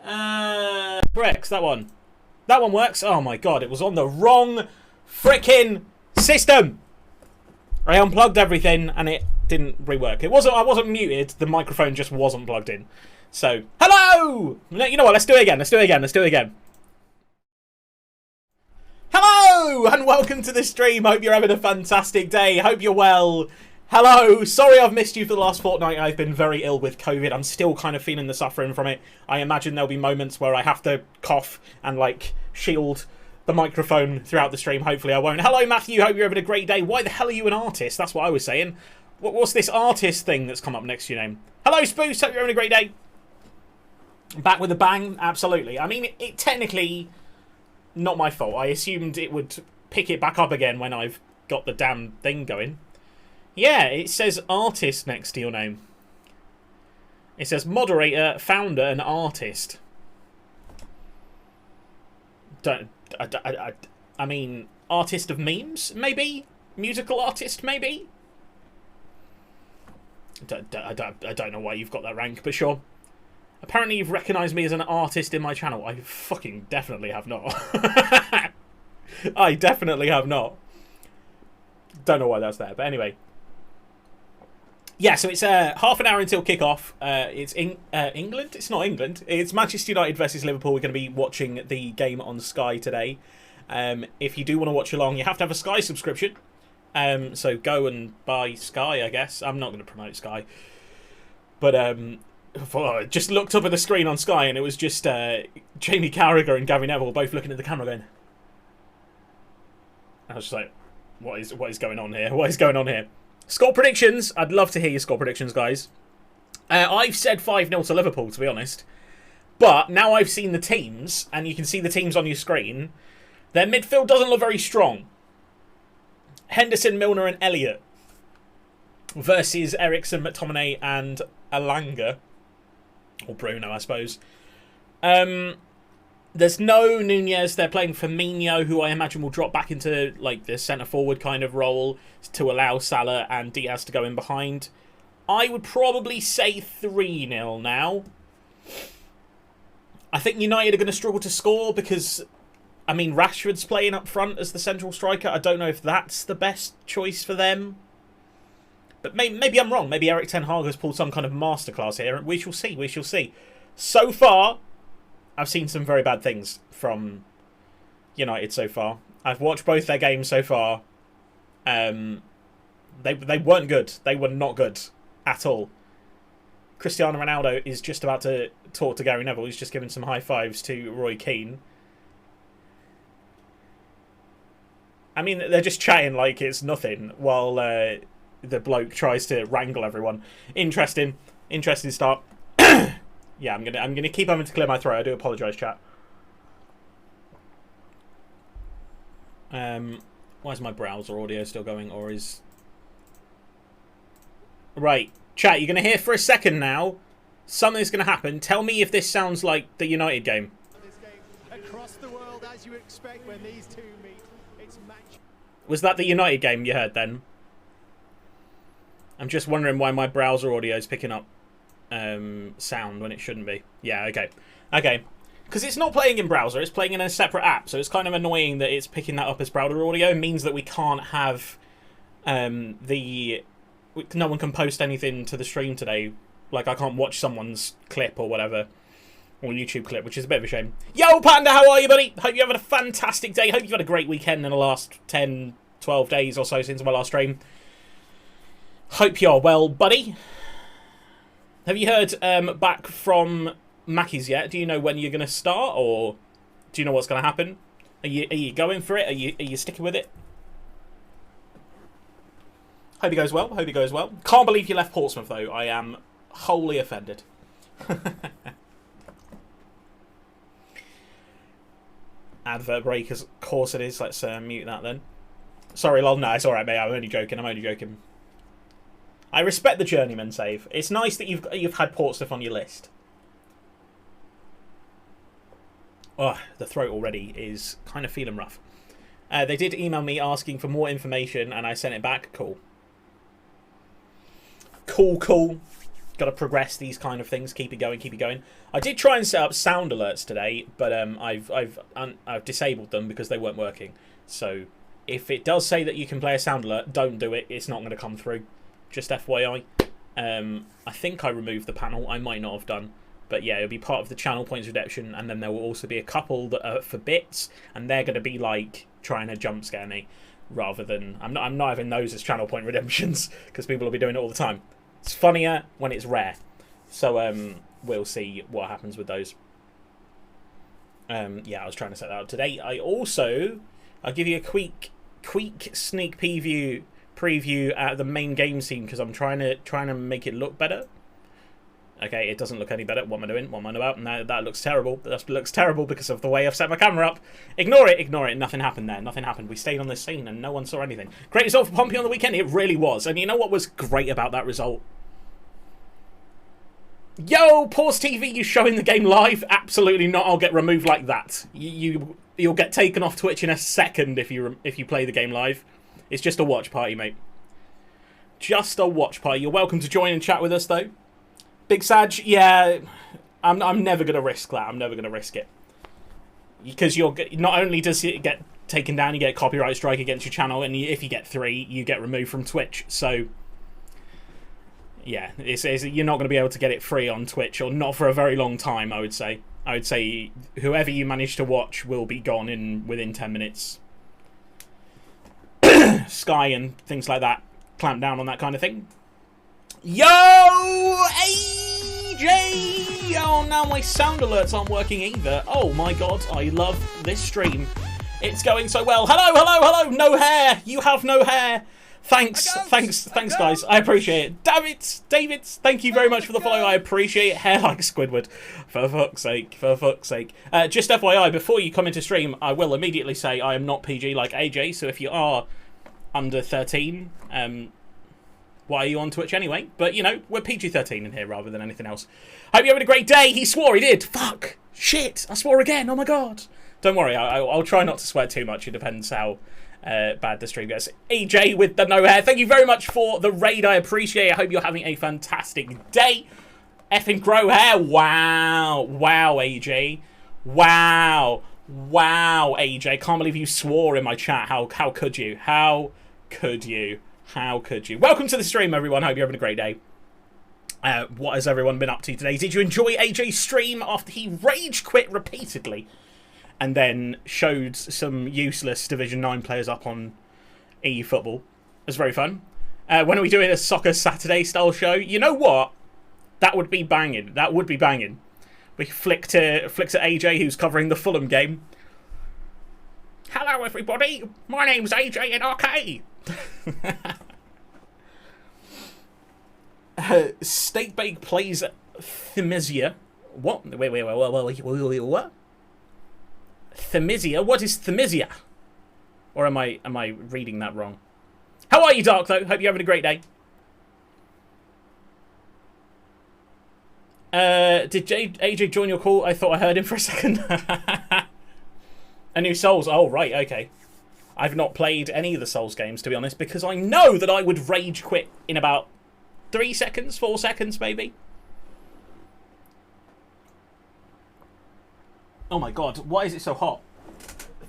Correct, that one. That one works. Oh my god, it was on the wrong freaking system. I unplugged everything and it didn't rework. I wasn't muted, the microphone just wasn't plugged in. So, hello! You know what, let's do it again. Hello! And welcome to the stream. Hope you're having a fantastic day. Hope you're well. Hello! Sorry I've missed you for the last fortnight. I've been very ill with COVID. I'm still kind of feeling the suffering from it. I imagine there'll be moments where I have to cough and, like, shield the microphone throughout the stream. Hopefully I won't. Hello, Matthew. Hope you're having a great day. Why the hell are you an artist? That's what I was saying. What's this artist thing that's come up next to your name? Hello, Spoos. Hope you're having a great day. Back with a bang? Absolutely. I mean, it technically... not my fault. I assumed it would pick it back up again when I've got the damn thing going. Yeah, it says artist next to your name. It says moderator, founder, and artist. I mean, artist of memes, maybe? Musical artist, maybe? I don't know why you've got that rank, but sure. Apparently you've recognised me as an artist in my channel. I fucking definitely have not. I definitely have not. Don't know why that's there, but anyway. Yeah, so it's half an hour until kickoff. It's England? It's not England. It's Manchester United versus Liverpool. We're going to be watching the game on Sky today. If you do want to watch along, you have to have a Sky subscription. So go and buy Sky, I guess. I'm not going to promote Sky. But I just looked up at the screen on Sky and it was just Jamie Carragher and Gary Neville both looking at the camera going... I was just like, what is going on here? What is going on here? Score predictions. I'd love to hear your score predictions, guys. I've said 5-0 to Liverpool, to be honest. But now I've seen the teams, and you can see the teams on your screen, their midfield doesn't look very strong. Henderson, Milner and Elliott versus Eriksen, McTominay and Alanga. Or Bruno, I suppose. There's no Nunez. They're playing Firmino, who I imagine will drop back into like the centre-forward kind of role to allow Salah and Diaz to go in behind. I would probably say 3-0 now. I think United are going to struggle to score because, I mean, Rashford's playing up front as the central striker. I don't know if that's the best choice for them. But maybe I'm wrong. Maybe Erik ten Hag has pulled some kind of masterclass here. We shall see. We shall see. So far, I've seen some very bad things from United so far. I've watched both their games so far. They weren't good. They were not good at all. Cristiano Ronaldo is just about to talk to Gary Neville. He's just given some high fives to Roy Keane. I mean, they're just chatting like it's nothing while the bloke tries to wrangle everyone. Interesting start. Yeah, I'm gonna keep having to clear my throat. I do apologise, chat. Why is my browser audio still going, or is... Right, chat, you're gonna hear for a second now. Something's gonna happen. Tell me if this sounds like the United game. Across the world, as you expect when these two meet, it's match. Was that the United game you heard then? I'm just wondering why my browser audio is picking up sound when it shouldn't be. Yeah, okay. Because it's not playing in browser, it's playing in a separate app, so it's kind of annoying that it's picking that up as browser audio. It means that we can't have no one can post anything to the stream today. Like, I can't watch someone's clip or whatever, or YouTube clip, which is a bit of a shame. Yo, Panda, how are you, buddy? Hope you're having a fantastic day. Hope you've had a great weekend in the last 10, 12 days or so since my last stream. Hope you're well, buddy. Have you heard back from Mackie's yet? Do you know when you're going to start, or do you know what's going to happen? Are you going for it? Are you sticking with it? Hope it goes well. Hope it goes well. Can't believe you left Portsmouth, though. I am wholly offended. Advert break, of course it is. Let's mute that then. Sorry, lol. No, it's alright, mate. I'm only joking. I respect the journeyman save. It's nice that you've had Portsmouth on your list. Oh, the throat already is kind of feeling rough. They did email me asking for more information, and I sent it back. Cool. Got to progress these kind of things. Keep it going. Keep it going. I did try and set up sound alerts today, but I've disabled them because they weren't working. So if it does say that you can play a sound alert, don't do it. It's not going to come through. Just FYI. I think I removed the panel. I might not have done. But yeah, it'll be part of the channel points redemption, and then there will also be a couple that are for bits, and they're going to be like trying to jump scare me, rather than I'm not having those as channel point redemptions because people will be doing it all the time. It's funnier when it's rare, so we'll see what happens with those. Yeah, I was trying to set that up today. I'll give you a quick sneak preview at the main game scene because I'm trying to make it look better. Okay, it doesn't look any better. What am I doing? What am I on about? No, that looks terrible. That looks terrible because of the way I've set my camera up. Ignore it. Ignore it. Nothing happened there. Nothing happened. We stayed on this scene and no one saw anything. Great result for Pompey on the weekend. It really was. And you know what was great about that result? Yo, pause TV, you showing the game live? Absolutely not. I'll get removed like that. You'll get taken off Twitch in a second if you play the game live. It's just a watch party, mate. Just a watch party. You're welcome to join and chat with us, though. Big Sag, yeah, I'm never going to risk that. I'm never going to risk it. Because not only does it get taken down, you get a copyright strike against your channel, and if you get 3, you get removed from Twitch. So, yeah, you're not going to be able to get it free on Twitch, or not for a very long time, I would say. I would say whoever you manage to watch will be gone within 10 minutes. Sky and things like that clamp down on that kind of thing. Yo, AJ! Oh, now my sound alerts aren't working either. Oh my god, I love this stream. It's going so well. Hello! No hair! You have no hair! Thanks, guys. I appreciate it. David, thank you very much for the follow. I appreciate it. Hair like Squidward. For fuck's sake. Just FYI, before you come into stream, I will immediately say I am not PG like AJ, so if you are under 13, why are you on Twitch anyway? But, you know, we're PG-13 in here rather than anything else. Hope you're having a great day. He swore, he did. Fuck. Shit. I swore again. Oh, my God. Don't worry. I'll try not to swear too much. It depends how bad the stream gets. EJ with the no hair. Thank you very much for the raid. I appreciate it. I hope you're having a fantastic day. Effing grow hair. Wow. Wow, AJ. Wow, AJ. Can't believe you swore in my chat. How could you? How could you? How could you? Welcome to the stream, everyone. Hope you're having a great day. What has everyone been up to today? Did you enjoy AJ's stream after he rage quit repeatedly and then showed some useless Division 9 players up on EU football? It was very fun. When are we doing a Soccer Saturday style show? You know what? That would be banging. That would be banging. We flick to AJ, who's covering the Fulham game. Hello, everybody. My name's AJ NRK. Steak Bake plays Themisia. What? Wait, what? Themisia? What is Themisia? Or am I reading that wrong? How are you, Dark, though? Hope you're having a great day. Did AJ join your call? I thought I heard him for a second. A new Souls. Oh, right, okay. I've not played any of the Souls games, to be honest, because I know that I would rage quit in about 3 seconds, 4 seconds, maybe. Oh my god, why is it so hot?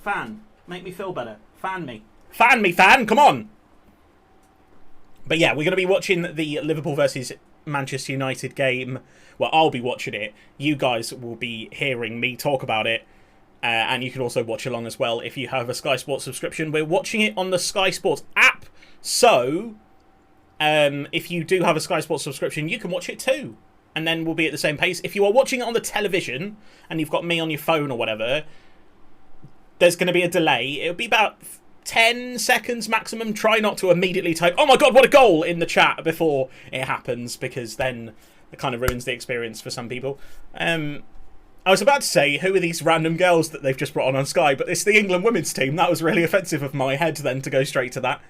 Fan, make me feel better. Fan me. Fan me, fan, come on! But yeah, we're going to be watching the Liverpool versus Manchester United game. Well, I'll be watching it. You guys will be hearing me talk about it. And you can also watch along as well if you have a Sky Sports subscription. We're watching it on the Sky Sports app. So, if you do have a Sky Sports subscription, you can watch it too. And then we'll be at the same pace. If you are watching it on the television and you've got me on your phone or whatever, there's going to be a delay. It'll be about 10 seconds maximum. Try not to immediately type, oh my god, what a goal, in the chat before it happens, because then it kind of ruins the experience for some people. I was about to say, who are these random girls that they've just brought on Sky, but it's the England women's team. That was really offensive of my head then to go straight to that.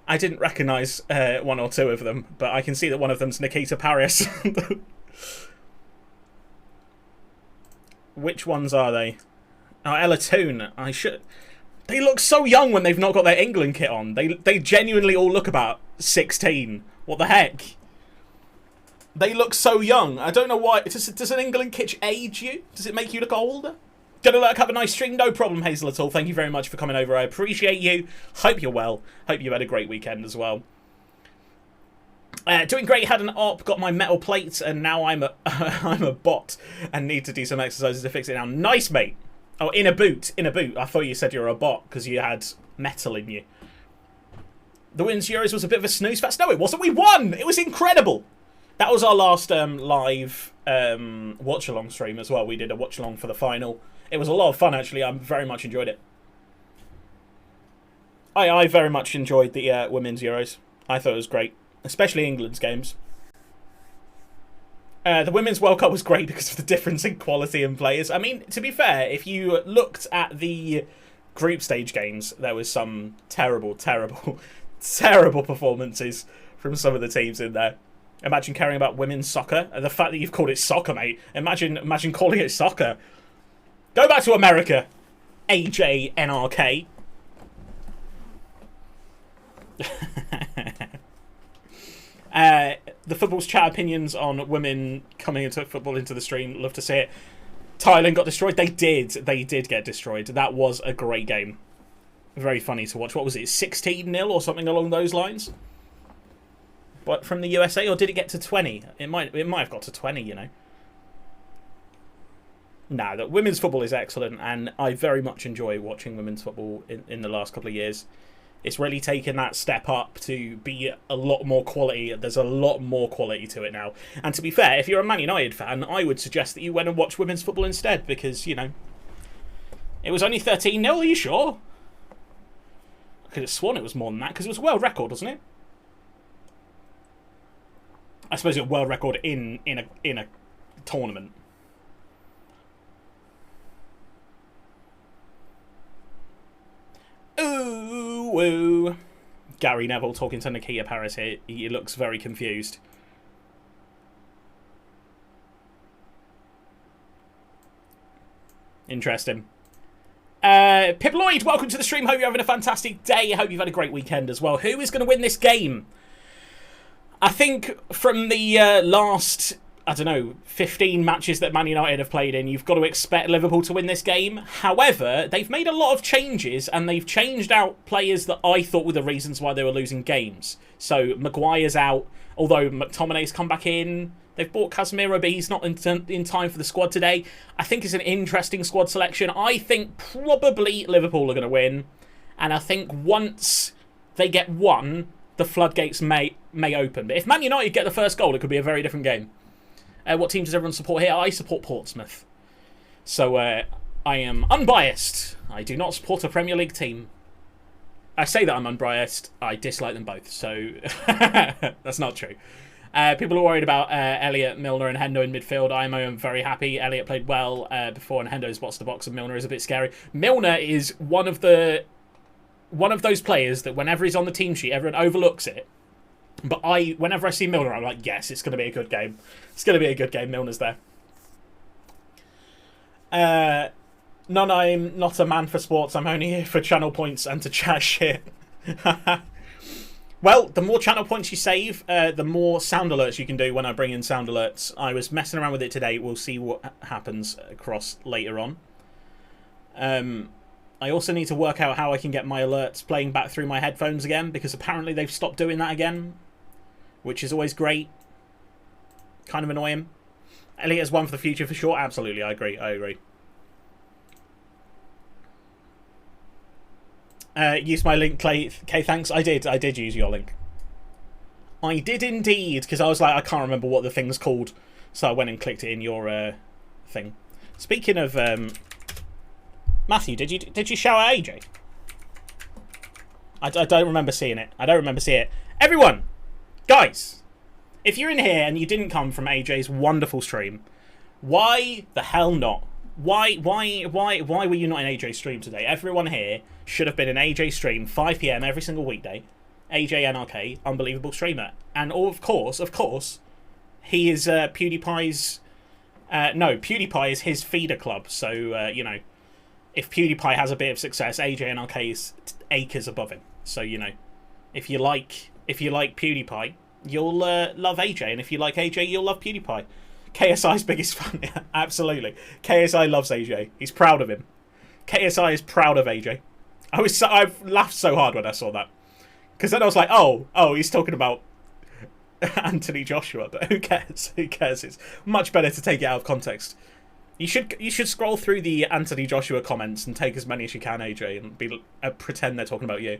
I didn't recognise 1 or 2 of them, but I can see that one of them's Nikita Paris. Which ones are they? Oh, Ella Toon. They look so young when they've not got their England kit on. They genuinely all look about 16. What the heck? They look so young. I don't know why. Does an England kitch age you? Does it make you look older? Gonna have a nice stream? No problem, Hazel, at all. Thank you very much for coming over. I appreciate you. Hope you're well. Hope you had a great weekend as well. Doing great. Had an op, got my metal plates, and now I'm a I'm a bot and need to do some exercises to fix it now. Nice, mate. Oh, in a boot. In a boot. I thought you said you were a bot because you had metal in you. The Women's Euros was a bit of a snooze fest. No, it wasn't. We won. It was incredible. That was our last live watch-along stream as well. We did a watch-along for the final. It was a lot of fun, actually. I very much enjoyed it. I very much enjoyed the Women's Euros. I thought it was great, especially England's games. The Women's World Cup was great because of the difference in quality in players. I mean, to be fair, if you looked at the group stage games, there was some terrible, terrible, terrible performances from some of the teams in there. Imagine caring about women's soccer. And the fact that you've called it soccer, mate. Imagine calling it soccer. Go back to America, AJ NRK. The football's chat opinions on women coming into football into the stream. Love to see it. Thailand got destroyed. They did get destroyed. That was a great game. Very funny to watch. What was it? 16-0 or something along those lines? But from the USA, or did it get to 20? It might have got to 20, you know. Nah, that women's football is excellent, and I very much enjoy watching women's football in the last couple of years. It's really taken that step up to be a lot more quality. There's a lot more quality to it now. And to be fair, if you're a Man United fan, I would suggest that you went and watch women's football instead, because, you know, it was only 13-0, are you sure? I could have sworn it was more than that, because it was a world record, wasn't it? I suppose it's a world record in a tournament. Ooh, woo. Gary Neville talking to Nikita Paris here. He looks very confused. Interesting. Pip Lloyd, welcome to the stream. Hope you're having a fantastic day. Hope you've had a great weekend as well. Who is going to win this game? I think from the last, I don't know, 15 matches that Man United have played in, you've got to expect Liverpool to win this game. However, they've made a lot of changes, and they've changed out players that I thought were the reasons why they were losing games. So Maguire's out, although McTominay's come back in. They've bought Casemiro, but he's not in time for the squad today. I think it's an interesting squad selection. I think probably Liverpool are going to win, and I think once they get one, the floodgates may open. But if Man United get the first goal, it could be a very different game. What team does everyone support here? I support Portsmouth. So I am unbiased. I do not support a Premier League team. I say that I'm unbiased. I dislike them both. So that's not true. People are worried about Elliott, Milner and Hendo in midfield. I am very happy. Elliott played well before, and Hendo's box-to-box, and Milner is a bit scary. Milner is one of those players that whenever he's on the team sheet, everyone overlooks it. But whenever I see Milner, I'm like, yes, it's going to be a good game. It's going to be a good game. Milner's there. None, I'm not a man for sports. I'm only here for channel points and to chat shit. Well, the more channel points you save, the more sound alerts you can do when I bring in sound alerts. I was messing around with it today. We'll see what happens across later on. I also need to work out how I can get my alerts playing back through my headphones again, because apparently they've stopped doing that again, which is always great. Kind of annoying. Elliot has one for the future for sure. Absolutely, I agree. Use my link, Clay. Okay, thanks. I did use your link. I did indeed, because I was like, I can't remember what the thing's called, so I went and clicked it in your thing. Speaking of Matthew, did you shout at AJ? I don't remember seeing it. I don't remember seeing it. Everyone, guys, if you're in here and you didn't come from AJ's wonderful stream, why the hell not? Why were you not in AJ's stream today? Everyone here should have been in AJ's stream, 5 PM every single weekday. AJ NRK, unbelievable streamer. And of course, he is PewDiePie's... no, PewDiePie is his feeder club. So, you know, if PewDiePie has a bit of success, AJ NRK is acres above him. So, you know, if you like PewDiePie, you'll love AJ, and if you like AJ, you'll love PewDiePie. KSI's biggest fan. Yeah, absolutely. KSI loves AJ. He's proud of him. KSI is proud of AJ. I've laughed so hard when I saw that, because then I was like, oh, he's talking about Anthony Joshua, but who cares? Who cares? It's much better to take it out of context. You should scroll through the Anthony Joshua comments and take as many as you can, AJ, and be pretend they're talking about you.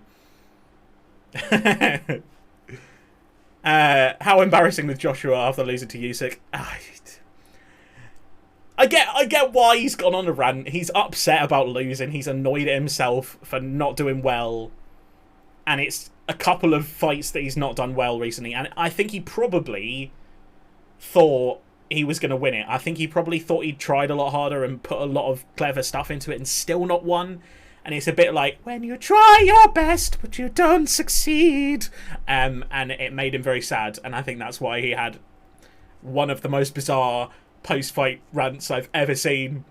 How embarrassing with Joshua after losing to Usyk. I get why he's gone on a rant. He's upset about losing. He's annoyed at himself for not doing well. And it's a couple of fights that he's not done well recently. And I think he probably thought he was going to win it. I think he probably thought he'd tried a lot harder and put a lot of clever stuff into it and still not won. And it's a bit like, when you try your best, but you don't succeed. And it made him very sad. And I think that's why he had one of the most bizarre post-fight rants I've ever seen.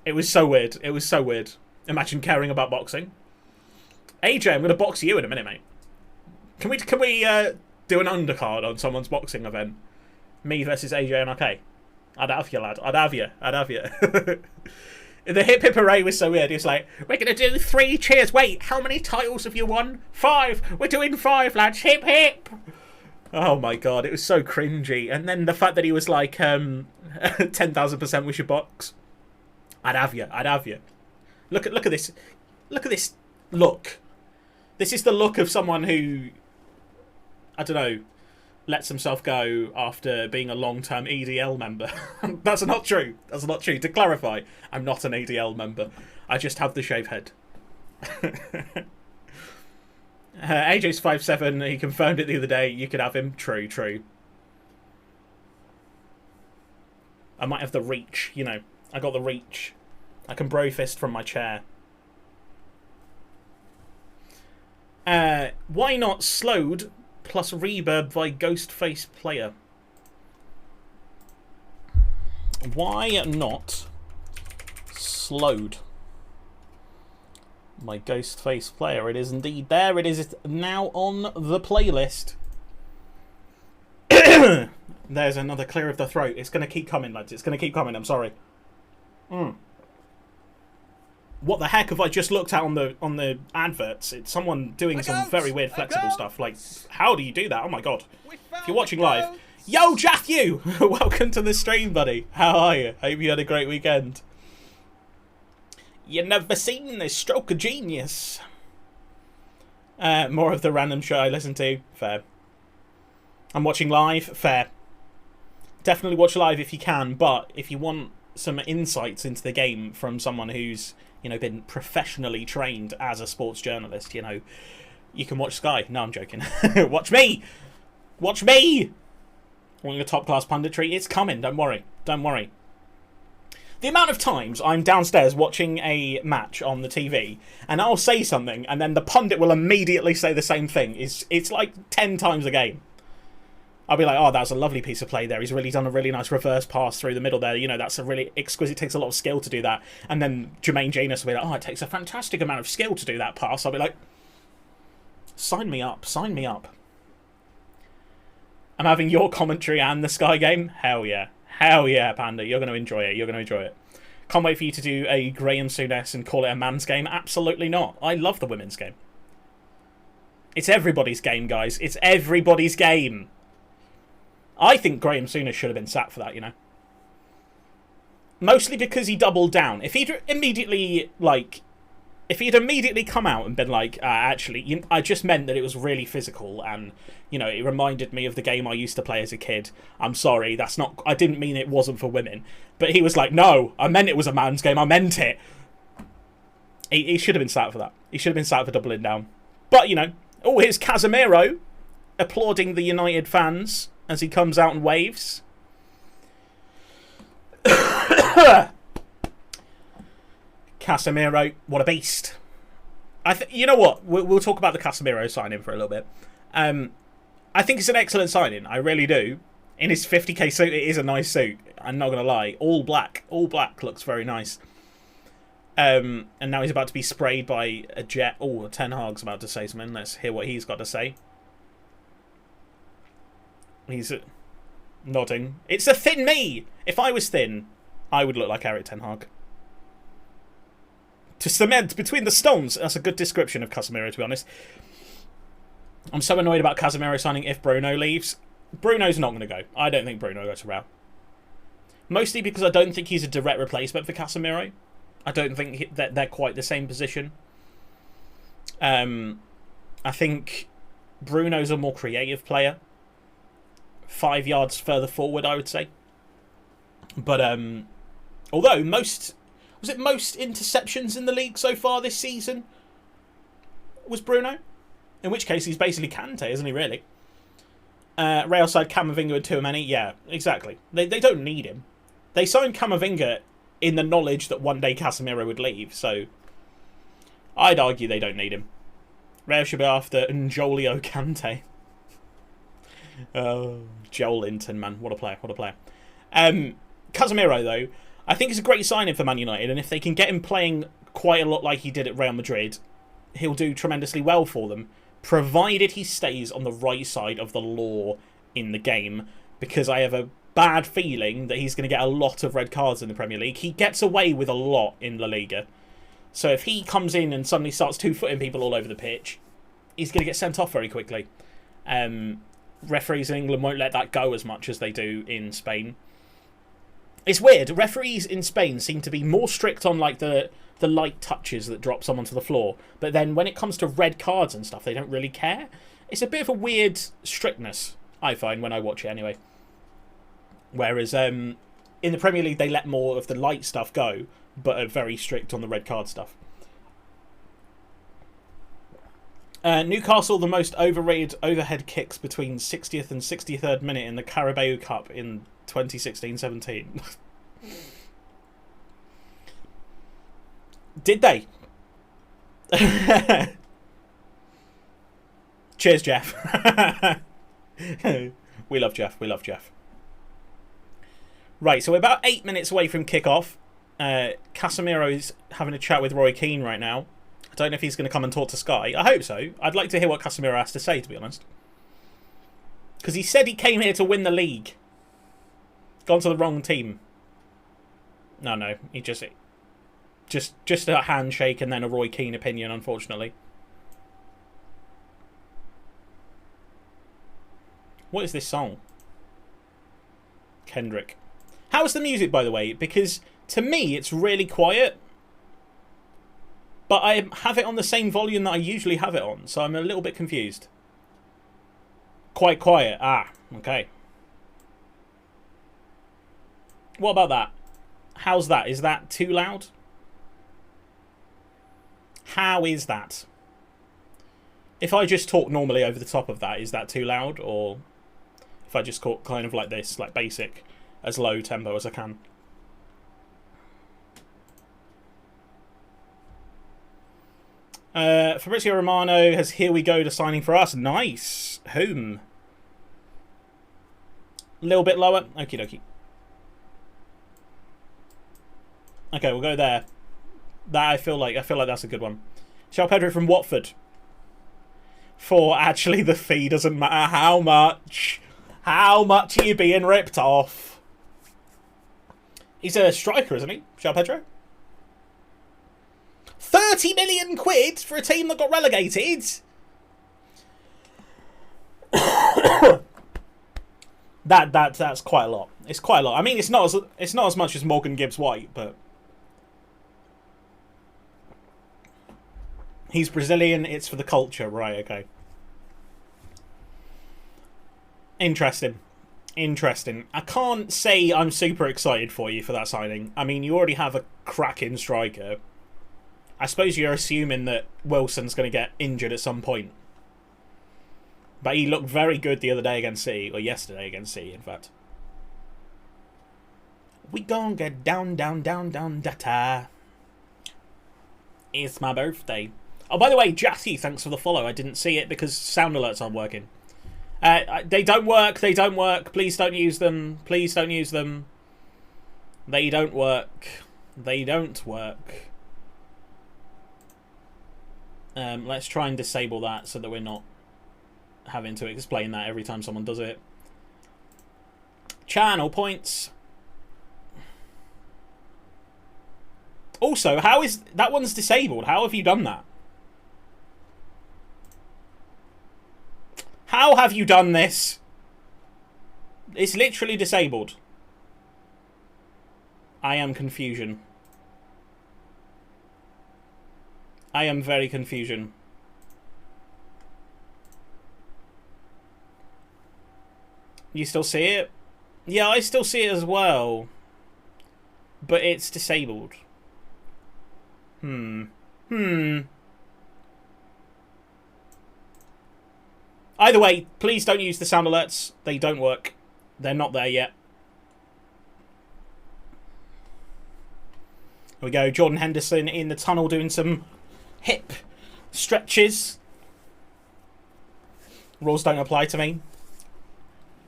It was so weird. It was so weird. Imagine caring about boxing. AJ, I'm going to box you in a minute, mate. Can we do an undercard on someone's boxing event? Me versus AJ and OK. I'd have you, lad. I'd have you. The hip hip hooray was so weird. He was like, we're going to do 3 cheers. Wait, how many titles have you won? 5. We're doing 5, lads. Hip hip. Oh my god, it was so cringy. And then the fact that he was like, 10,000% we should box. I'd have you. Look at this. Look at this look. This is the look of someone who, I don't know, lets himself go after being a long-term EDL member. That's not true. That's not true. To clarify, I'm not an EDL member. I just have the shave head. AJ's 5'7". He confirmed it the other day. You could have him. True. I might have the reach, you know. I got the reach. I can bro fist from my chair. Why not slowed plus reverb by Ghostface player? Why not slowed by Ghostface player? It is indeed there. It is now on the playlist. There's another clear of the throat. It's going to keep coming, lads. It's going to keep coming. I'm sorry. What the heck have I just looked at on the adverts? It's someone doing some very weird flexible stuff. Like, how do you do that? Oh my god. If you're watching live, yo, Jathu! Welcome to the stream, buddy. How are you? Hope you had a great weekend. You never seen this stroke of genius. More of the random show I listen to. Fair. I'm watching live. Fair. Definitely watch live if you can, but if you want some insights into the game from someone who's, you know, been professionally trained as a sports journalist, you know, you can watch Sky. No, I'm joking. Watch me! Watch me! Wanting a top-class punditry? It's coming, don't worry. Don't worry. The amount of times I'm downstairs watching a match on the TV, and I'll say something, and then the pundit will immediately say the same thing. It's like 10 times a game. I'll be like, oh, that was a lovely piece of play there. He's really done a really nice reverse pass through the middle there. You know, that's a really exquisite, takes a lot of skill to do that. And then Jermaine Janus will be like, oh, it takes a fantastic amount of skill to do that pass. I'll be like, sign me up, sign me up. I'm having your commentary and the Sky game. Hell yeah. Hell yeah, Panda. You're going to enjoy it. You're going to enjoy it. Can't wait for you to do a Graham Souness and call it a man's game. Absolutely not. I love the women's game. It's everybody's game, guys. It's everybody's game. I think Graham Souness should have been sacked for that, you know. Mostly because he doubled down. If he'd immediately, come out and been like, actually, I just meant that it was really physical and, you know, it reminded me of the game I used to play as a kid. I'm sorry, that's not, I didn't mean it wasn't for women. But he was like, no, I meant it was a man's game, I meant it. He should have been sacked for that. He should have been sacked for doubling down. But, you know, oh, here's Casemiro applauding the United fans as he comes out and waves. Casemiro, what a beast. You know what? We'll talk about the Casemiro signing for a little bit. I think it's an excellent signing. I really do. In his 50k suit, it is a nice suit. I'm not going to lie. All black. All black looks very nice. And now he's about to be sprayed by a jet. Oh, Ten Hag's about to say something. Let's hear what he's got to say. He's nodding. It's a thin me! If I was thin, I would look like Eric Ten Hag. To cement between the stones. That's a good description of Casemiro, to be honest. I'm so annoyed about Casemiro signing if Bruno leaves. Bruno's not going to go. I don't think Bruno goes to Real. Mostly because I don't think he's a direct replacement for Casemiro. I don't think that they're quite the same position. I think Bruno's a more creative player. 5 yards further forward, I would say. But although most interceptions in the league so far this season was Bruno? In which case he's basically Kante, isn't he, really? Real side Camavinga and Tchouaméni, yeah, exactly. They don't need him. They signed Camavinga in the knowledge that one day Casemiro would leave, so I'd argue they don't need him. Real should be after N'Jolio Kante. Oh, Joelinton, man. What a player, what a player. Casemiro, though, I think it's a great signing for Man United, and if they can get him playing quite a lot like he did at Real Madrid, he'll do tremendously well for them, provided he stays on the right side of the law in the game, because I have a bad feeling that he's going to get a lot of red cards in the Premier League. He gets away with a lot in La Liga. So if he comes in and suddenly starts two-footing people all over the pitch, he's going to get sent off very quickly. Referees in England won't let that go as much as they do in Spain. It's weird. Referees in Spain seem to be more strict on like the light touches that drop someone to the floor. But then when it comes to red cards and stuff, they don't really care. It's a bit of a weird strictness, I find, when I watch it anyway. Whereas in the Premier League, they let more of the light stuff go, but are very strict on the red card stuff. Newcastle, the most overrated overhead kicks between 60th and 63rd minute in the Carabao Cup in 2016-17. Did they? Cheers, Jeff. We love Jeff. We love Jeff. Right, so we're about 8 minutes away from kickoff. Casemiro's having a chat with Roy Keane right now. I don't know if he's going to come and talk to Sky. I hope so. I'd like to hear what Casemiro has to say, to be honest. Because he said he came here to win the league. Gone to the wrong team. No. He just a handshake and then a Roy Keane opinion, unfortunately. What is this song? Kendrick. How's the music, by the way? Because to me, it's really quiet. But I have it on the same volume that I usually have it on, so I'm a little bit confused. Quite quiet. Ah, okay. What about that? How's that? Is that too loud? How is that? If I just talk normally over the top of that, is that too loud? Or if I just talk kind of like this, like basic, as low tempo as I can? Fabrizio Romano has Here We Go to signing for us. Nice. Whom? A little bit lower. Okie dokie. Okay, we'll go there. That I feel like that's a good one. João Pedro from Watford. For actually the fee doesn't matter how much. How much are you being ripped off? He's a striker, isn't he? João Pedro? 30 million quid for a team that got relegated? That's quite a lot. It's quite a lot. I mean, it's not as much as Morgan Gibbs White, but he's Brazilian. It's for the culture, right? Okay. Interesting. I can't say I'm super excited for you for that signing. I mean, you already have a cracking striker. I suppose you're assuming that Wilson's going to get injured at some point. But he looked very good the other day against City, or yesterday against City, in fact. We gon' get down, data. It's my birthday. Oh, by the way, Jathy, thanks for the follow. I didn't see it because sound alerts aren't working. They don't work. Please don't use them. They don't work. Let's try and disable that so that we're not having to explain that every time someone does it. Channel points. Also, how is... That one's disabled. How have you done that? How have you done this? It's literally disabled. I am confusion. I am very confusion. You still see it? Yeah, I still see it as well. But it's disabled. Either way, please don't use the sound alerts. They don't work. They're not there yet. Here we go. Jordan Henderson in the tunnel doing some hip stretches. Rules don't apply to me.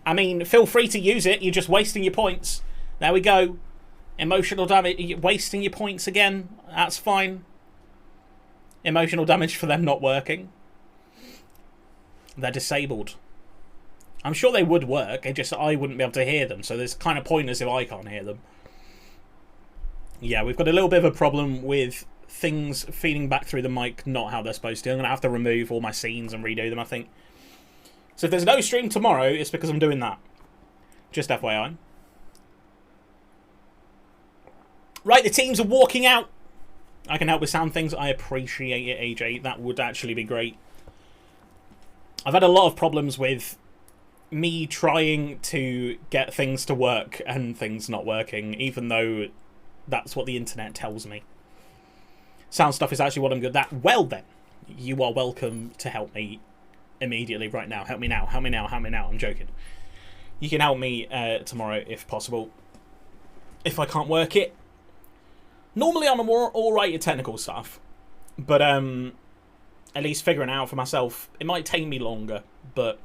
I mean, feel free to use it. You're just wasting your points. There we go. Emotional damage. You're wasting your points again. That's fine. Emotional damage for them not working. They're disabled. I'm sure they would work. It just I wouldn't be able to hear them. So there's kind of pointless if I can't hear them. Yeah, we've got a little bit of a problem with things feeding back through the mic, not how they're supposed to. I'm going to have to remove all my scenes and redo them, I think. So if there's no stream tomorrow, it's because I'm doing that. Just FYI. Right, the teams are walking out. I can help with sound things. I appreciate it, AJ. That would actually be great. I've had a lot of problems with me trying to get things to work and things not working, even though that's what the internet tells me. Sound stuff is actually what I'm good at. Well then, you are welcome to help me immediately right now. Help me now, help me now, help me now. I'm joking. You can help me tomorrow if possible. If I can't work it. Normally I'm alright at technical stuff, but at least figuring it out for myself, it might take me longer, but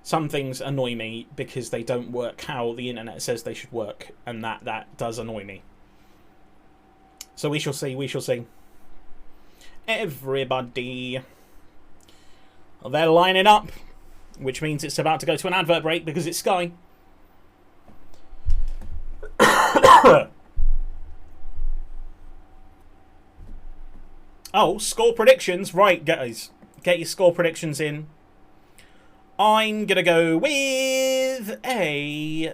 some things annoy me because they don't work how the internet says they should work, and that does annoy me. So we shall see, we shall see. Everybody. Well, they're lining up, which means it's about to go to an advert break because it's Sky. Oh, score predictions. Right, guys. Get your score predictions in. I'm going to go with a...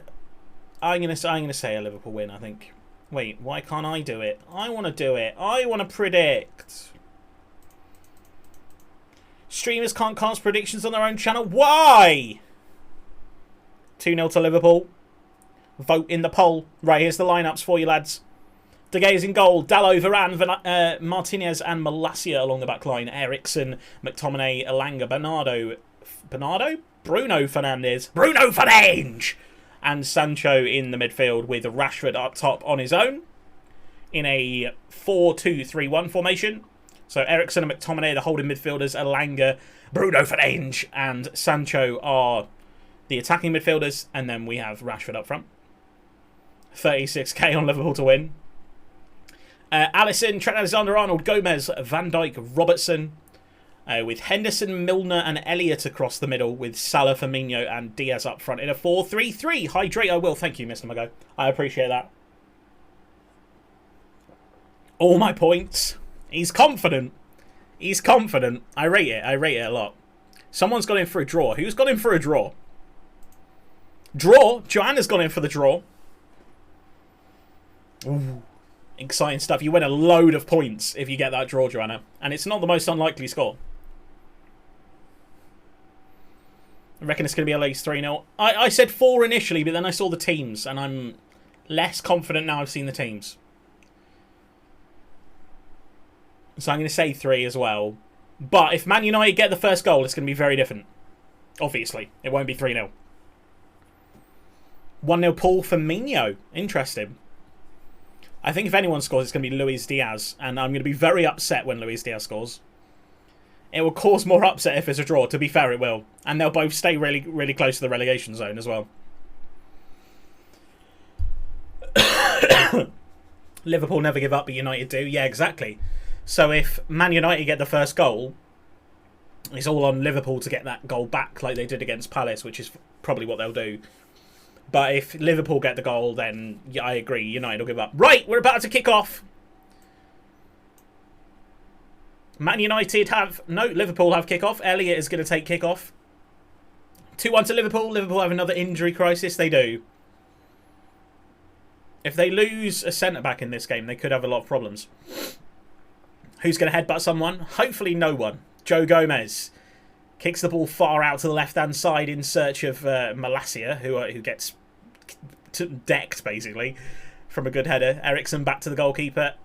I'm going to say a Liverpool win, I think. Wait, why can't I do it? I want to do it. I want to predict. Streamers can't cast predictions on their own channel. Why? 2-0 to Liverpool. Vote in the poll. Right, here's the lineups for you, lads. De Gea's in goal. Dalot, Varane, Martinez and Malacia along the back line. Eriksen, McTominay, Elanga, Bernardo? Bruno Fernandes! And Sancho in the midfield with Rashford up top on his own in a 4-2-3-1 formation. So Eriksen and McTominay, the holding midfielders. Elanga, Bruno Fernandes and Sancho are the attacking midfielders. And then we have Rashford up front. 36k on Liverpool to win. Alisson, Trent Alexander-Arnold, Gomez, Van Dijk, Robertson, with Henderson, Milner and Elliott across the middle, with Salah, Firmino and Diaz up front in a 4-3-3. Hydrate, I will. Thank you, Mr. Mago. I appreciate that. All my points. He's confident. He's confident. I rate it. I rate it a lot. Someone's gone in for a draw. Who's gone in for a draw? Draw? Joanna's gone in for the draw. Ooh. Exciting stuff. You win a load of points if you get that draw, Joanna. And it's not the most unlikely score. I reckon it's going to be at least 3-0. I said 4 initially, but then I saw the teams, and I'm less confident now I've seen the teams. So I'm going to say 3 as well. But if Man United get the first goal, it's going to be very different. Obviously. It won't be 3-0. 1-0 Paul Firmino. Interesting. I think if anyone scores, it's going to be Luis Diaz. And I'm going to be very upset when Luis Diaz scores. It will cause more upset if it's a draw. To be fair, it will. And they'll both stay really, really close to the relegation zone as well. Liverpool never give up, but United do. Yeah, exactly. So if Man United get the first goal, it's all on Liverpool to get that goal back like they did against Palace, which is probably what they'll do. But if Liverpool get the goal, then yeah, I agree. United will give up. Right, we're about to kick off. Man United have... No, Liverpool have kick-off. Elliott is going to take kick-off. 2-1 to Liverpool. Liverpool have another injury crisis. They do. If they lose a centre-back in this game, they could have a lot of problems. Who's going to headbutt someone? Hopefully no one. Joe Gomez kicks the ball far out to the left-hand side in search of Malacia, who gets decked, basically, from a good header. Ericsson back to the goalkeeper.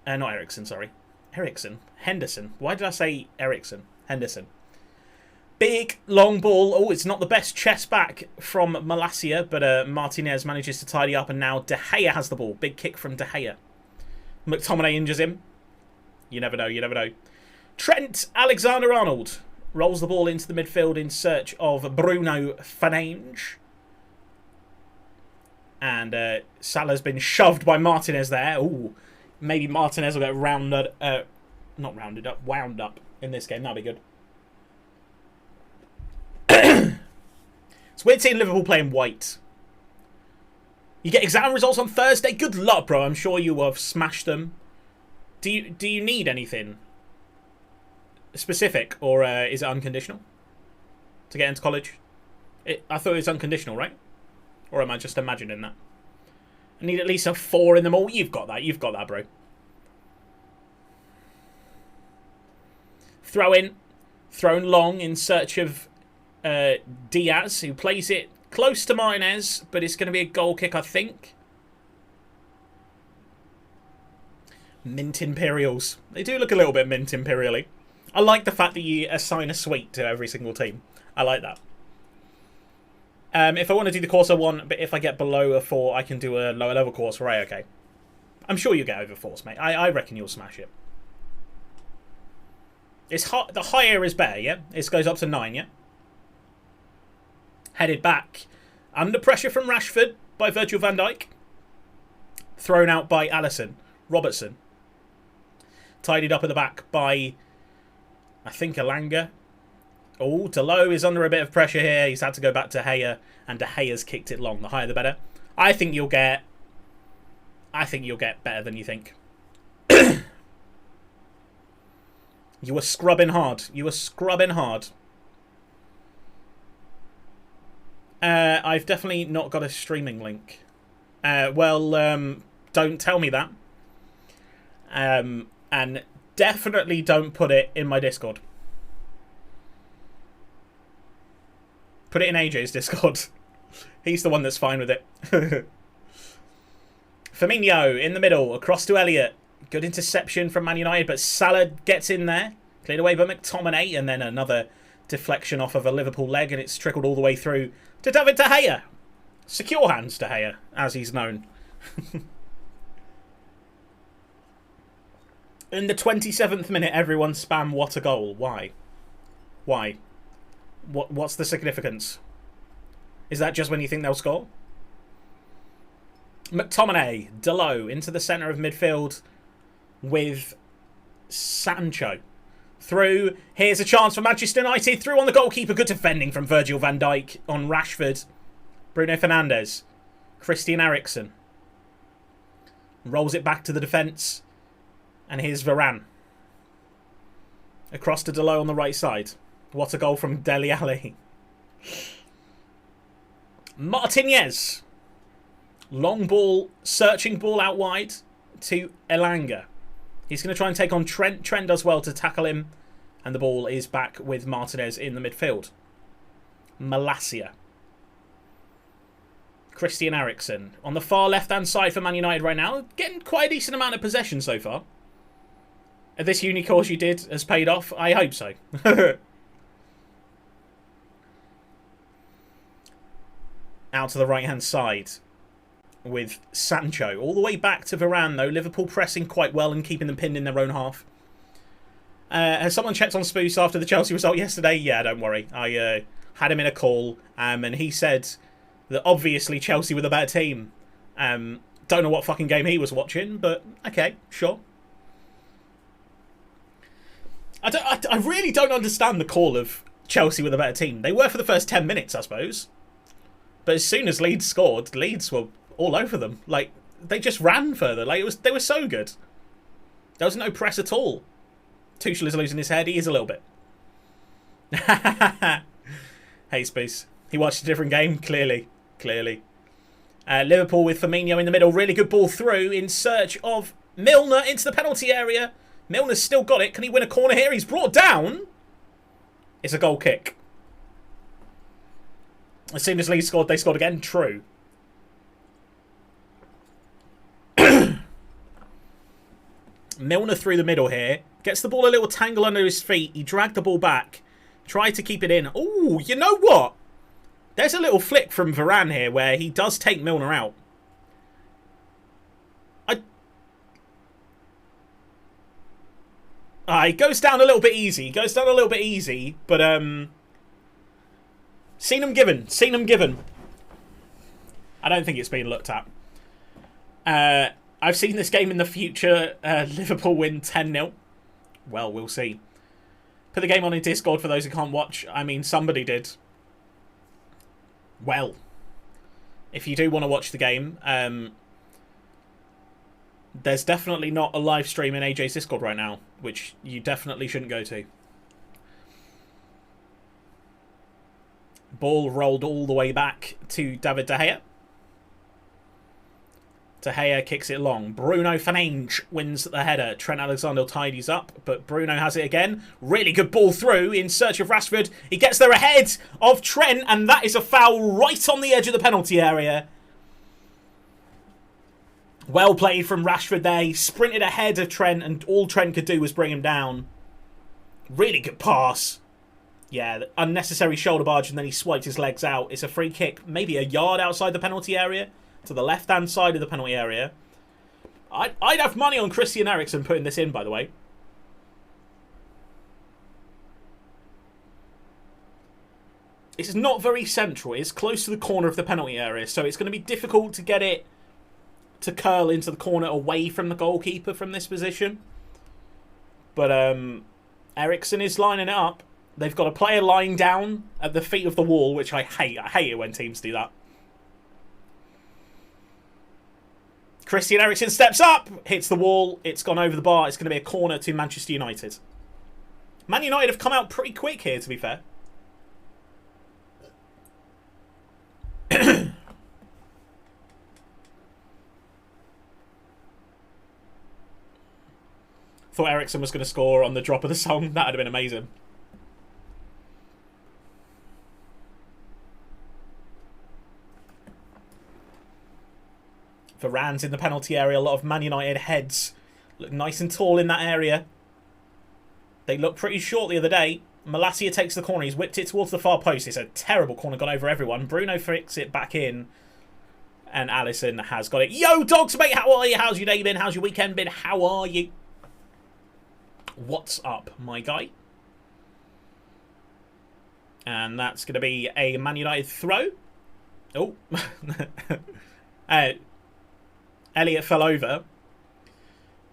Not Ericsson, sorry. Ericsson. Henderson. Why did I say Ericsson? Henderson. Big, long ball. Oh, it's not the best chest back from Malacia, but Martinez manages to tidy up, and now De Gea has the ball. Big kick from De Gea. McTominay injures him. You never know, you never know. Trent Alexander-Arnold rolls the ball into the midfield in search of Bruno Fernandes. And Salah's been shoved by Martinez there. Ooh. Maybe Martinez will get wound up in this game. That'll be good. It's weird seeing Liverpool playing white. You get exam results on Thursday. Good luck, bro. I'm sure you have smashed them. Do you need anything specific, or is it unconditional to get into college? I thought it was unconditional, right? Or am I just imagining that? I need at least a 4 in them all. You've got that. You've got that, bro. Throw in. Thrown long in search of Diaz, who plays it close to Martinez, but it's going to be a goal kick, I think. Mint Imperials. They do look a little bit mint imperially. I like the fact that you assign a suite to every single team. I like that. If I want to do the course I want, but if I get below a 4, I can do a lower level course. Right, okay. I'm sure you'll get over 4s, mate. I reckon you'll smash it. It's the higher is better, yeah? It goes up to 9, yeah? Headed back. Under pressure from Rashford by Virgil van Dijk. Thrown out by Alisson. Robertson. Tidied up at the back by, I think, Elanga. Oh, Delo is under a bit of pressure here. He's had to go back to Gea, and De Gea's kicked it long. The higher the better. I think you'll get better than you think. You were scrubbing hard. You were scrubbing hard. I've definitely not got a streaming link. Don't tell me that. And definitely don't put it in my Discord. Put it in AJ's Discord. He's the one that's fine with it. Firmino in the middle, across to Elliott. Good interception from Man United, but Salah gets in there. Cleared away by McTominay, and then another deflection off of a Liverpool leg, and it's trickled all the way through to David De Gea. Secure hands De Gea, as he's known. In the 27th minute, everyone spam what a goal. Why? Why? What's the significance? Is that just when you think they'll score? McTominay, Delo into the centre of midfield with Sancho. Through. Here's a chance for Manchester United. Through on the goalkeeper. Good defending from Virgil van Dijk on Rashford. Bruno Fernandes. Christian Eriksen. Rolls it back to the defence. And here's Varane. Across to Delo on the right side. What a goal from Dele Alli. Martinez. Long ball, searching ball out wide to Elanga. He's going to try and take on Trent. Trent does well to tackle him. And the ball is back with Martinez in the midfield. Malacia. Christian Eriksen. On the far left-hand side for Man United right now. Getting quite a decent amount of possession so far. This uni course you did has paid off. I hope so. Out to the right-hand side with Sancho. All the way back to Varane, though. Liverpool pressing quite well and keeping them pinned in their own half. Has someone checked on Spoos after the Chelsea result yesterday? Yeah, don't worry. I had him in a call, and he said that obviously Chelsea were the better team. Don't know what fucking game he was watching, but okay, sure. I really don't understand the call of Chelsea were the better team. They were for the first 10 minutes, I suppose. But as soon as Leeds scored, Leeds were all over them. Like, they just ran further. Like, they were so good. There was no press at all. Tuchel is losing his head. He is a little bit. Hey, Space. He watched a different game. Clearly. Liverpool with Firmino in the middle. Really good ball through in search of Milner into the penalty area. Milner's still got it. Can he win a corner here? He's brought down. It's a goal kick. As soon as Leeds scored, they scored again. True. Milner through the middle here. Gets the ball a little tangle under his feet. He dragged the ball back. Tried to keep it in. Oh, you know what? There's a little flick from Varane here where he does take Milner out. He goes down a little bit easy. But, seen him given. I don't think it's been looked at. I've seen this game in the future. Liverpool win 10-0. Well, we'll see. Put the game on in Discord for those who can't watch. I mean, somebody did. Well, if you do want to watch the game, there's definitely not a live stream in AJ's Discord right now, which you definitely shouldn't go to. Ball rolled all the way back to David De Gea. De Gea kicks it long. Bruno Fernandes wins the header. Trent Alexander tidies up, but Bruno has it again. Really good ball through in search of Rashford. He gets there ahead of Trent, and that is a foul right on the edge of the penalty area. Well played from Rashford there. He sprinted ahead of Trent, and all Trent could do was bring him down. Really good pass. Yeah, unnecessary shoulder barge, and then he swiped his legs out. It's a free kick, maybe a yard outside the penalty area, to the left-hand side of the penalty area. I'd have money on Christian Eriksen putting this in, by the way. It's not very central. It's close to the corner of the penalty area, so it's going to be difficult to get it to curl into the corner away from the goalkeeper from this position. But Eriksen is lining it up. They've got a player lying down at the feet of the wall, which I hate. I hate it when teams do that. Christian Eriksen steps up, hits the wall. It's gone over the bar. It's going to be a corner to Manchester United. Man United have come out pretty quick here, to be fair. Thought Eriksen was going to score on the drop of the song. That would have been amazing. Varane's in the penalty area. A lot of Man United heads look nice and tall in that area. They looked pretty short the other day. Malacia takes the corner. He's whipped it towards the far post. It's a terrible corner, gone over everyone. Bruno flicks it back in. And Alisson has got it. Yo, dogs, mate, how are you? How's your day been? How's your weekend been? How are you? What's up, my guy? And that's going to be a Man United throw. Oh. Elliot fell over.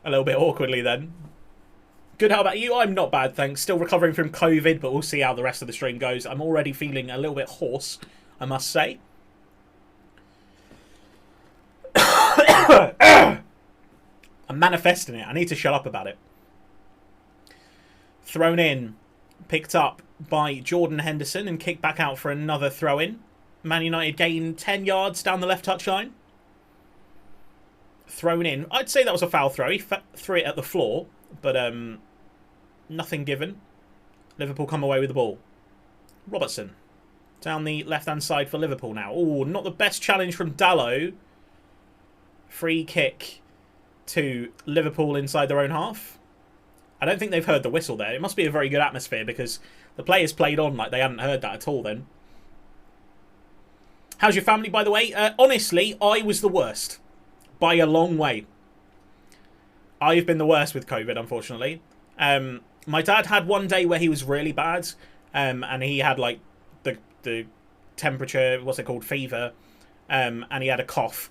A little bit awkwardly then. Good, how about you? I'm not bad, thanks. Still recovering from COVID, but we'll see how the rest of the stream goes. I'm already feeling a little bit hoarse, I must say. I'm manifesting it. I need to shut up about it. Thrown in. Picked up by Jordan Henderson and kicked back out for another throw-in. Man United gain 10 yards down the left touchline. Thrown in. I'd say that was a foul throw. He threw it at the floor, but nothing given. Liverpool come away with the ball. Robertson. Down the left-hand side for Liverpool now. Oh, not the best challenge from Dalot. Free kick to Liverpool inside their own half. I don't think they've heard the whistle there. It must be a very good atmosphere because the players played on like they hadn't heard that at all then. How's your family, by the way? Honestly, I was the worst. By a long way. I've been the worst with COVID, unfortunately. My dad had one day where he was really bad. And he had like the temperature, what's it called, fever. And he had a cough.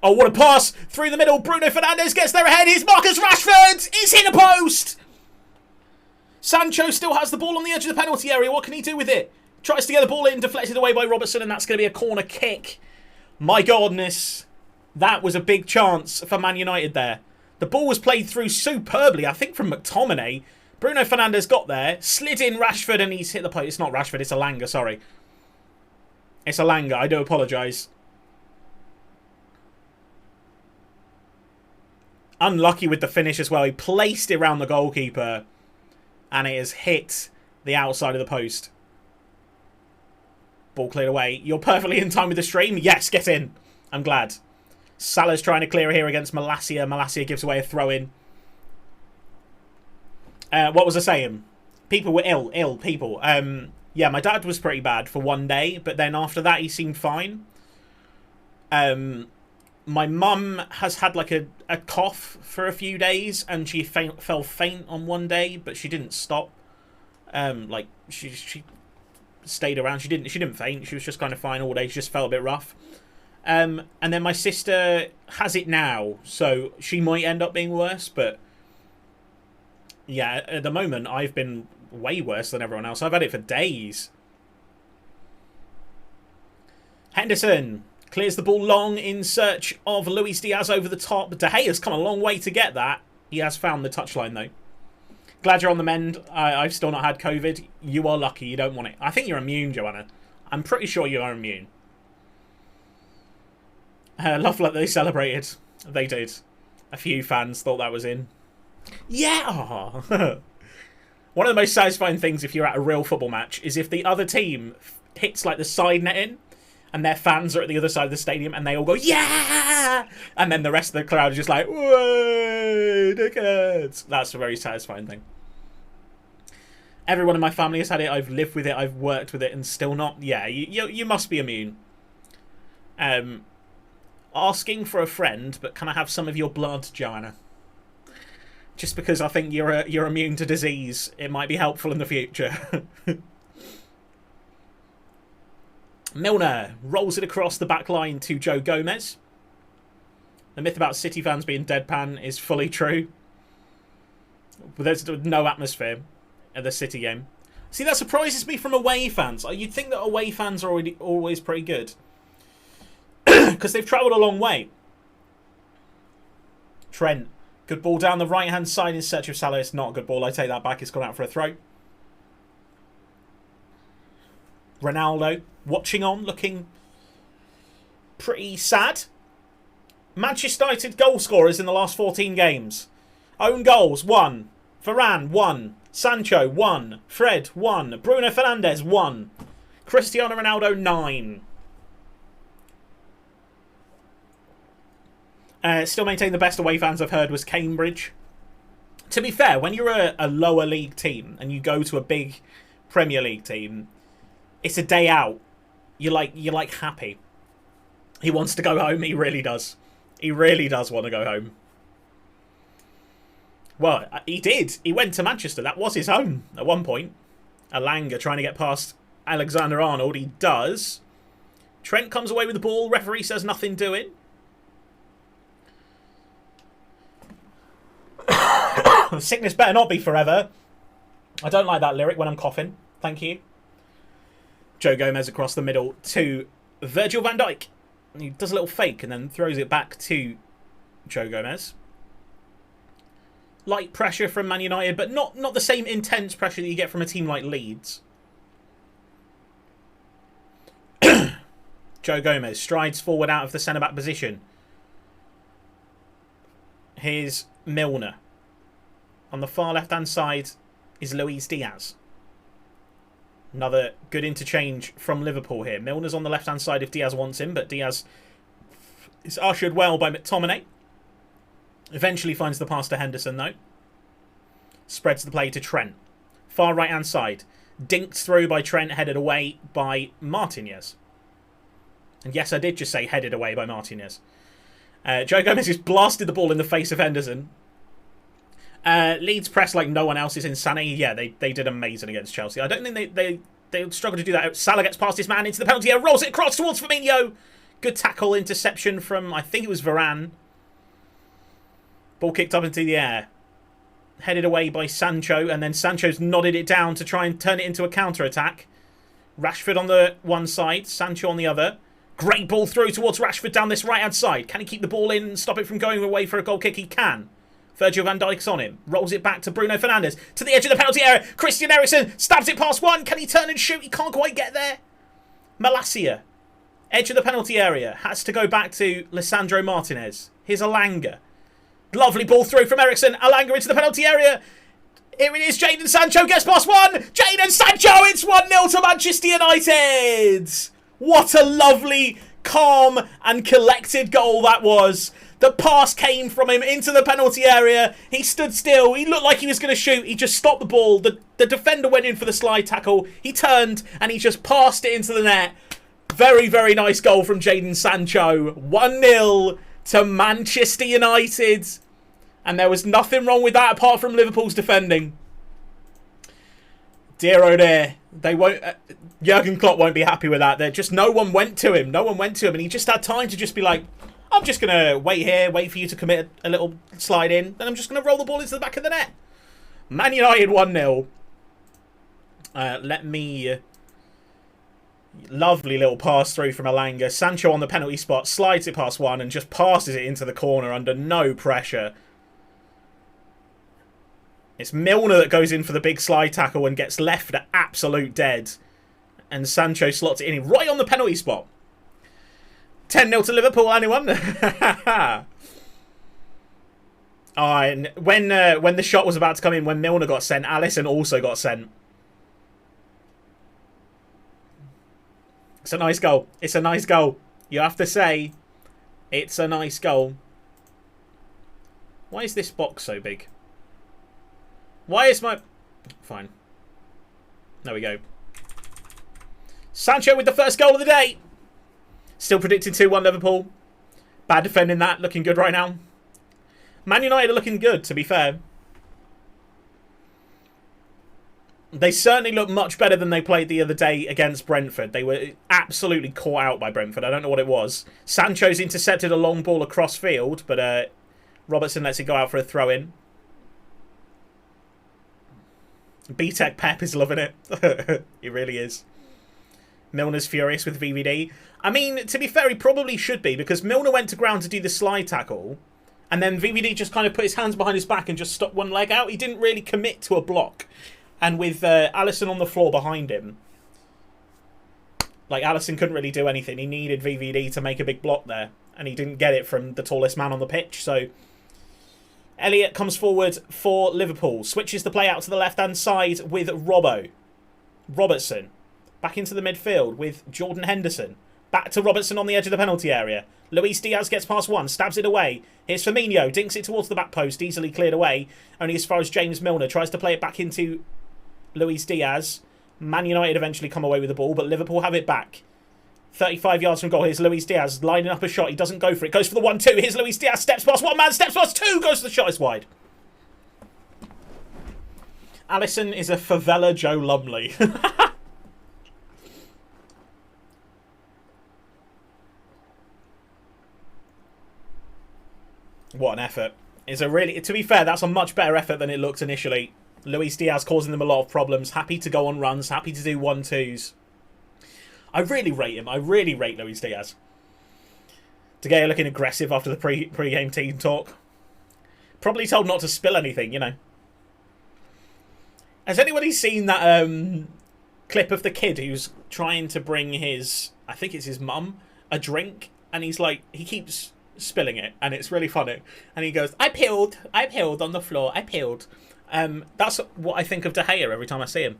Oh, what a pass! Through the middle, Bruno Fernandes gets there ahead. Here's Marcus Rashford! He's hit a post! Sancho still has the ball on the edge of the penalty area. What can he do with it? Tries to get the ball in, deflected away by Robertson, and that's going to be a corner kick. My goodness. That was a big chance for Man United there. The ball was played through superbly, I think, from McTominay. Bruno Fernandes got there, slid in Rashford, and he's hit the post. It's not Rashford, it's Elanga, sorry. It's Elanga, I do apologise. Unlucky with the finish as well. He placed it around the goalkeeper, and it has hit the outside of the post. Ball cleared away. You're perfectly in time with the stream. Yes, get in. I'm glad. Salah's trying to clear here against Malacia. Malacia gives away a throw-in. What was I saying? People were ill people. Yeah, my dad was pretty bad for one day, but then after that he seemed fine. My mum has had like a cough for a few days, and she fell faint on one day, but she didn't stop. Like she stayed around. She didn't faint. She was just kind of fine all day. She just felt a bit rough. And then my sister has it now, so she might end up being worse, but yeah, at the moment I've been way worse than everyone else. I've had it for days. Henderson clears the ball long in search of Luis Diaz over the top. De Gea's come a long way to get that. He has found the touchline though. Glad you're on the mend. I've still not had COVID. You are lucky. You don't want it. I think you're immune, Joanna. I'm pretty sure you are immune. Love like they celebrated. They did. A few fans thought that was in. Yeah! One of the most satisfying things if you're at a real football match is if the other team hits like the side netting and their fans are at the other side of the stadium and they all go, yeah! And then the rest of the crowd is just like, whoa, dickheads. That's a very satisfying thing. Everyone in my family has had it. I've lived with it. I've worked with it and still not. Yeah, you must be immune. Asking for a friend, but can I have some of your blood, Joanna? Just because I think you're immune to disease, it might be helpful in the future. Milner rolls it across the back line to Joe Gomez. The myth about City fans being deadpan is fully true. But there's no atmosphere at the City game. See, that surprises me from away fans. You'd think that away fans are always pretty good. Because they've travelled a long way. Trent. Good ball down the right-hand side in search of Salah. It's not a good ball. I take that back. It's gone out for a throw. Ronaldo watching on, looking pretty sad. Manchester United goal scorers in the last 14 games. Own goals, 1. Varane, 1. Sancho, 1. Fred, 1. Bruno Fernandes, 1. Cristiano Ronaldo, 9. Still maintain the best away fans I've heard was Cambridge. To be fair, when you're a lower league team and you go to a big Premier League team, it's a day out. You're like happy. He wants to go home. He really does. He really does want to go home. Well, he did. He went to Manchester. That was his home at one point. Elanga trying to get past Alexander-Arnold. He does. Trent comes away with the ball. Referee says nothing doing. Sickness better not be forever. I don't like that lyric when I'm coughing. Thank you. Joe Gomez across the middle to Virgil van Dijk. He does a little fake and then throws it back to Joe Gomez. Light pressure from Man United, but not the same intense pressure that you get from a team like Leeds. Joe Gomez strides forward out of the centre-back position. Here's Milner. On the far left-hand side is Luis Diaz. Another good interchange from Liverpool here. Milner's on the left-hand side if Diaz wants him, but Diaz is ushered well by McTominay. Eventually finds the pass to Henderson, though. Spreads the play to Trent. Far right-hand side. Dinked through by Trent, headed away by Martinez. And yes, I did just say headed away by Martinez. Joe Gomez has blasted the ball in the face of Henderson. Leeds press like no one else is insanity. Yeah, they did amazing against Chelsea. I don't think they would struggle to do that. Salah gets past his man into the penalty area, rolls it across towards Firmino. Good tackle, interception from, I think it was Varane. Ball kicked up into the air. Headed away by Sancho, and then Sancho's nodded it down to try and turn it into a counter-attack. Rashford on the one side, Sancho on the other. Great ball through towards Rashford down this right-hand side. Can he keep the ball in and stop it from going away for a goal kick? He can. Virgil van Dijk's on him. Rolls it back to Bruno Fernandes. To the edge of the penalty area. Christian Eriksen stabs it past one. Can he turn and shoot? He can't quite get there. Malacia. Edge of the penalty area. Has to go back to Lisandro Martinez. Here's Alanga. Lovely ball through from Eriksen. Alanga into the penalty area. Here it is. Jadon Sancho gets past one. Jadon Sancho. It's 1-0 to Manchester United. What a lovely, calm and collected goal that was. The pass came from him into the penalty area. He stood still. He looked like he was going to shoot. He just stopped the ball. The defender went in for the slide tackle. He turned and he just passed it into the net. Very, very nice goal from Jadon Sancho. 1-0 to Manchester United. And there was nothing wrong with that apart from Liverpool's defending. Dear oh dear. They won't... Jurgen Klopp won't be happy with that. No one went to him. No one went to him. And he just had time to just be like, I'm just going to wait here, wait for you to commit a little slide in. Then I'm just going to roll the ball into the back of the net. Man United 1-0. Let me... Lovely little pass through from Alanga. Sancho on the penalty spot. Slides it past one and just passes it into the corner under no pressure. It's Milner that goes in for the big slide tackle and gets left at absolute dead. And Sancho slots it in right on the penalty spot. 10-0 to Liverpool, anyone? And when the shot was about to come in, when Milner got sent, Alisson also got sent. It's a nice goal. It's a nice goal. You have to say, it's a nice goal. Why is this box so big? Why is my... Fine. There we go. Sancho with the first goal of the day. Still predicting 2-1 Liverpool. Bad defending that. Looking good right now. Man United are looking good, to be fair. They certainly look much better than they played the other day against Brentford. They were absolutely caught out by Brentford. I don't know what it was. Sancho's intercepted a long ball across field, but Robertson lets it go out for a throw-in. B-Tech Pep is loving it. He really is. Milner's furious with VVD. I mean, to be fair, he probably should be, because Milner went to ground to do the slide tackle, and then VVD just kind of put his hands behind his back and just stuck one leg out. He didn't really commit to a block. And with Alisson on the floor behind him, like, Alisson couldn't really do anything. He needed VVD to make a big block there, and he didn't get it from the tallest man on the pitch. So Elliott comes forward for Liverpool, switches the play out to the left-hand side with Robertson. Back into the midfield with Jordan Henderson. Back to Robertson on the edge of the penalty area. Luis Diaz gets past one, stabs it away. Here's Firmino, dinks it towards the back post, easily cleared away. Only as far as James Milner tries to play it back into Luis Diaz. Man United eventually come away with the ball, but Liverpool have it back. 35 yards from goal. Here's Luis Diaz lining up a shot. He doesn't go for it. Goes for the 1-2. Here's Luis Diaz. Steps past one man. Steps past two. Goes for the shot. It's wide. Alisson is a favela Joe Lumley. What an effort. It's a really... To be fair, that's a much better effort than it looked initially. Luis Diaz causing them a lot of problems. Happy to go on runs. Happy to do 1-2s. I really rate him. I really rate Luis Diaz. De Gea looking aggressive after the pre-game team talk. Probably told not to spill anything, you know. Has anybody seen that clip of the kid who's trying to bring his... I think it's his mum, a drink. And he's like... He keeps spilling it. And it's really funny. And he goes, I peeled on the floor. I peeled. That's what I think of De Gea every time I see him.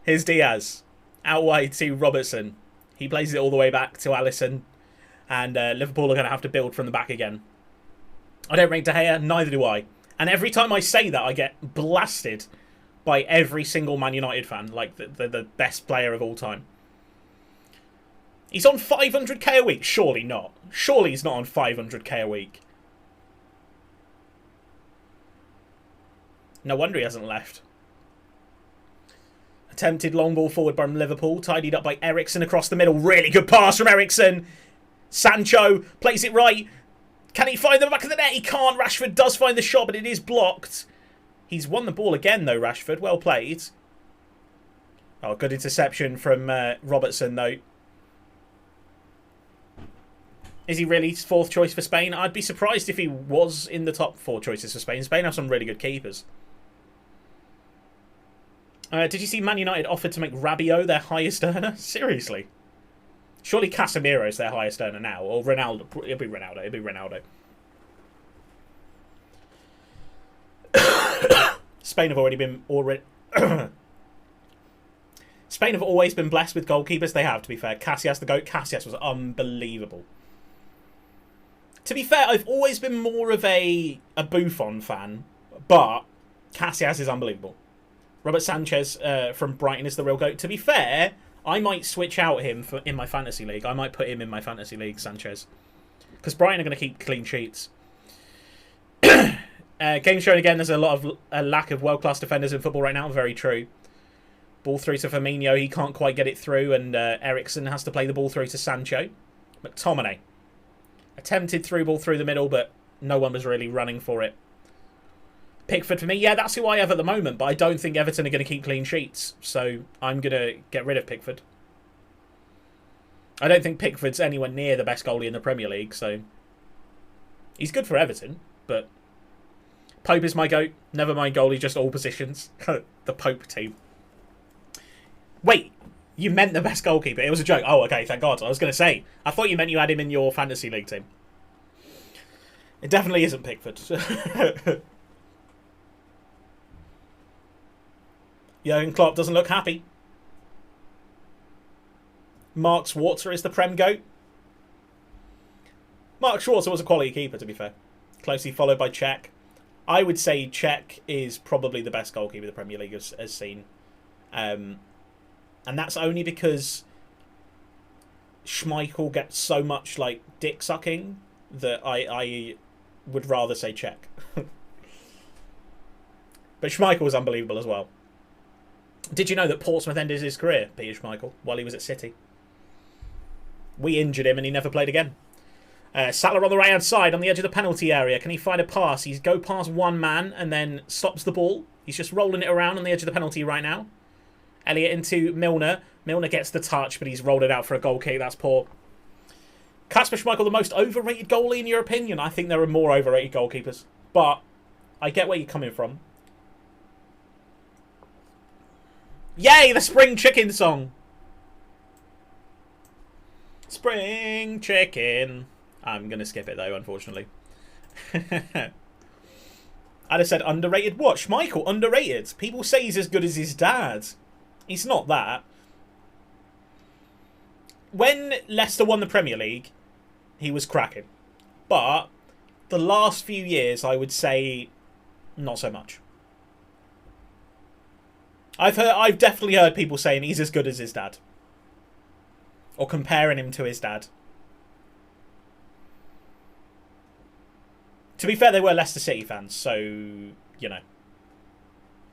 Here's Diaz. Out wide to Robertson. He plays it all the way back to Alisson. And Liverpool are going to have to build from the back again. I don't rate De Gea. Neither do I. And every time I say that, I get blasted by every single Man United fan. Like the best player of all time. He's on 500k a week. Surely not. Surely he's not on 500k a week. No wonder he hasn't left. Attempted long ball forward from Liverpool. Tidied up by Eriksen across the middle. Really good pass from Eriksen. Sancho plays it right. Can he find the back of the net? He can't. Rashford does find the shot, but it is blocked. He's won the ball again, though, Rashford. Well played. Oh, good interception from Robertson, though. Is he really 4th choice for Spain? I'd be surprised if he was in the top 4 choices for Spain. Spain have some really good keepers. Did you see Man United offered to make Rabiot their highest earner? Seriously? Surely Casemiro's their highest earner now. Or Ronaldo. It'll be Ronaldo. It'll be Ronaldo. Spain have Spain have always been blessed with goalkeepers. They have, to be fair. Casillas the GOAT. Casillas was unbelievable. To be fair, I've always been more of a Buffon fan, but Casillas is unbelievable. Robert Sanchez from Brighton is the real GOAT. To be fair, I might switch out him in my fantasy league. I might put him in my fantasy league, Sanchez. Because Brighton are going to keep clean sheets. Game showing again there's a lack of world-class defenders in football right now. Very true. Ball through to Firmino. He can't quite get it through. And Eriksen has to play the ball through to Sancho. McTominay. Attempted through ball through the middle, but no one was really running for it. Pickford for me. Yeah, that's who I have at the moment, but I don't think Everton are going to keep clean sheets. So I'm going to get rid of Pickford. I don't think Pickford's anywhere near the best goalie in the Premier League, so he's good for Everton, but Pope is my GOAT. Never mind goalie, just all positions. The Pope team. Wait, you meant the best goalkeeper. It was a joke. Oh, okay, thank God. I was going to say, I thought you meant you had him in your fantasy league team. It definitely isn't Pickford. Jurgen Klopp doesn't look happy. Mark Schwarzer is the Prem GOAT. Mark Schwarzer was a quality keeper, to be fair. Closely followed by Cech. I would say Cech is probably the best goalkeeper the Premier League has seen. And that's only because Schmeichel gets so much like dick sucking that I would rather say Cech. But Schmeichel was unbelievable as well. Did you know that Portsmouth ended his career, Peter Schmeichel, while he was at City? We injured him and he never played again. Salah on the right-hand side on the edge of the penalty area. Can he find a pass? He's go past one man and then stops the ball. He's just rolling it around on the edge of the penalty right now. Elliott into Milner. Milner gets the touch, but he's rolled it out for a goal kick. That's poor. Kasper Schmeichel, the most overrated goalie in your opinion? I think there are more overrated goalkeepers. But I get where you're coming from. Yay, the spring chicken song. Spring chicken. I'm going to skip it, though, unfortunately. I'd have said underrated. What? Schmeichel, underrated? People say he's as good as his dad. He's not that. When Leicester won the Premier League, he was cracking. But the last few years, I would say, not so much. I've definitely heard people saying he's as good as his dad. Or comparing him to his dad. To be fair, they were Leicester City fans, so, you know.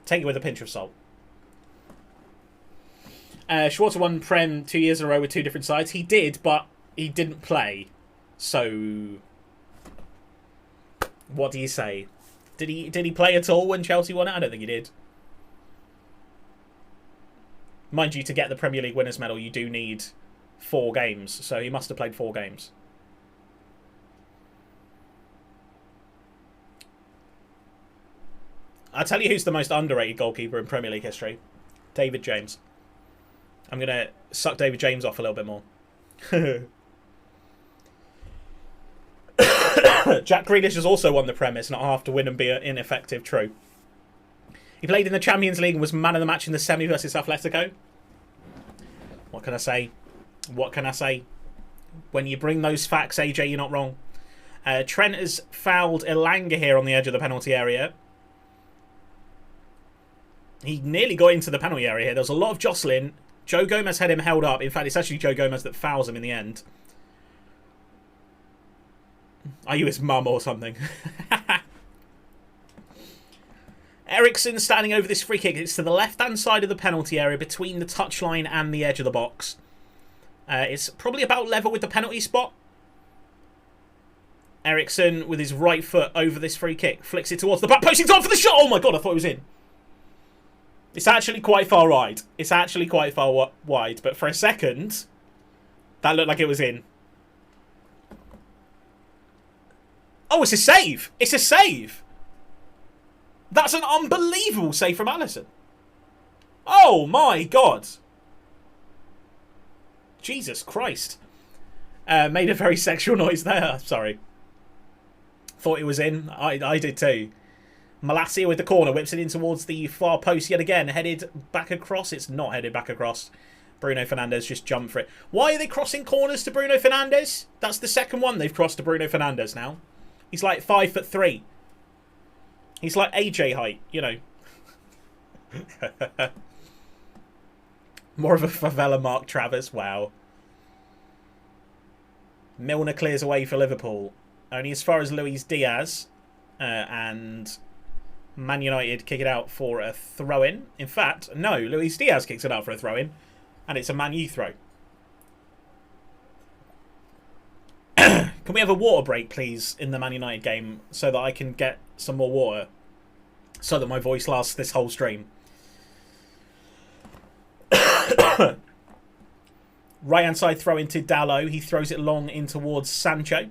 Take it with a pinch of salt. Schwarzer won Prem 2 years in a row with 2 different sides. He did, but he didn't play. So, what do you say? Did he play at all when Chelsea won it? I don't think he did. Mind you, to get the Premier League winners medal, you do need 4 games. So he must have played 4 games. I'll tell you who's the most underrated goalkeeper in Premier League history. David James. I'm going to suck David James off a little bit more. Jack Grealish has also won the Prem. It's not half to win and be ineffective. True. He played in the Champions League and was man of the match in the semi versus Atletico. What can I say? What can I say? When you bring those facts, AJ, you're not wrong. Trent has fouled Elanga here on the edge of the penalty area. He nearly got into the penalty area here. There was a lot of jostling. Joe Gomez had him held up. In fact, it's actually Joe Gomez that fouls him in the end. Are you his mum or something? Eriksen standing over this free kick. It's to the left-hand side of the penalty area between the touchline and the edge of the box. It's probably about level with the penalty spot. Eriksen with his right foot over this free kick. Flicks it towards the back post. He's on for the shot. Oh my God, I thought it was in. It's actually quite far wide. It's actually quite far wide. But for a second, that looked like it was in. Oh, it's a save. It's a save. That's an unbelievable save from Alisson. Oh, my God. Jesus Christ. Made a very sexual noise there. Sorry. Thought it was in. I did too. Malacia with the corner. Whips it in towards the far post yet again. Headed back across. It's not headed back across. Bruno Fernandes just jumped for it. Why are they crossing corners to Bruno Fernandes? That's the second one they've crossed to Bruno Fernandes now. He's like 5'3". He's like AJ height, you know. More of a favela Mark Travers. Wow. Milner clears away for Liverpool. Only as far as Luis Diaz. And Man United kick it out for a throw-in. In fact, no, Luis Diaz kicks it out for a throw-in. And it's a Man U throw. Can we have a water break, please, in the Man United game so that I can get some more water? So that my voice lasts this whole stream. Right-hand side throw into Dalot. He throws it long in towards Sancho.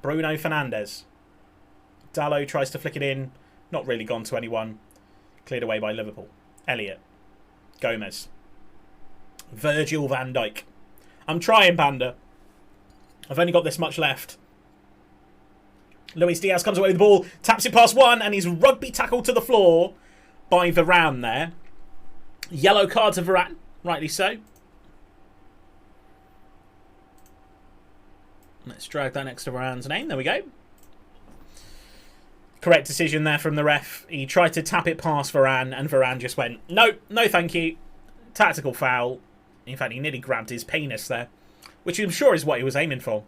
Bruno Fernandes. Dalot tries to flick it in. Not really gone to anyone. Cleared away by Liverpool. Elliott. Gomez. Virgil van Dijk. I'm trying, Panda. I've only got this much left. Luis Diaz comes away with the ball. Taps it past one. And he's rugby tackled to the floor by Varane there. Yellow card to Varane. Rightly so. Let's drag that next to Varane's name. There we go. Correct decision there from the ref. He tried to tap it past Varane, and Varane just went, no, no thank you. Tactical foul. In fact, he nearly grabbed his penis there, which I'm sure is what he was aiming for.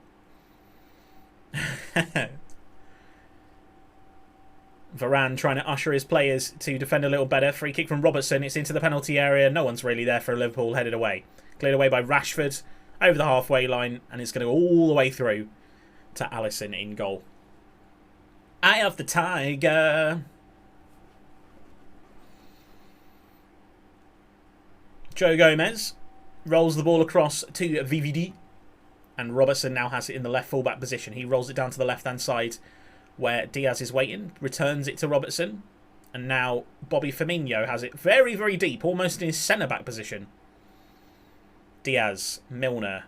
Varane trying to usher his players to defend a little better. Free kick from Robertson. It's into the penalty area. No one's really there for Liverpool. Headed away. Cleared away by Rashford. Over the halfway line. And it's going to go all the way through to Alisson in goal. Eye of the Tiger. Joe Gomez rolls the ball across to VVD. And Robertson now has it in the left fullback position. He rolls it down to the left-hand side where Diaz is waiting. Returns it to Robertson. And now Bobby Firmino has it very, very deep. Almost in his centre-back position. Diaz, Milner,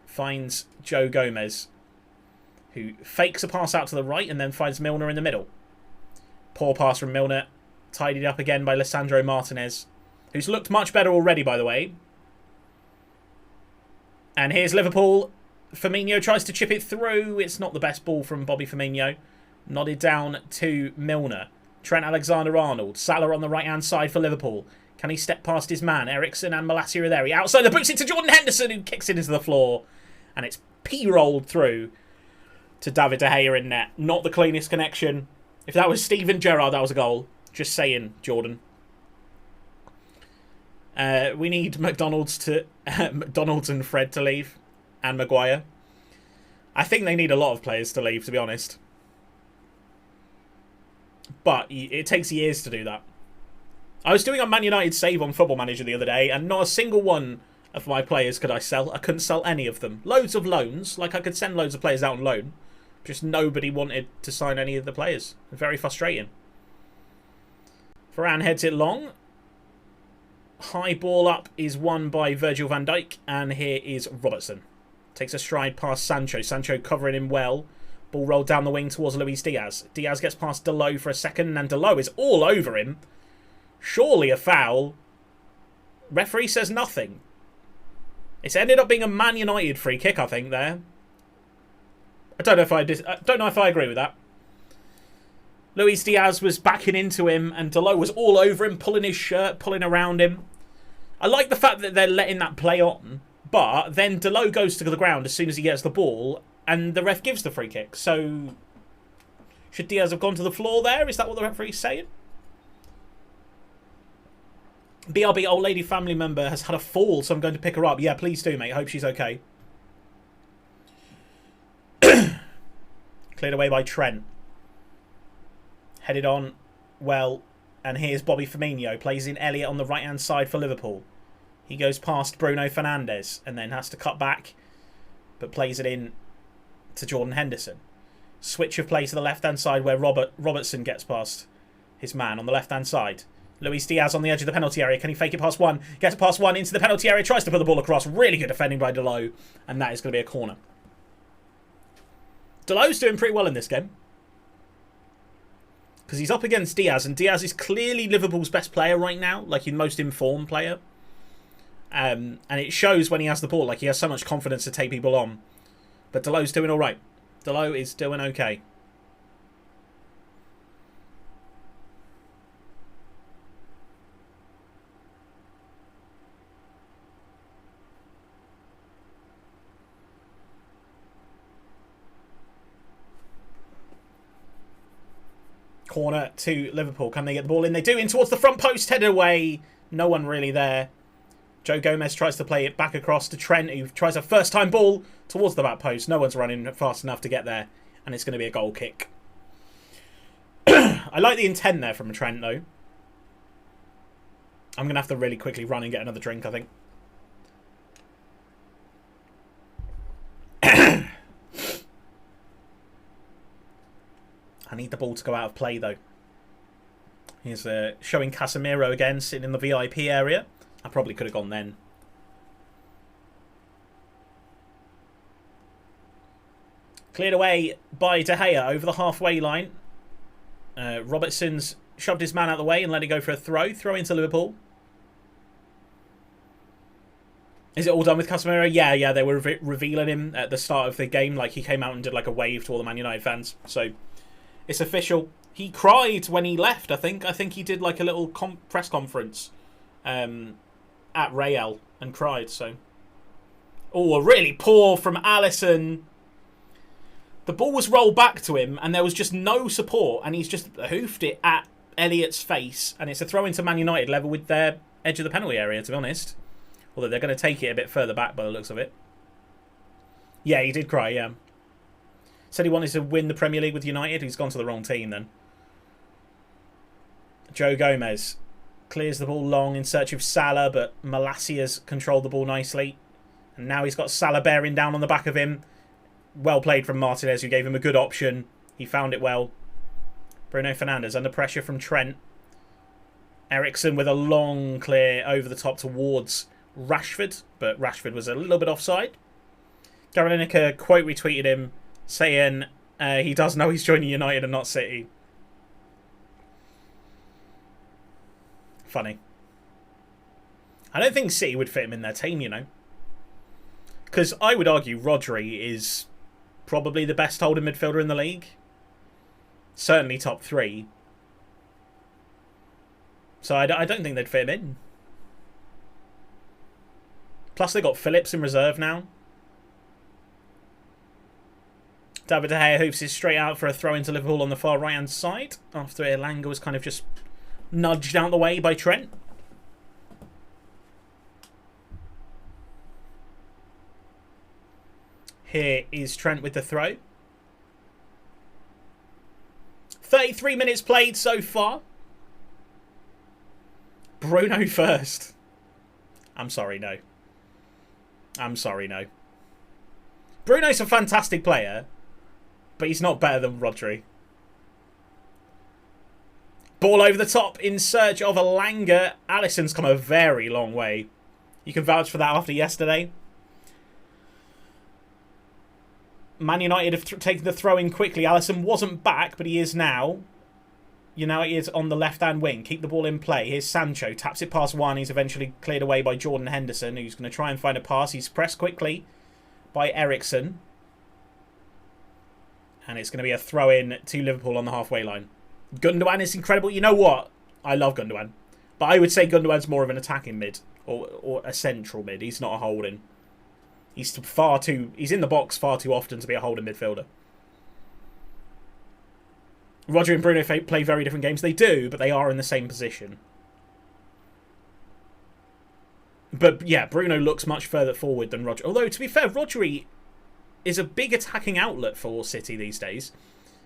finds Joe Gomez, who fakes a pass out to the right and then finds Milner in the middle. Poor pass from Milner, tidied up again by Lisandro Martinez, who's looked much better already, by the way. And here's Liverpool. Firmino tries to chip it through. It's not the best ball from Bobby Firmino. Nodded down to Milner. Trent Alexander-Arnold. Salah on the right-hand side for Liverpool. Can he step past his man? Eriksen and Malacia are there. He outside the boots into Jordan Henderson, who kicks it into the floor. And it's p-rolled through to David De Gea in net. Not the cleanest connection. If that was Steven Gerrard, that was a goal. Just saying, Jordan. We need McDonald's and Fred to leave. And Maguire. I think they need a lot of players to leave, to be honest. But it takes years to do that. I was doing a Man United save on Football Manager the other day, and not a single one of my players could I sell. I couldn't sell any of them. Loads of loans. Like, I could send loads of players out on loan. Just nobody wanted to sign any of the players. Very frustrating. Varane heads it long. High ball up is won by Virgil van Dijk, and here is Robertson. Takes a stride past Sancho. Sancho covering him well. Ball rolled down the wing towards Luis Diaz. Diaz gets past Dalot for a second, and Dalot is all over him. Surely a foul. Referee says nothing. It's ended up being a Man United free kick, I think, there. I don't know if I agree with that. Luis Diaz was backing into him, and Dalot was all over him, pulling his shirt, pulling around him. I like the fact that they're letting that play on, but then Dalot goes to the ground as soon as he gets the ball, and the ref gives the free kick. So, should Diaz have gone to the floor there? Is that what the referee's saying? BRB old lady family member has had a fall, so I'm going to pick her up. Yeah, please do, mate. Hope she's okay. Cleared away by Trent. Headed on. Well, And here's Bobby Firmino, plays in Elliott on the right-hand side for Liverpool. He goes past Bruno Fernandes and then has to cut back, but plays it in to Jordan Henderson. Switch of play to the left-hand side where Robertson gets past his man on the left-hand side. Luis Diaz on the edge of the penalty area. Can he fake it past one? Gets past one into the penalty area. Tries to put the ball across. Really good defending by Dalot. And that is going to be a corner. Dalot's doing pretty well in this game. Because he's up against Diaz. And Diaz is clearly Liverpool's best player right now. Like, his most informed player. And it shows when he has the ball. Like, he has so much confidence to take people on. But Dalot's doing alright. Dalot is doing okay. Corner to Liverpool. Can they get the ball in? They do. In towards the front post. Headed away. No one really there. Joe Gomez tries to play it back across to Trent, who tries a first-time ball towards the back post. No one's running fast enough to get there. And it's going to be a goal kick. I like the intent there from Trent, though. I'm going to have to really quickly run and get another drink, I think. I need the ball to go out of play, though. He's showing Casemiro again, sitting in the VIP area. I probably could have gone then. Cleared away by De Gea over the halfway line. Robertson's shoved his man out of the way and let it go for a throw. Throw into Liverpool. Is it all done with Casemiro? Yeah, they were revealing him at the start of the game. Like, he came out and did like a wave to all the Man United fans. So, it's official. He cried when he left, I think. I think he did like a little press conference at Real and cried, so. Oh, a really poor from Alisson. The ball was rolled back to him and there was just no support and he's just hoofed it at Elliott's face and it's a throw into Man United level with their edge of the penalty area, to be honest. Although they're going to take it a bit further back by the looks of it. Yeah, he did cry, yeah. Said he wanted to win the Premier League with United. He's gone to the wrong team then. Joe Gomez clears the ball long in search of Salah, but Malacia's controlled the ball nicely. And now he's got Salah bearing down on the back of him. Well played from Martinez, who gave him a good option. He found it well. Bruno Fernandes under pressure from Trent. Eriksen with a long clear over the top towards Rashford, but Rashford was a little bit offside. Gary Lineker quote retweeted him saying he does know he's joining United and not City. Funny. I don't think City would fit him in their team, you know. Because I would argue Rodri is probably the best holding midfielder in the league. Certainly top 3. So I don't think they'd fit him in. Plus they got Phillips in reserve now. David De Gea hoofs it straight out for a throw into Liverpool on the far right hand side. After Elanga was kind of just nudged out the way by Trent. Here is Trent with the throw. 33 minutes played so far. Bruno first. I'm sorry, no. I'm sorry, no. Bruno's a fantastic player, but he's not better than Rodri. Ball over the top in search of Elanga. Alisson's come a very long way. You can vouch for that after yesterday. Man United have taken the throw in quickly. Alisson wasn't back, but he is now. United is on the left-hand wing. Keep the ball in play. Here's Sancho. Taps it past one. He's eventually cleared away by Jordan Henderson, who's going to try and find a pass. He's pressed quickly by Eriksen. And it's going to be a throw-in to Liverpool on the halfway line. Gundogan is incredible. You know what? I love Gundogan. But I would say Gundogan's more of an attacking mid. Or a central mid. He's not a holding. He's in the box far too often to be a holding midfielder. Rodri and Bruno play very different games. They do, but they are in the same position. But yeah, Bruno looks much further forward than Rodri. Although, to be fair, Rodri is a big attacking outlet for City these days.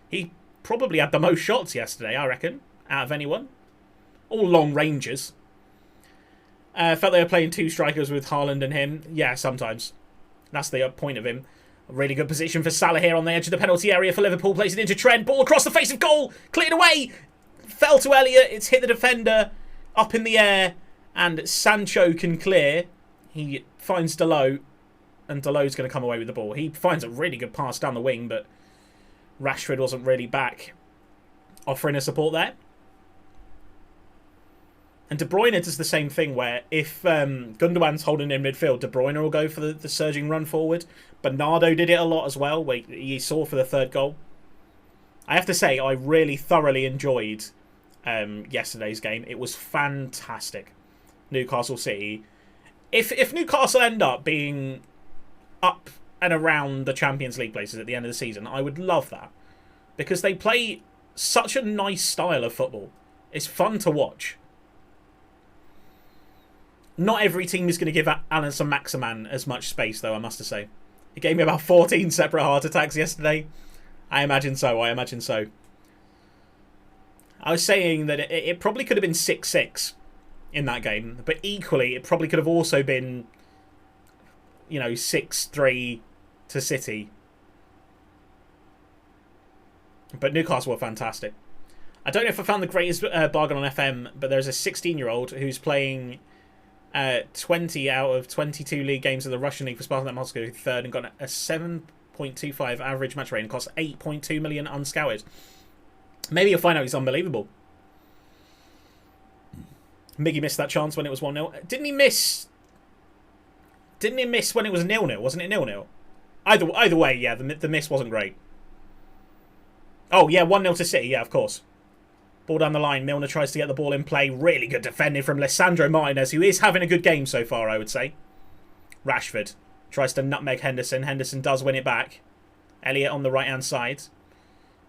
He probably had the most shots yesterday, I reckon, out of anyone. All long ranges. Felt they were playing two strikers with Haaland and him. Yeah, sometimes. That's the point of him. A really good position for Salah here on the edge of the penalty area for Liverpool. Plays it into Trent. Ball across the face of goal. Cleared away. Fell to Elliott. It's hit the defender up in the air. And Sancho can clear. He finds Dalot. And Dalot's going to come away with the ball. He finds a really good pass down the wing. But Rashford wasn't really back offering a support there. And De Bruyne does the same thing where if Gundogan's holding in midfield, De Bruyne will go for the surging run forward. Bernardo did it a lot as well. You saw for the third goal. I have to say, I really thoroughly enjoyed yesterday's game. It was fantastic. Newcastle City. If Newcastle end up being up and around the Champions League places at the end of the season, I would love that. Because they play such a nice style of football. It's fun to watch. Not every team is going to give Alan Maximan as much space, though, I must say. He gave me about 14 separate heart attacks yesterday. I imagine so. I was saying that it probably could have been 6-6 in that game. But equally, it probably could have also been, 6-3 to City. But Newcastle were fantastic. I don't know if I found the greatest bargain on FM, but there's a 16-year-old who's playing 20 out of 22 league games in the Russian league for Spartak Moscow, third, and got a 7.25 average match rating, cost 8.2 million unscouted. Maybe you'll find out he's unbelievable. Miggy missed that chance when it was 1-0. Didn't he miss when it was 0-0? Wasn't it 0-0? Either way, yeah, the miss wasn't great. Oh, yeah, 1-0 to City, yeah, of course. Ball down the line. Milner tries to get the ball in play. Really good defending from Lisandro Martinez, who is having a good game so far, I would say. Rashford tries to nutmeg Henderson. Henderson does win it back. Elliott on the right-hand side.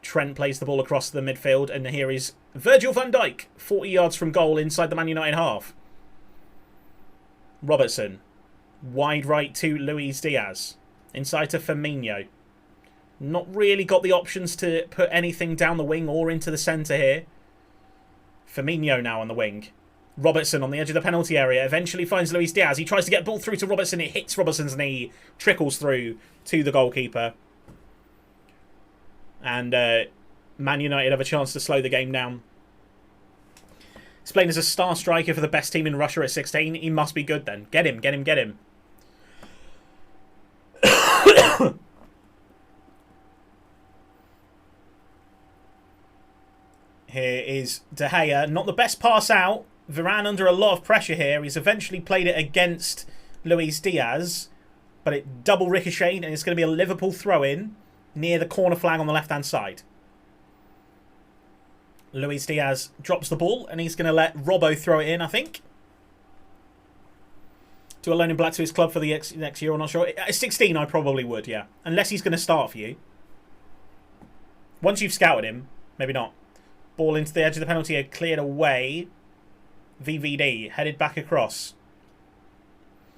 Trent plays the ball across the midfield. And here is Virgil van Dijk, 40 yards from goal inside the Man United half. Robertson. Wide right to Luis Diaz. Inside to Firmino. Not really got the options to put anything down the wing or into the centre here. Firmino now on the wing. Robertson on the edge of the penalty area. Eventually finds Luis Diaz. He tries to get ball through to Robertson. It hits Robertson's knee. Trickles through to the goalkeeper. And Man United have a chance to slow the game down. He's playing as a star striker for the best team in Russia at 16. He must be good then. Get him, get him, get him. Here is De Gea. Not the best pass out. Varane under a lot of pressure here. He's eventually played it against Luis Diaz. But it double ricocheted and it's going to be a Liverpool throw-in near the corner flag on the left-hand side. Luis Diaz drops the ball and he's going to let Robbo throw it in, I think. To a loan in black to his club for the next year, I'm not sure. At 16, I probably would, yeah. Unless he's going to start for you. Once you've scouted him, maybe not. Ball into the edge of the penalty area, cleared away. VVD, headed back across.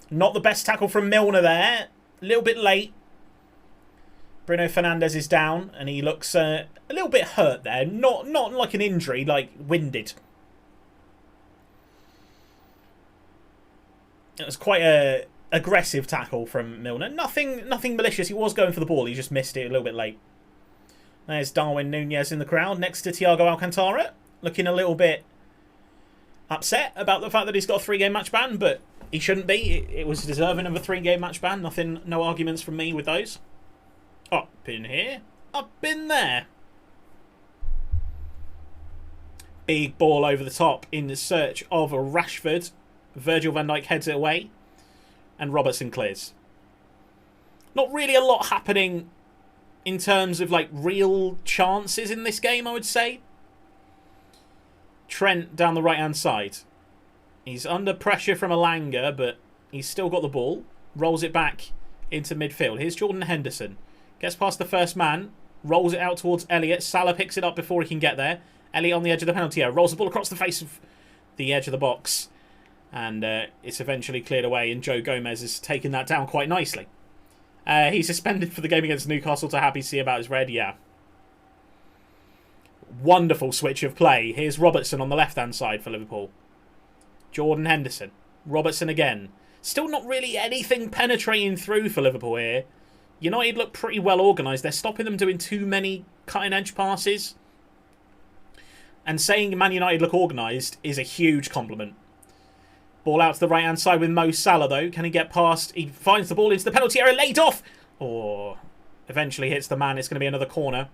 Not the best tackle from Milner there. A little bit late. Bruno Fernandes is down, and he looks a little bit hurt there. Not like an injury, like winded. It was quite a aggressive tackle from Milner. Nothing malicious. He was going for the ball. He just missed it a little bit late. There's Darwin Nunez in the crowd next to Thiago Alcantara. Looking a little bit upset about the fact that he's got a 3-game match ban, but he shouldn't be. It was deserving of a 3-game match ban. No arguments from me with those. Up in here. Up in there. Big ball over the top in the search of Rashford. Virgil van Dijk heads it away. And Robertson clears. Not really a lot happening in terms of like real chances in this game, I would say. Trent down the right-hand side. He's under pressure from Elanga, but he's still got the ball. Rolls it back into midfield. Here's Jordan Henderson. Gets past the first man. Rolls it out towards Elliott. Salah picks it up before he can get there. Elliott on the edge of the penalty area. Rolls the ball across the face of the edge of the box. And it's eventually cleared away. And Joe Gomez has taken that down quite nicely. He's suspended for the game against Newcastle to happy see about his red. Yeah. Wonderful switch of play. Here's Robertson on the left-hand side for Liverpool. Jordan Henderson. Robertson again. Still not really anything penetrating through for Liverpool here. United look pretty well organised. They're stopping them doing too many cutting-edge passes. And saying Man United look organised is a huge compliment. Ball out to the right-hand side with Mo Salah, though. Can he get past? He finds the ball into the penalty area. Laid off! Or eventually hits the man. It's going to be another corner.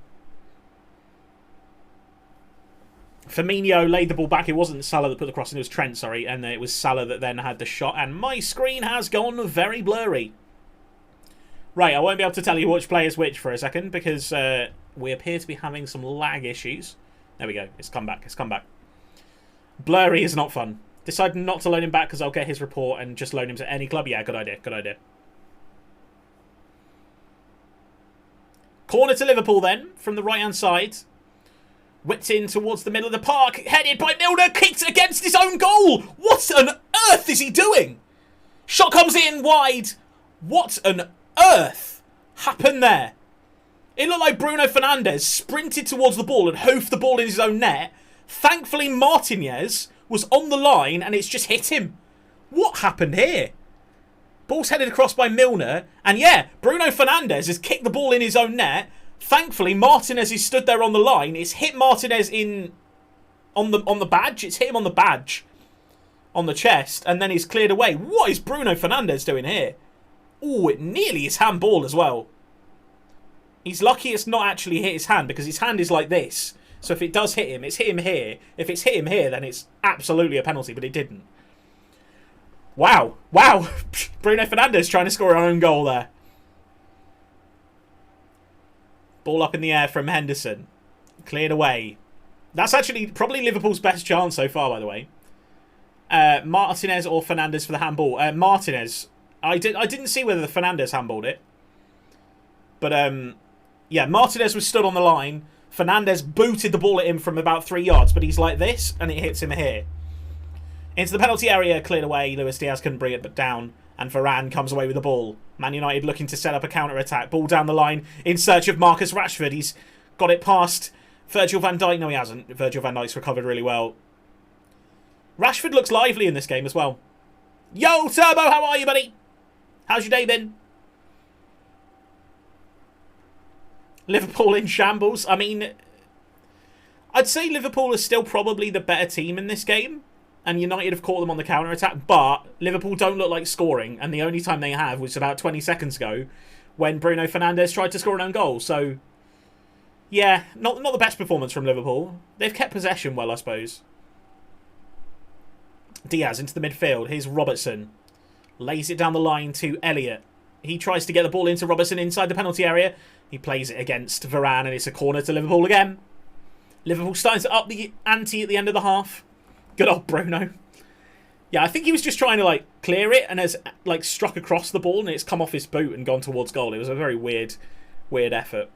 Firmino laid the ball back. It wasn't Salah that put the cross in. It was Trent, sorry. And it was Salah that then had the shot. And my screen has gone very blurry. Right, I won't be able to tell you which player is which for a second. Because we appear to be having some lag issues. There we go. It's come back. It's come back. Blurry is not fun. Decided not to loan him back because I'll get his report and just loan him to any club. Yeah, good idea. Good idea. Corner to Liverpool then from the right-hand side. Whipped in towards the middle of the park. Headed by Milner. Kicked against his own goal. What on earth is he doing? Shot comes in wide. What on earth happened there? It looked like Bruno Fernandes sprinted towards the ball and hoofed the ball in his own net. Thankfully, Martinez was on the line and it's just hit him. What happened here? Ball's headed across by Milner. And yeah, Bruno Fernandes has kicked the ball in his own net. Thankfully, Martinez is stood there on the line. It's hit Martinez on the badge. It's hit him on the badge. On the chest. And then he's cleared away. What is Bruno Fernandes doing here? Oh, it nearly is handball as well. He's lucky it's not actually hit his hand because his hand is like this. So if it does hit him, it's hit him here. If it's hit him here, then it's absolutely a penalty, but it didn't. Wow. Wow. Bruno Fernandes trying to score an own goal there. Ball up in the air from Henderson. Cleared away. That's actually probably Liverpool's best chance so far, by the way. Martinez or Fernandes for the handball. Martinez. I didn't see whether the Fernandes handballed it. But, yeah, Martinez was stood on the line. Fernandes booted the ball at him from about 3 yards, but he's like this, and it hits him here. Into the penalty area, cleared away. Luis Diaz couldn't bring it down, and Varane comes away with the ball. Man United looking to set up a counter-attack. Ball down the line in search of Marcus Rashford. He's got it past Virgil van Dijk. No, he hasn't. Virgil van Dijk's recovered really well. Rashford looks lively in this game as well. Yo, Turbo, how are you, buddy? How's your day been? Liverpool in shambles. I mean, I'd say Liverpool is still probably the better team in this game. And United have caught them on the counter-attack. But Liverpool don't look like scoring. And the only time they have was about 20 seconds ago when Bruno Fernandes tried to score an own goal. So, yeah, not the best performance from Liverpool. They've kept possession well, I suppose. Diaz into the midfield. Here's Robertson. Lays it down the line to Elliott. He tries to get the ball into Robertson inside the penalty area. He plays it against Varane and it's a corner to Liverpool again. Liverpool starting to up the ante at the end of the half. Good old Bruno. Yeah, I think he was just trying to like clear it and has like struck across the ball and it's come off his boot and gone towards goal. It was a very weird effort.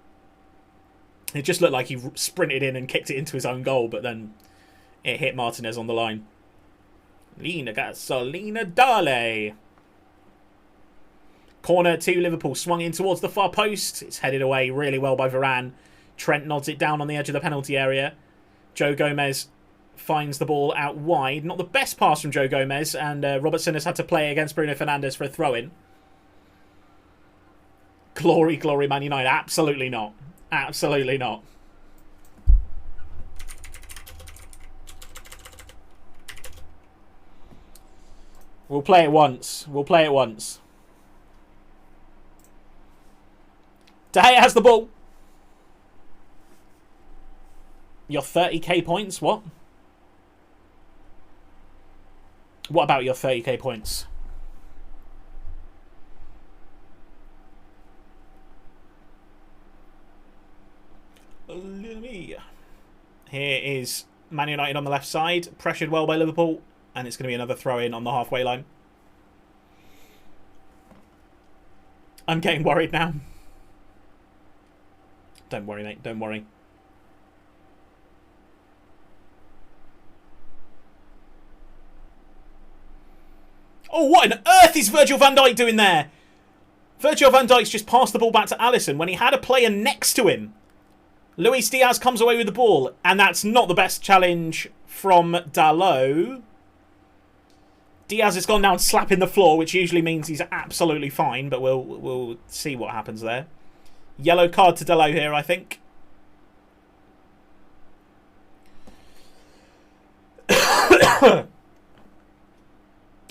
It just looked like he sprinted in and kicked it into his own goal, but then it hit Martinez on the line. Lina Gasolina Dale. Corner to Liverpool, swung in towards the far post. It's headed away really well by Varane. Trent nods it down on the edge of the penalty area. Joe Gomez finds the ball out wide. Not the best pass from Joe Gomez, and Robertson has had to play against Bruno Fernandes for a throw-in. Glory, glory, Man United. Absolutely not. Absolutely not. We'll play it once. We'll play it once. De Gea has the ball. Your 30k points? What? What about your 30k points? Here is Man United on the left side. Pressured well by Liverpool. And it's going to be another throw-in on the halfway line. I'm getting worried now. Don't worry, mate. Don't worry. Oh, what on earth is Virgil van Dijk doing there? Virgil van Dijk's just passed the ball back to Alisson when he had a player next to him. Luis Diaz comes away with the ball, and that's not the best challenge from Dalot. Diaz has gone down slapping the floor, which usually means he's absolutely fine, but we'll see what happens there. Yellow card to Dalot here, I think.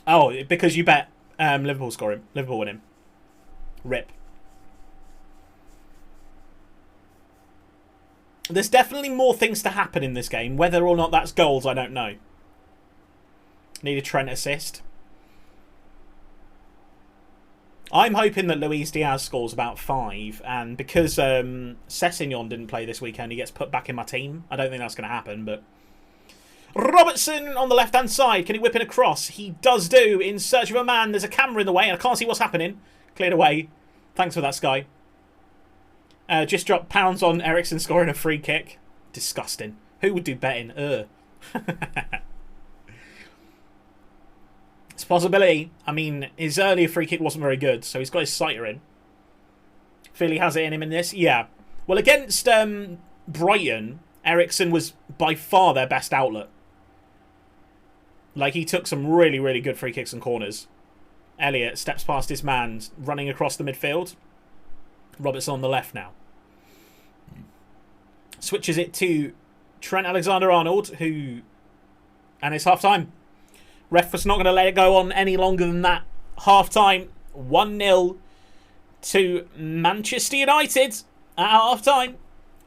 Oh, because you bet Liverpool score him. Liverpool win him. Rip. There's definitely more things to happen in this game. Whether or not that's goals, I don't know. Need a Trent assist. I'm hoping that Luis Diaz scores about 5, and because Sessegnon didn't play this weekend, he gets put back in my team. I don't think that's going to happen, but... Robertson on the left-hand side. Can he whip in a cross? He does do. In search of a man. There's a camera in the way, and I can't see what's happening. Cleared away. Thanks for that, Sky. Just dropped pounds on Eriksen scoring a free kick. Disgusting. Who would do betting? It's a possibility. I mean, his earlier free kick wasn't very good, so he's got his sighter in. Feel he has it in him in this? Yeah. Well, against Brighton, Eriksen was by far their best outlet. Like, he took some really, really good free kicks and corners. Elliott steps past his man, running across the midfield. Robertson on the left now. Switches it to Trent Alexander-Arnold, who... And it's half-time. Ref was not going to let it go on any longer than that. Half-time, 1-0 to Manchester United at half-time.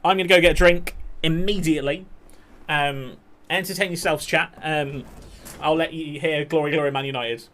I'm going to go get a drink immediately. Entertain yourselves, chat. I'll let you hear Glory, Glory, Man United.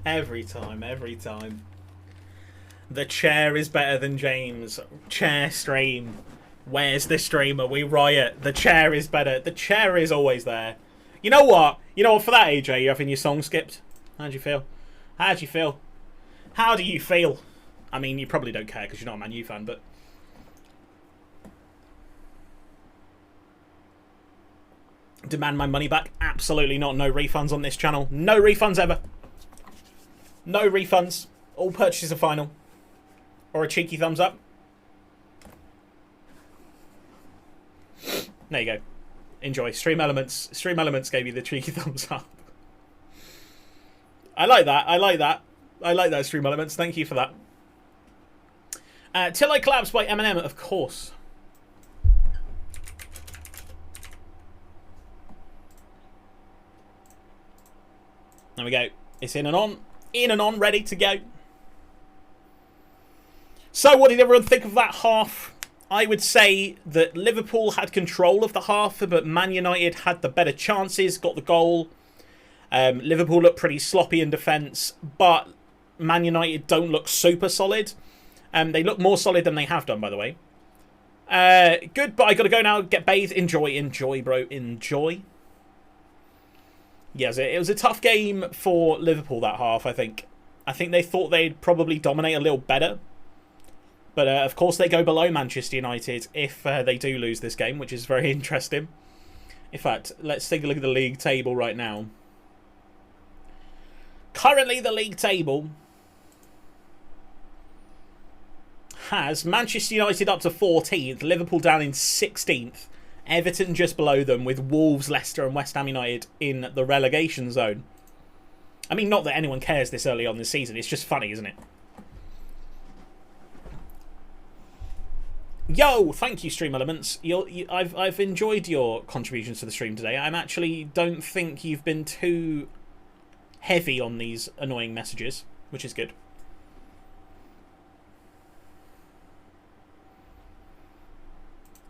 Every time, every time. The chair is better than James. Chair stream. Where's the streamer? We riot. The chair is better. The chair is always there. You know what? You know what? For that, AJ, you're having your song skipped. How'd you feel? How'd you feel? How do you feel? I mean, you probably don't care because you're not a Man U fan, but... Demand my money back? Absolutely not. No refunds on this channel. No refunds ever. No refunds. All purchases are final. Or a cheeky thumbs up. There you go. Enjoy. Stream Elements. Stream Elements gave you the cheeky thumbs up. I like that. I like that. I like that, Stream Elements. Thank you for that. Till I Collapse by Eminem, of course. There we go. It's in and on. In and on, ready to go. So what did everyone think of that half? I would say that Liverpool had control of the half, but Man United had the better chances, got the goal. Liverpool looked pretty sloppy in defence, but Man United don't look super solid. They look more solid than they have done, by the way. Good, but I got to go now, get bathed. Enjoy, bro. Enjoy. Yes, it was a tough game for Liverpool that half, I think. I think they thought they'd probably dominate a little better. But, of course, they go below Manchester United if they do lose this game, which is very interesting. In fact, let's take a look at the league table right now. Currently, the league table has Manchester United up to 14th, Liverpool down in 16th, Everton just below them, with Wolves, Leicester and West Ham United in the relegation zone. I mean, not that anyone cares this early on this season, it's just funny, isn't it? Yo, thank you, Stream Elements. I've enjoyed your contributions to the stream today. I actually don't think you've been too heavy on these annoying messages, which is good.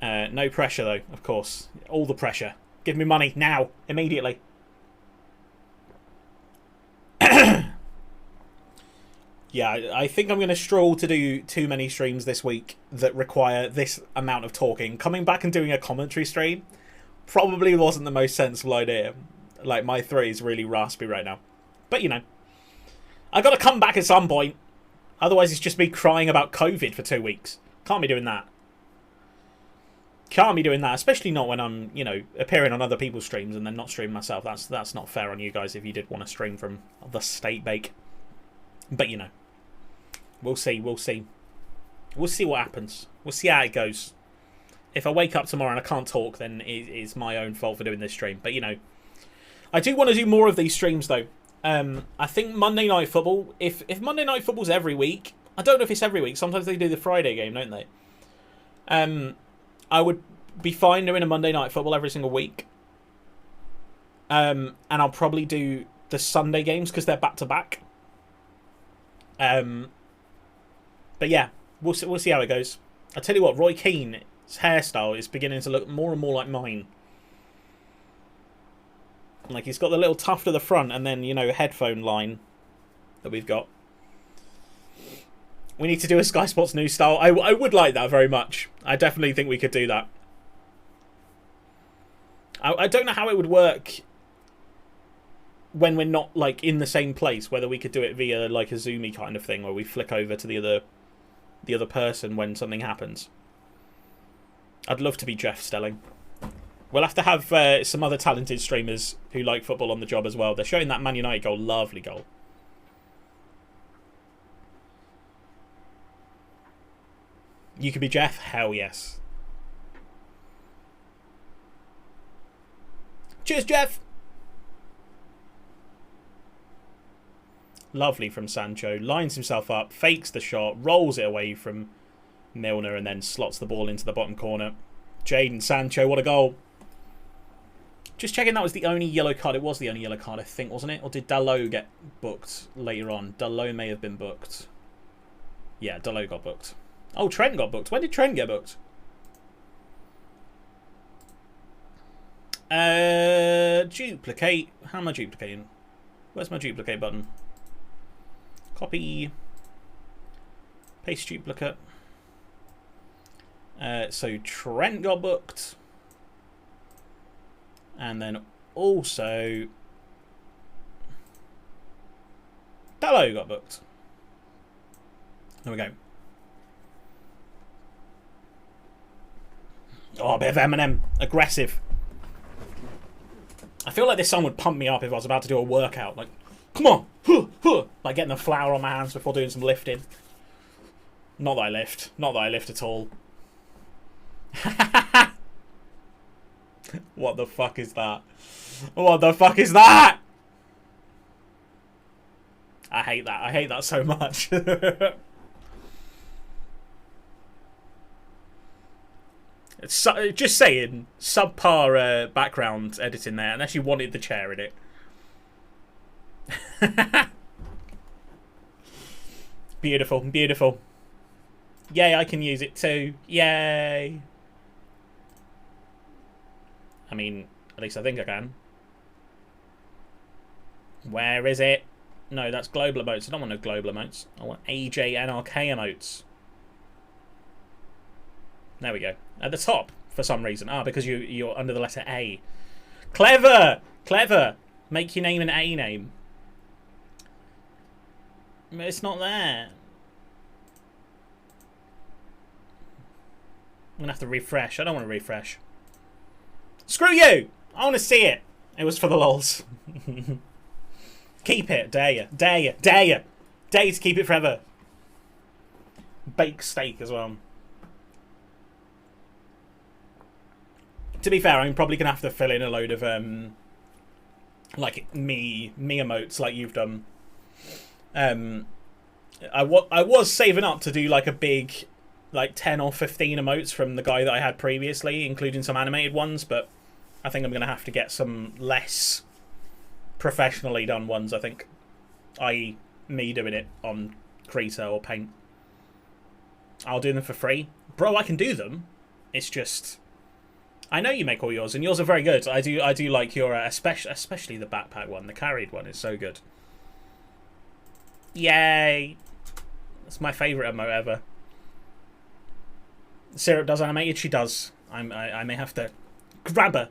No pressure, though, of course. All the pressure. Give me money, now, immediately. Yeah, I think I'm going to stroll to do too many streams this week that require this amount of talking. Coming back and doing a commentary stream probably wasn't the most sensible idea. Like, my throat is really raspy right now. But, you know, I got to come back at some point. Otherwise, it's just me crying about COVID for 2 weeks. Can't be doing that. Can't be doing that, especially not when I'm, you know, appearing on other people's streams and then not streaming myself. That's not fair on you guys if you did want to stream from the State Bake. But, you know, we'll see, we'll see. We'll see what happens. We'll see how it goes. If I wake up tomorrow and I can't talk, then it's my own fault for doing this stream. But, you know, I do want to do more of these streams, though. I think Monday Night Football, if Monday Night Football's every week, I don't know if it's every week. Sometimes they do the Friday game, don't they? I would be fine doing a Monday Night Football every single week. And I'll probably do the Sunday games because they're back-to-back. But yeah, we'll see how it goes. I tell you what, Roy Keane's hairstyle is beginning to look more and more like mine. Like, he's got the little tuft at the front and then, you know, headphone line that we've got. We need to do a Sky Sports News style. I would like that very much. I definitely think we could do that. I don't know how it would work when we're not, like, in the same place. Whether we could do it via, like, a Zoomy kind of thing where we flick over to the other person when something happens. I'd love to be Jeff Stelling. We'll have to have some other talented streamers who like football on the job as well. They're showing that Man United goal. Lovely goal. You could be Jeff? Hell yes. Cheers, Jeff! Lovely from Sancho. Lines himself up, fakes the shot, rolls it away from Milner, and then slots the ball into the bottom corner. Jadon Sancho, what a goal. Just checking that was the only yellow card. It was the only yellow card, I think, wasn't it? Or did Dalot get booked later on? Dalot may have been booked. Yeah, Dalot got booked. Oh, Trent got booked. When did Trent get booked? Duplicate. How am I duplicating? Where's my duplicate button? Copy. Paste duplicate. So Trent got booked. And then also Dalot got booked. There we go. Oh, a bit of Eminem. Aggressive. I feel like this song would pump me up if I was about to do a workout. Like, come on. Huh, huh. Like getting the flour on my hands before doing some lifting. Not that I lift. Not that I lift at all. What the fuck is that? What the fuck is that? I hate that. I hate that so much. Just saying, subpar background editing there, unless you wanted the chair in it. Beautiful, beautiful. Yay, I can use it too. Yay. I mean, at least I think I can. Where is it? No, that's global emotes. I don't want no global emotes. I want AJ NRK emotes. There we go. At the top, for some reason. Ah, because you're under the letter A. Clever! Clever! Make your name an A name. It's not there. going to have to refresh. I don't want to refresh. Screw you! I want to see it. It was for the lols. Keep it. Dare you. Dare you. Dare you. Dare you to keep it forever. Baked steak as well. To be fair, I'm probably going to have to fill in a load of like me emotes like you've done. I was saving up to do like a big like 10 or 15 emotes from the guy that I had previously, including some animated ones, but I think I'm going to have to get some less professionally done ones, I think. I.e. me doing it on Krita or Paint. I'll do them for free. Bro, I can do them. It's just... I know you make all yours, and yours are very good. I do like your, especially the backpack one. The carried one is so good. Yay! That's my favourite emote ever. Syrup does animated? She does. I may have to grab her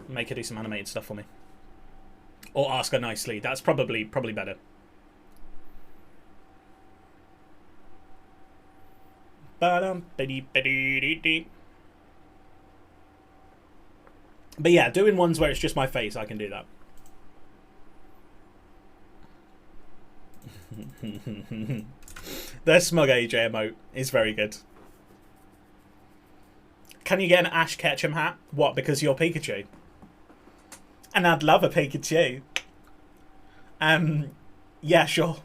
and make her do some animated stuff for me. Or ask her nicely. That's probably better. But yeah, doing ones where it's just my face, I can do that. The smug AJ emote is very good. Can you get an Ash Ketchum hat? What, because you're Pikachu? And I'd love a Pikachu. Yeah, sure.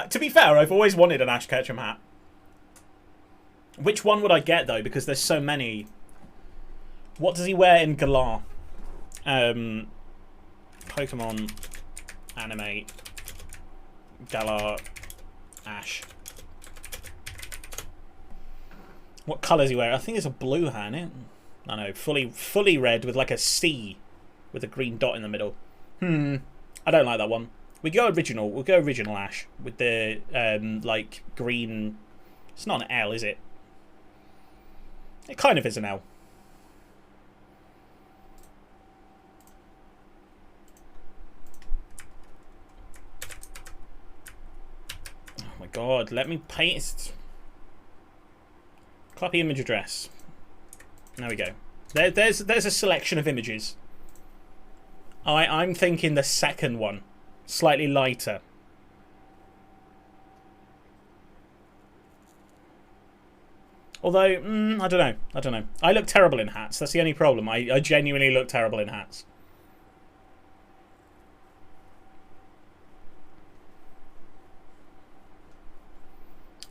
To be fair, I've always wanted an Ash Ketchum hat. Which one would I get, though? Because there's so many. What does he wear in Galar? Pokemon Animate Galar Ash. What colour does he wear? I think it's a blue hat, isn't it? I know, fully red with like a C with a green dot in the middle. I don't like that one. We go original. We'll go original Ash with the like green. It's not an L, is it? It kind of is an L. Oh my god, let me paste. Copy image address. There we go. There's a selection of images. I'm thinking the second one. Slightly lighter. Although, I don't know. I look terrible in hats. That's the only problem. I genuinely look terrible in hats.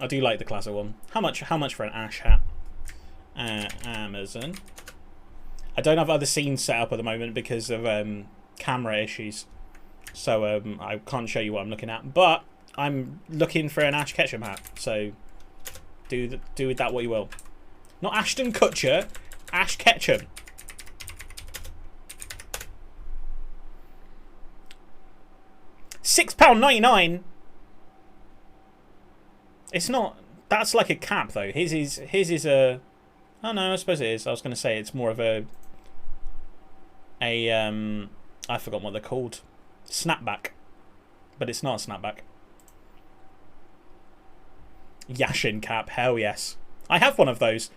I do like the classic one. How much for an Ash hat? Amazon. I don't have other scenes set up at the moment because of camera issues. So I can't show you what I'm looking at. But I'm looking for an Ash Ketchum hat. So do with that what you will. Not Ashton Kutcher. Ash Ketchum. £6.99. It's not. That's like a cap though. His is a. Oh no, I suppose it is. I was going to say it's more of a. I forgot what they're called. Snapback, but it's not a snapback. Yashin cap. Hell yes. I have one of those.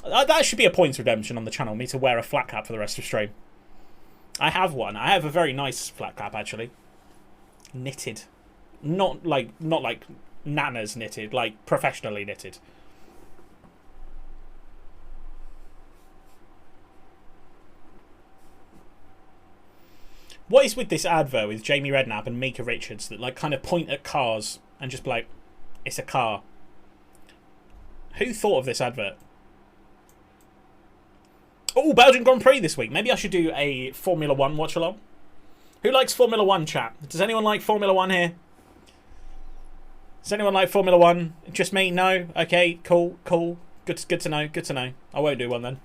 That should be a points redemption on the channel. Me to wear a flat cap for the rest of stream. I have one. I have a very nice flat cap actually. Knitted, not like Nana's knitted, like professionally knitted. What is with this advert with Jamie Redknapp and Mika Richards that like kind of point at cars and just be like, it's a car? Who thought of this advert? Oh, Belgian Grand Prix this week. Maybe I should do a Formula 1 watch along. Who likes Formula 1, chat? Does anyone like Formula 1 here? Does anyone like Formula 1? Just me? No? Okay, cool. Good to know. Good to know. I won't do one then.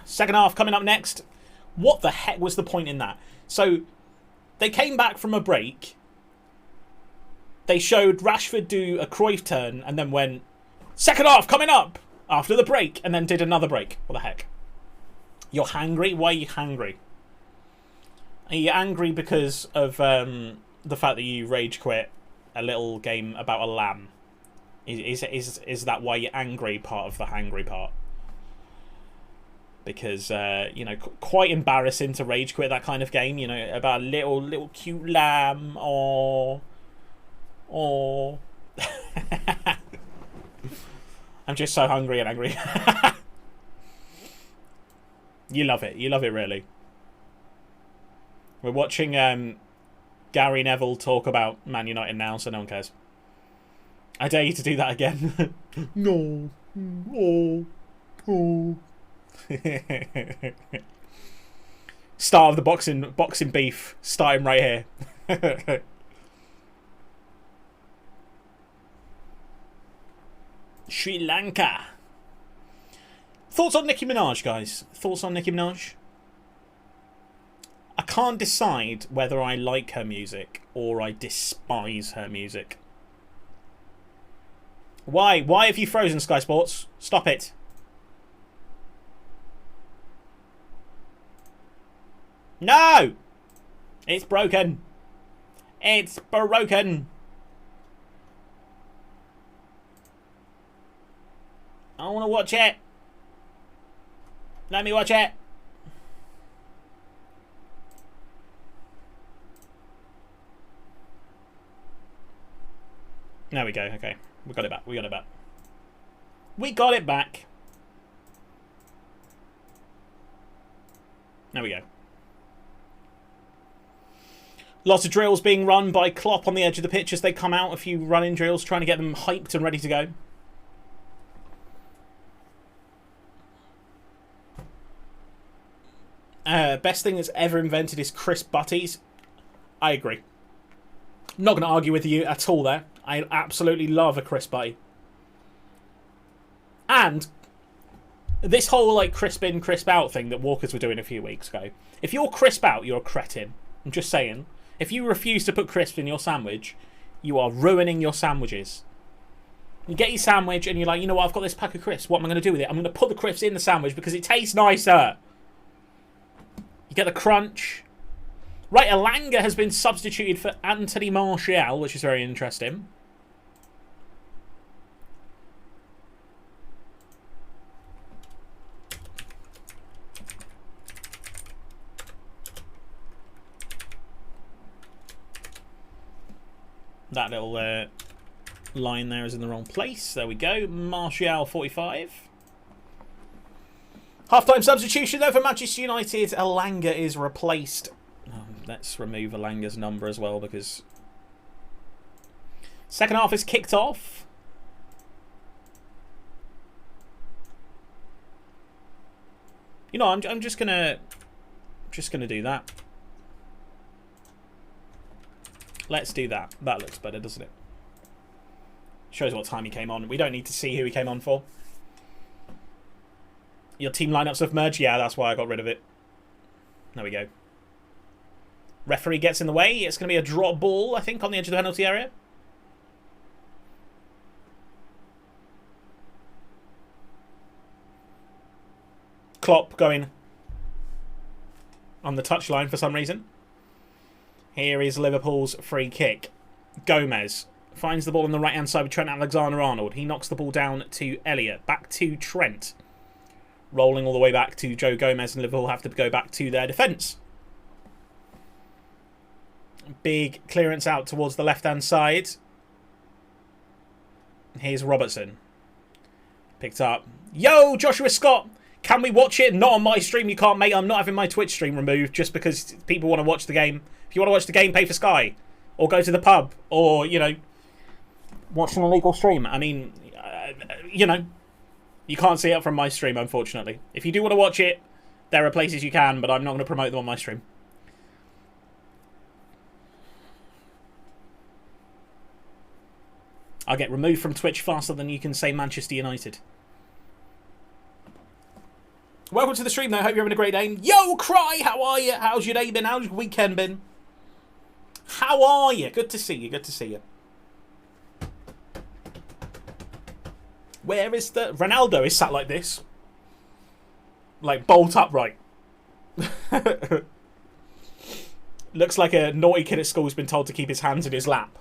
Second half coming up next. What the heck was the point in that? So, they came back from a break. They showed Rashford do a Cruyff turn and then went, second half coming up after the break, and then did another break. What the heck? You're hangry? Why are you hangry? Are you angry because of the fact that you rage quit a little game about a lamb. Is that why you're angry? Part of the hangry part. Because you know, quite embarrassing to rage quit that kind of game. You know, about a little cute lamb. Or I'm just so hungry and angry. You love it. You love it, really. We're watching Gary Neville talk about Man United now, so no one cares. I dare you to do that again. No. Oh. Start of the boxing beef starting right here. Sri Lanka. Thoughts on Nicki Minaj, guys? Thoughts on Nicki Minaj? I can't decide whether I like her music or I despise her music. Why? Why have you frozen, Sky Sports? Stop it. No! It's broken. It's broken. I want to watch it. Let me watch it. There we go. Okay. We got it back. We got it back. We got it back. There we go. Lots of drills being run by Klopp on the edge of the pitch as they come out. A few running drills trying to get them hyped and ready to go. Best thing that's ever invented is crisp butties. I agree. Not going to argue with you at all there. I absolutely love a crisp butty. And this whole like crisp in, crisp out thing that Walkers were doing a few weeks ago. If you're crisp out, you're a cretin. I'm just saying. If you refuse to put crisp in your sandwich, you are ruining your sandwiches. You get your sandwich and you're like, you know what, I've got this pack of crisps. What am I going to do with it? I'm going to put the crisps in the sandwich because it tastes nicer. You get the crunch. Right, Elanga has been substituted for Anthony Martial, which is very interesting. That little line there is in the wrong place. There we go. Martial 45. Half-time substitution though for Manchester United. Elanga is replaced. Let's remove Elanga's number as well because second half is kicked off. You know, I'm just gonna do that. Let's do that. That looks better, doesn't it? Shows what time he came on. We don't need to see who he came on for. Your team lineups have merged? Yeah, that's why I got rid of it. There we go. Referee gets in the way. It's going to be a drop ball, I think, on the edge of the penalty area. Klopp going on the touchline for some reason. Here is Liverpool's free kick. Gomez finds the ball on the right-hand side with Trent Alexander-Arnold. He knocks the ball down to Elliott. Back to Trent. Rolling all the way back to Joe Gomez, and Liverpool have to go back to their defence. Big clearance out towards the left-hand side. Here's Robertson. Picked up. Yo, Joshua Scott! Can we watch it? Not on my stream, you can't, mate. I'm not having my Twitch stream removed just because people want to watch the game. If you want to watch the game, pay for Sky. Or go to the pub. Or, you know, watch an illegal stream. I mean, you know, you can't see it from my stream, unfortunately. If you do want to watch it, there are places you can, but I'm not going to promote them on my stream. I'll get removed from Twitch faster than you can say Manchester United. Welcome to the stream, though. Hope you're having a great day. Yo, Cry! How are you? How's your day been? How's your weekend been? How are you? Good to see you. Good to see you. Where is the... Ronaldo is sat like this. Like, bolt upright. Looks like a naughty kid at school who's been told to keep his hands in his lap.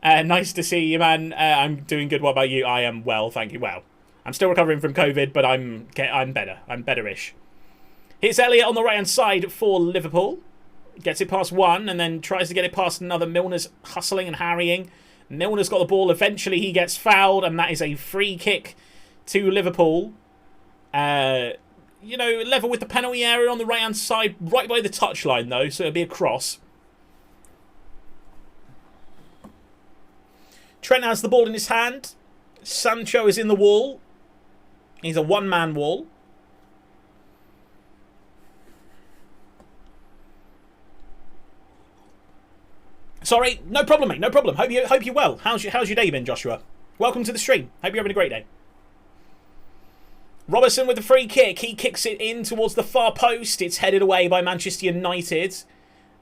Nice to see you, man. I'm doing good. What about you? I am well, thank you. Well, I'm still recovering from COVID, but I'm better. I'm better-ish. Here's Elliott on the right-hand side for Liverpool. Gets it past one and then tries to get it past another. Milner's hustling and harrying. Milner's got the ball. Eventually he gets fouled, and that is a free kick to Liverpool. You know, level with the penalty area on the right-hand side, right by the touchline, though, so it'll be a cross. Trent has the ball in his hand. Sancho is in the wall. He's a one-man wall. Sorry, no problem, mate, no problem. Hope you're well. How's your day been, Joshua? Welcome to the stream. Hope you're having a great day. Robertson with the free kick. He kicks it in towards the far post. It's headed away by Manchester United.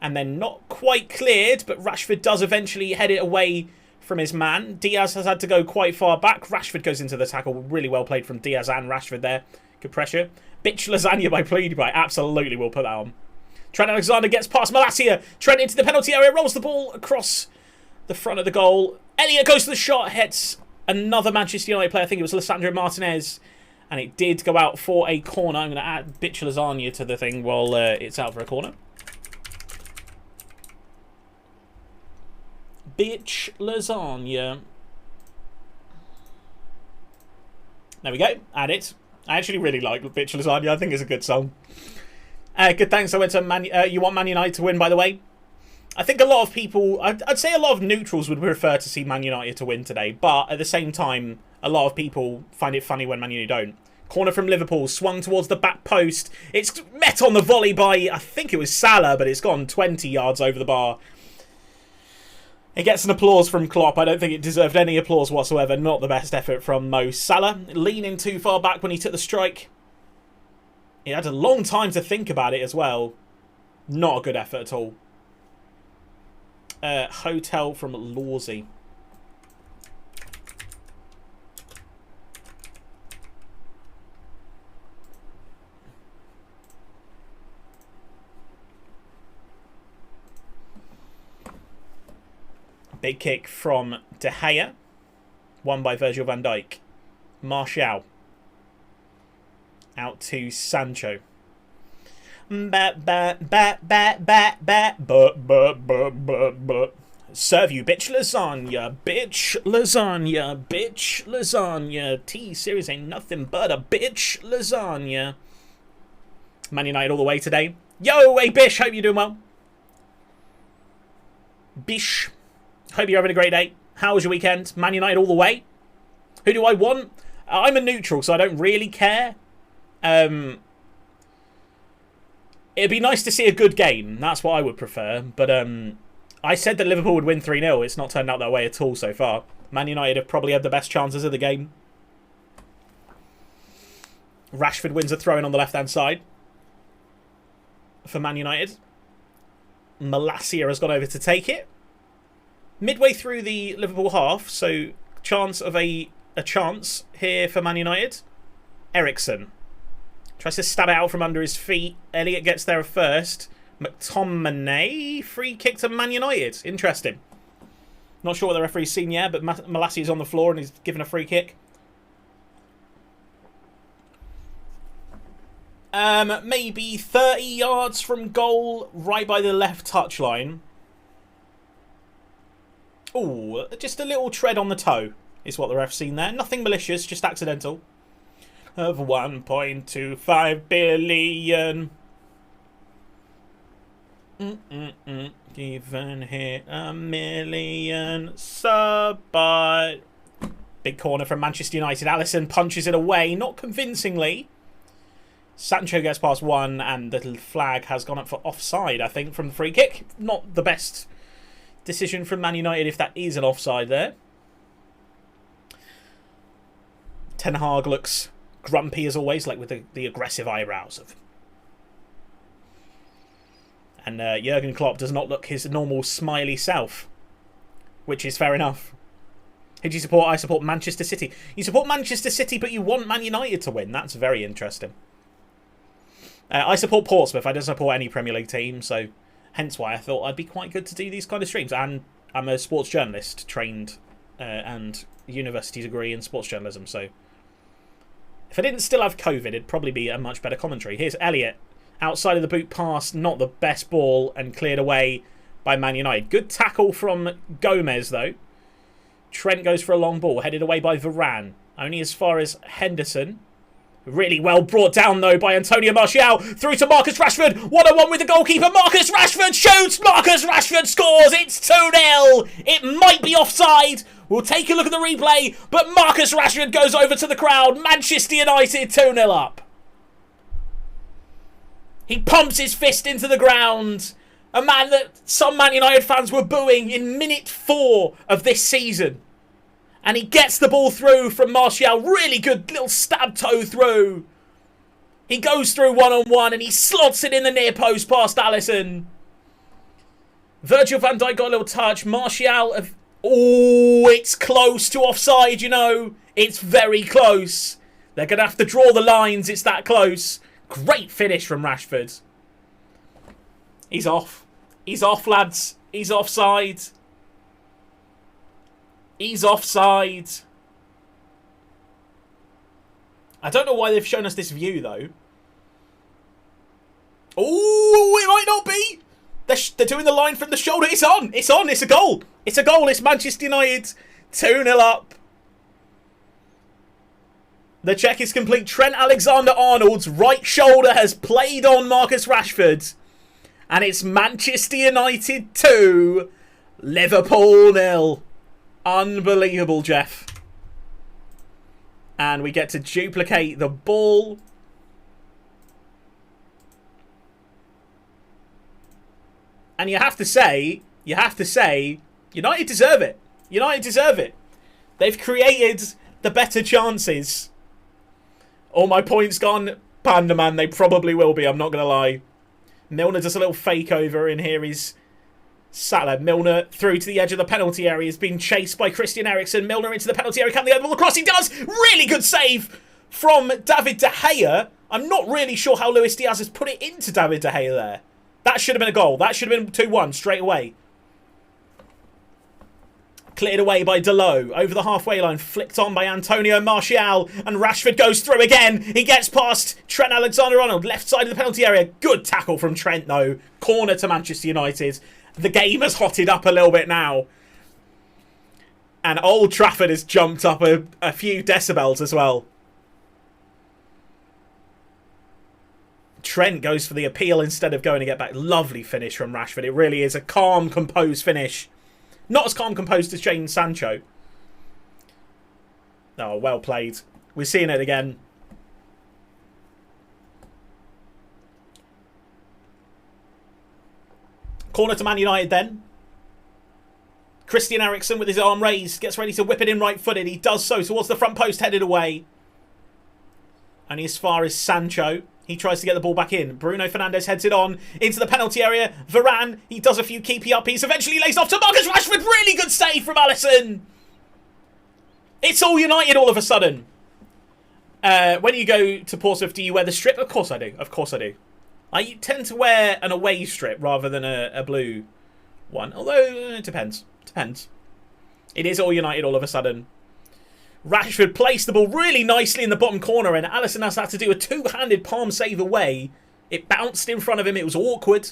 And then not quite cleared, but Rashford does eventually head it away from his man. Diaz has had to go quite far back. Rashford goes into the tackle. Really well played from Diaz and Rashford there. Good pressure. Bitch lasagna by Pleadby. Absolutely, we'll put that on. Trent Alexander gets past Malacia. Trent into the penalty area. Rolls the ball across the front of the goal. Elliott goes to the shot. Hits another Manchester United player. I think it was Lissandro Martinez. And it did go out for a corner. I'm going to add bitch lasagna to the thing while it's out for a corner. Bitch lasagna. There we go. Add it. I actually really like bitch lasagna. I think it's a good song. Good, thanks. I went to you want Man United to win, by the way? I think a lot of people... I'd say a lot of neutrals would prefer to see Man United to win today. But at the same time, a lot of people find it funny when Man United don't. Corner from Liverpool, swung towards the back post. It's met on the volley by, I think it was Salah, but it's gone 20 yards over the bar. It gets an applause from Klopp. I don't think it deserved any applause whatsoever. Not the best effort from Mo Salah. Leaning too far back when he took the strike. He had a long time to think about it as well. Not a good effort at all. Hotel from Lawsey. Big kick from De Gea. Won by Virgil van Dijk. Martial. Out to Sancho. Serve you, bitch lasagna, bitch lasagna, bitch lasagna. T-Series ain't nothing but a bitch lasagna. Man United all the way today. Yo, hey Bish, hope you're doing well. Bish, hope you're having a great day. How was your weekend? Man United all the way. Who do I want? I'm a neutral, so I don't really care. It'd be nice to see a good game. That's what I would prefer. But I said that Liverpool would win 3-0. It's not turned out that way at all so far. Man United have probably had the best chances of the game. Rashford wins a throw-in on the left-hand side for Man United. Malacia has gone over to take it. Midway through the Liverpool half, so chance of a chance here for Man United. Ericsson tries to stab it out from under his feet. Elliott gets there first. McTominay, free kick to Man United. Interesting. Not sure what the referee's seen yet, but Malacia is on the floor and he's given a free kick. Maybe 30 yards from goal, right by the left touchline. Ooh, just a little tread on the toe is what the ref's seen there. Nothing malicious, just accidental. Of 1.25 billion. Given here a million. But big corner from Manchester United. Alisson punches it away, not convincingly. Sancho gets past one, and the flag has gone up for offside, I think, from the free kick. Not the best decision from Man United if that is an offside there. Ten Hag looks grumpy as always, like with the aggressive eyebrows of. And Jurgen Klopp does not look his normal smiley self, which is fair enough. Who do you support? I support Manchester City. You support Manchester City, but you want Man United to win. That's very interesting. I support Portsmouth. I don't support any Premier League team, so hence why I thought I'd be quite good to do these kind of streams. And I'm a sports journalist, trained and university degree in sports journalism, so if I didn't still have COVID, it'd probably be a much better commentary. Here's Elliott, outside of the boot pass, not the best ball, and cleared away by Man United. Good tackle from Gomez, though. Trent goes for a long ball, headed away by Varane. Only as far as Henderson. Really well brought down, though, by Antonio Martial. Through to Marcus Rashford. 1-on-1 with the goalkeeper. Marcus Rashford shoots. Marcus Rashford scores. It's 2-0. It might be offside. We'll take a look at the replay. But Marcus Rashford goes over to the crowd. Manchester United 2-0 up. He pumps his fist into the ground. A man that some Man United fans were booing in minute 4 of this season. And he gets the ball through from Martial. Really good little stab toe through. He goes through 1-on-1 and he slots it in the near post past Alisson. Virgil van Dijk got a little touch. Martial... Oh, it's close to offside, you know. It's very close. They're going to have to draw the lines. It's that close. Great finish from Rashford. He's off. He's off, lads. He's offside. He's offside. I don't know why they've shown us this view, though. Oh, it might not be. They're doing the line from the shoulder. It's on. It's on. It's a goal. It's a goal. It's Manchester United 2-0 up. The check is complete. Trent Alexander-Arnold's right shoulder has played on Marcus Rashford. And it's Manchester United 2, Liverpool 0. Unbelievable, Jeff. And we get to duplicate the ball. And you have to say, United deserve it. United deserve it. They've created the better chances. All my points gone. Panda man, they probably will be, I'm not going to lie. Milner does a little fake over, and here is Salah. Milner through to the edge of the penalty area. Is being chased by Christian Eriksen. Milner into the penalty area. Can they get the ball across? He does! Really good save from David De Gea. I'm not really sure how Luis Diaz has put it into David De Gea there. That should have been a goal. That should have been 2-1 straight away. Cleared away by Dalot. Over the halfway line. Flicked on by Antonio Martial. And Rashford goes through again. He gets past Trent Alexander-Arnold. Left side of the penalty area. Good tackle from Trent, though. Corner to Manchester United. The game has hotted up a little bit now. And Old Trafford has jumped up a few decibels as well. Trent goes for the appeal instead of going to get back. Lovely finish from Rashford. It really is a calm, composed finish. Not as calm, composed as Jadon Sancho. Oh, well played. We're seeing it again. Corner to Man United then. Christian Eriksen with his arm raised. Gets ready to whip it in right-footed. He does so towards the front post, headed away. Only as far as Sancho. He tries to get the ball back in. Bruno Fernandes heads it on into the penalty area. Varane, he does a few keepy uppies. Eventually lays off to Marcus Rashford. Really good save from Alisson. It's all United all of a sudden. When you go to Portsmouth, do you wear the strip? Of course I do. Of course I do. I tend to wear an away strip rather than a blue one. Although, it depends. Depends. It is all United all of a sudden. Rashford placed the ball really nicely in the bottom corner, and Alisson has had to do a two-handed palm save away. It bounced in front of him. It was awkward.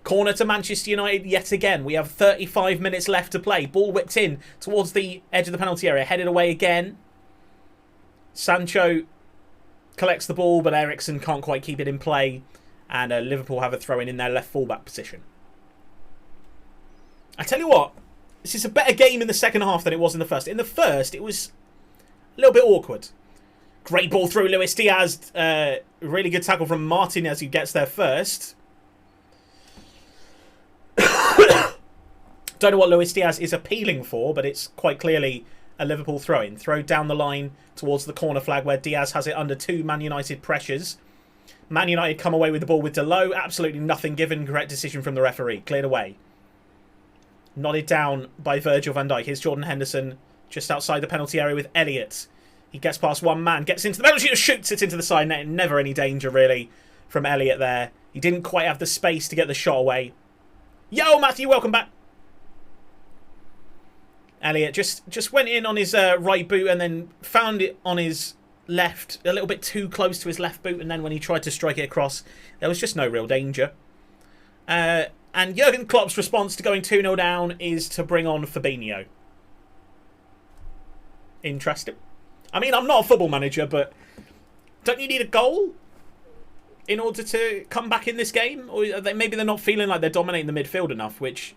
Corner to Manchester United yet again. We have 35 minutes left to play. Ball whipped in towards the edge of the penalty area. Headed away again. Sancho collects the ball, but Eriksen can't quite keep it in play. And Liverpool have a throw-in in their left full-back position. I tell you what, this is a better game in the second half than it was in the first. In the first, it was a little bit awkward. Great ball through Luis Diaz. Really good tackle from Martinez, who gets there first. Don't know what Luis Diaz is appealing for, but it's quite clearly a Liverpool throw-in. Throw down the line towards the corner flag where Diaz has it under two Man United pressures. Man United come away with the ball with Dalot. Absolutely nothing given. Correct decision from the referee. Cleared away. Nodded down by Virgil van Dijk. Here's Jordan Henderson just outside the penalty area with Elliott. He gets past one man, gets into the penalty and shoots it into the side net. Never any danger, really, from Elliott there. He didn't quite have the space to get the shot away. Yo, Matthew, welcome back. Elliott just went in on his right boot and then found it on his left, a little bit too close to his left boot, and then when he tried to strike it across, there was just no real danger. And Jurgen Klopp's response to going 2-0 down is to bring on Fabinho. Interesting. I mean, I'm not a football manager, but don't you need a goal in order to come back in this game? Or maybe they're not feeling like they're dominating the midfield enough, which,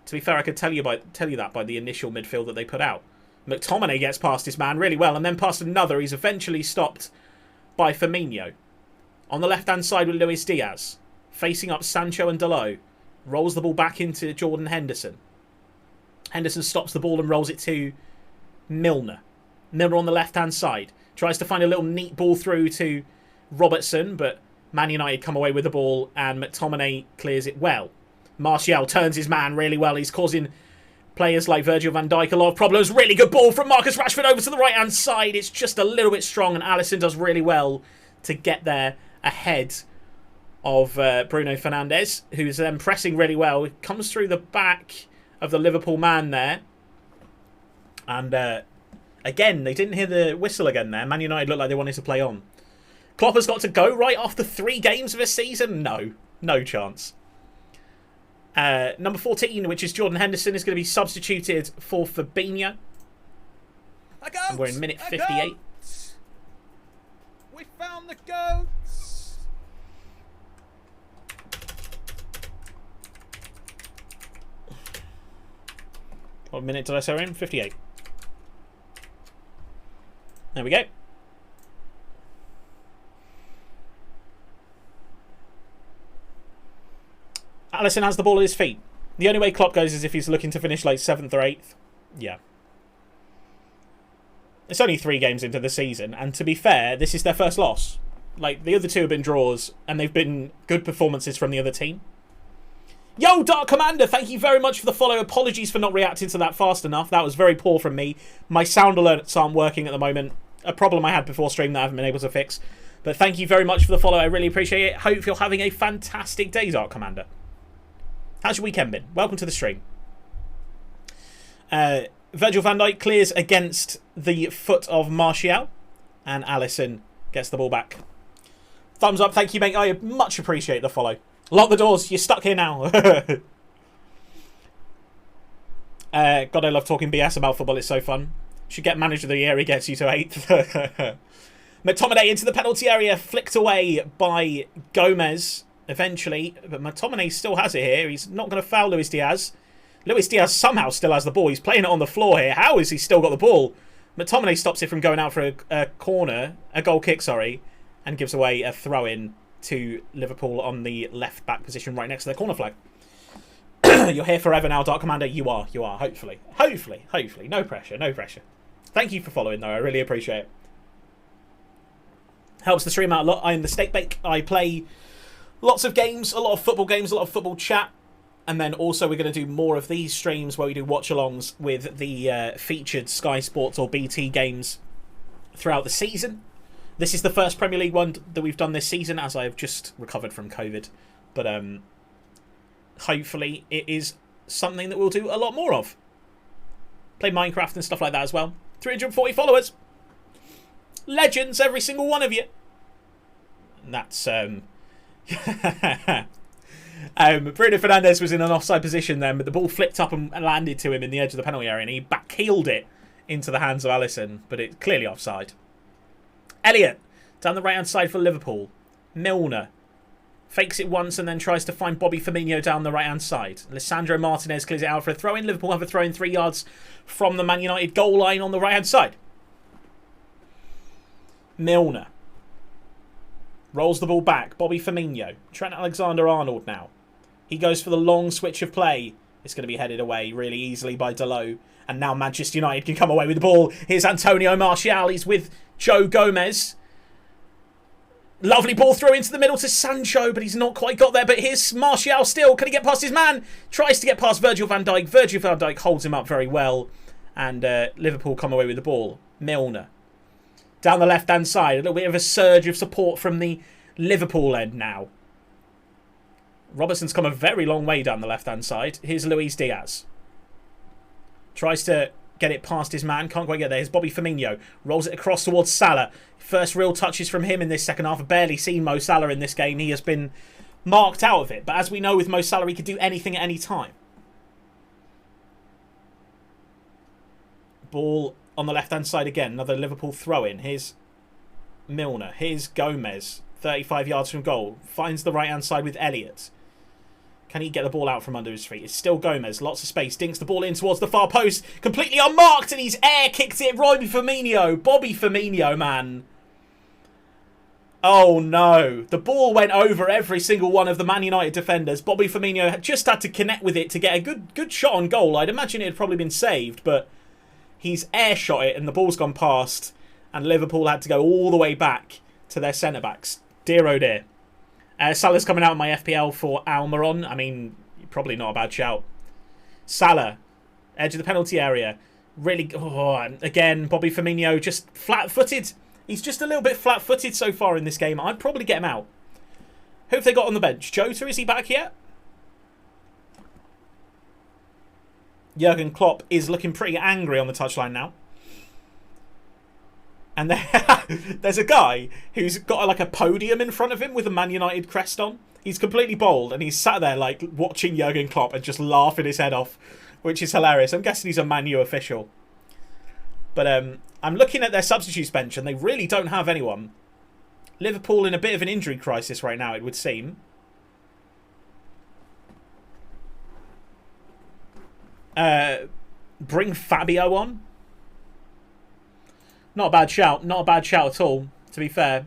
to be fair, I could tell you that by the initial midfield that they put out. McTominay gets past his man really well, and then past another. He's eventually stopped by Firmino. On the left-hand side with Luis Diaz, facing up Sancho and Dalot. Rolls the ball back into Jordan Henderson. Henderson stops the ball and rolls it to Milner. Milner on the left-hand side. Tries to find a little neat ball through to Robertson, but Man United come away with the ball and McTominay clears it well. Martial turns his man really well. He's causing players like Virgil van Dijk a lot of problems. Really good ball from Marcus Rashford over to the right-hand side. It's just a little bit strong, and Alisson does really well to get there ahead of Bruno Fernandes, who's then pressing really well. It comes through the back of the Liverpool man there. And again, they didn't hear the whistle again there. Man United looked like they wanted to play on. Klopp has got to go right after 3 games of a season? No. No chance. Number 14, which is Jordan Henderson, is going to be substituted for Fabinho. And we're in minute 58. We found the goats. What minute did I say we're in? 58. There we go. Alisson has the ball at his feet. The only way Klopp goes is if he's looking to finish like 7th or 8th. Yeah. It's only 3 games into the season, and to be fair, this is their first loss. Like, the other 2 have been draws, and they've been good performances from the other team. Yo, Dark Commander, thank you very much for the follow. Apologies for not reacting to that fast enough. That was very poor from me. My sound alerts aren't working at the moment. A problem I had before stream that I haven't been able to fix. But thank you very much for the follow. I really appreciate it. Hope you're having a fantastic day, Dark Commander. How's your weekend been? Welcome to the stream. Virgil van Dijk clears against the foot of Martial. And Alisson gets the ball back. Thumbs up, thank you, mate. I much appreciate the follow. Lock the doors. You're stuck here now. God, I love talking BS about football. It's so fun. Should get manager of the year. He gets you to 8th. McTominay into the penalty area. Flicked away by Gomez. Eventually, but McTominay still has it here. He's not going to foul Luis Diaz. Luis Diaz somehow still has the ball. He's playing it on the floor here. How has he still got the ball? McTominay stops it from going out for a goal kick, and gives away a throw-in to Liverpool on the left-back position right next to their corner flag. You're here forever now, Dark Commander. You are. Hopefully. No pressure. Thank you for following, though. I really appreciate it. Helps the stream out a lot. I am the Steak Bake. I play lots of games, a lot of football games, a lot of football chat. And then also we're going to do more of these streams where we do watch-alongs with the featured Sky Sports or BT games throughout the season. This is the first Premier League one that we've done this season, as I've just recovered from COVID. But hopefully it is something that we'll do a lot more of. Play Minecraft and stuff like that as well. 340 followers. Legends, every single one of you. And that's... Bruno Fernandes was in an offside position then, but the ball flipped up and landed to him in the edge of the penalty area, and he backheeled it into the hands of Alisson, but it's clearly offside. Elliott, down the right-hand side for Liverpool. Milner fakes it once and then tries to find Bobby Firmino down the right-hand side. Lisandro Martinez clears it out for a throw-in. Liverpool have a throw-in 3 yards from the Man United goal line on the right-hand side. Milner rolls the ball back. Bobby Firmino. Trent Alexander-Arnold now. He goes for the long switch of play. It's going to be headed away really easily by Dalot. And now Manchester United can come away with the ball. Here's Antonio Martial. He's with Joe Gomez. Lovely ball throw into the middle to Sancho, but he's not quite got there. But here's Martial still. Can he get past his man? Tries to get past Virgil van Dijk. Virgil van Dijk holds him up very well. And Liverpool come away with the ball. Milner. Down the left-hand side. A little bit of a surge of support from the Liverpool end now. Robertson's come a very long way down the left-hand side. Here's Luis Diaz. Tries to get it past his man. Can't quite get there. Here's Bobby Firmino. Rolls it across towards Salah. First real touches from him in this second half. I've barely seen Mo Salah in this game. He has been marked out of it. But as we know with Mo Salah, he could do anything at any time. Ball on the left-hand side again. Another Liverpool throw-in. Here's Milner. Here's Gomez. 35 yards from goal. Finds the right-hand side with Elliott. Can he get the ball out from under his feet? It's still Gomez. Lots of space. Dinks the ball in towards the far post. Completely unmarked, and he's air-kicked it. Bobby Firmino, man. Oh, no. The ball went over every single one of the Man United defenders. Bobby Firmino just had to connect with it to get a good shot on goal. I'd imagine it had probably been saved, but he's air-shot it, and the ball's gone past, and Liverpool had to go all the way back to their centre-backs. Dear, oh, dear. Salah's coming out in my FPL for Almiron. I mean, probably not a bad shout. Salah, edge of the penalty area. Really, again, Bobby Firmino just flat-footed. He's just a little bit flat-footed so far in this game. I'd probably get him out. Who have they got on the bench? Jota, is he back yet? Jurgen Klopp is looking pretty angry on the touchline now. And there's a guy who's got like a podium in front of him with a Man United crest on. He's completely bald, and he's sat there like watching Jurgen Klopp and just laughing his head off, which is hilarious. I'm guessing he's a Man U official. But I'm looking at their substitutes bench, and they really don't have anyone. Liverpool in a bit of an injury crisis right now, it would seem. Bring Fabio on. Not a bad shout. Not a bad shout at all, to be fair.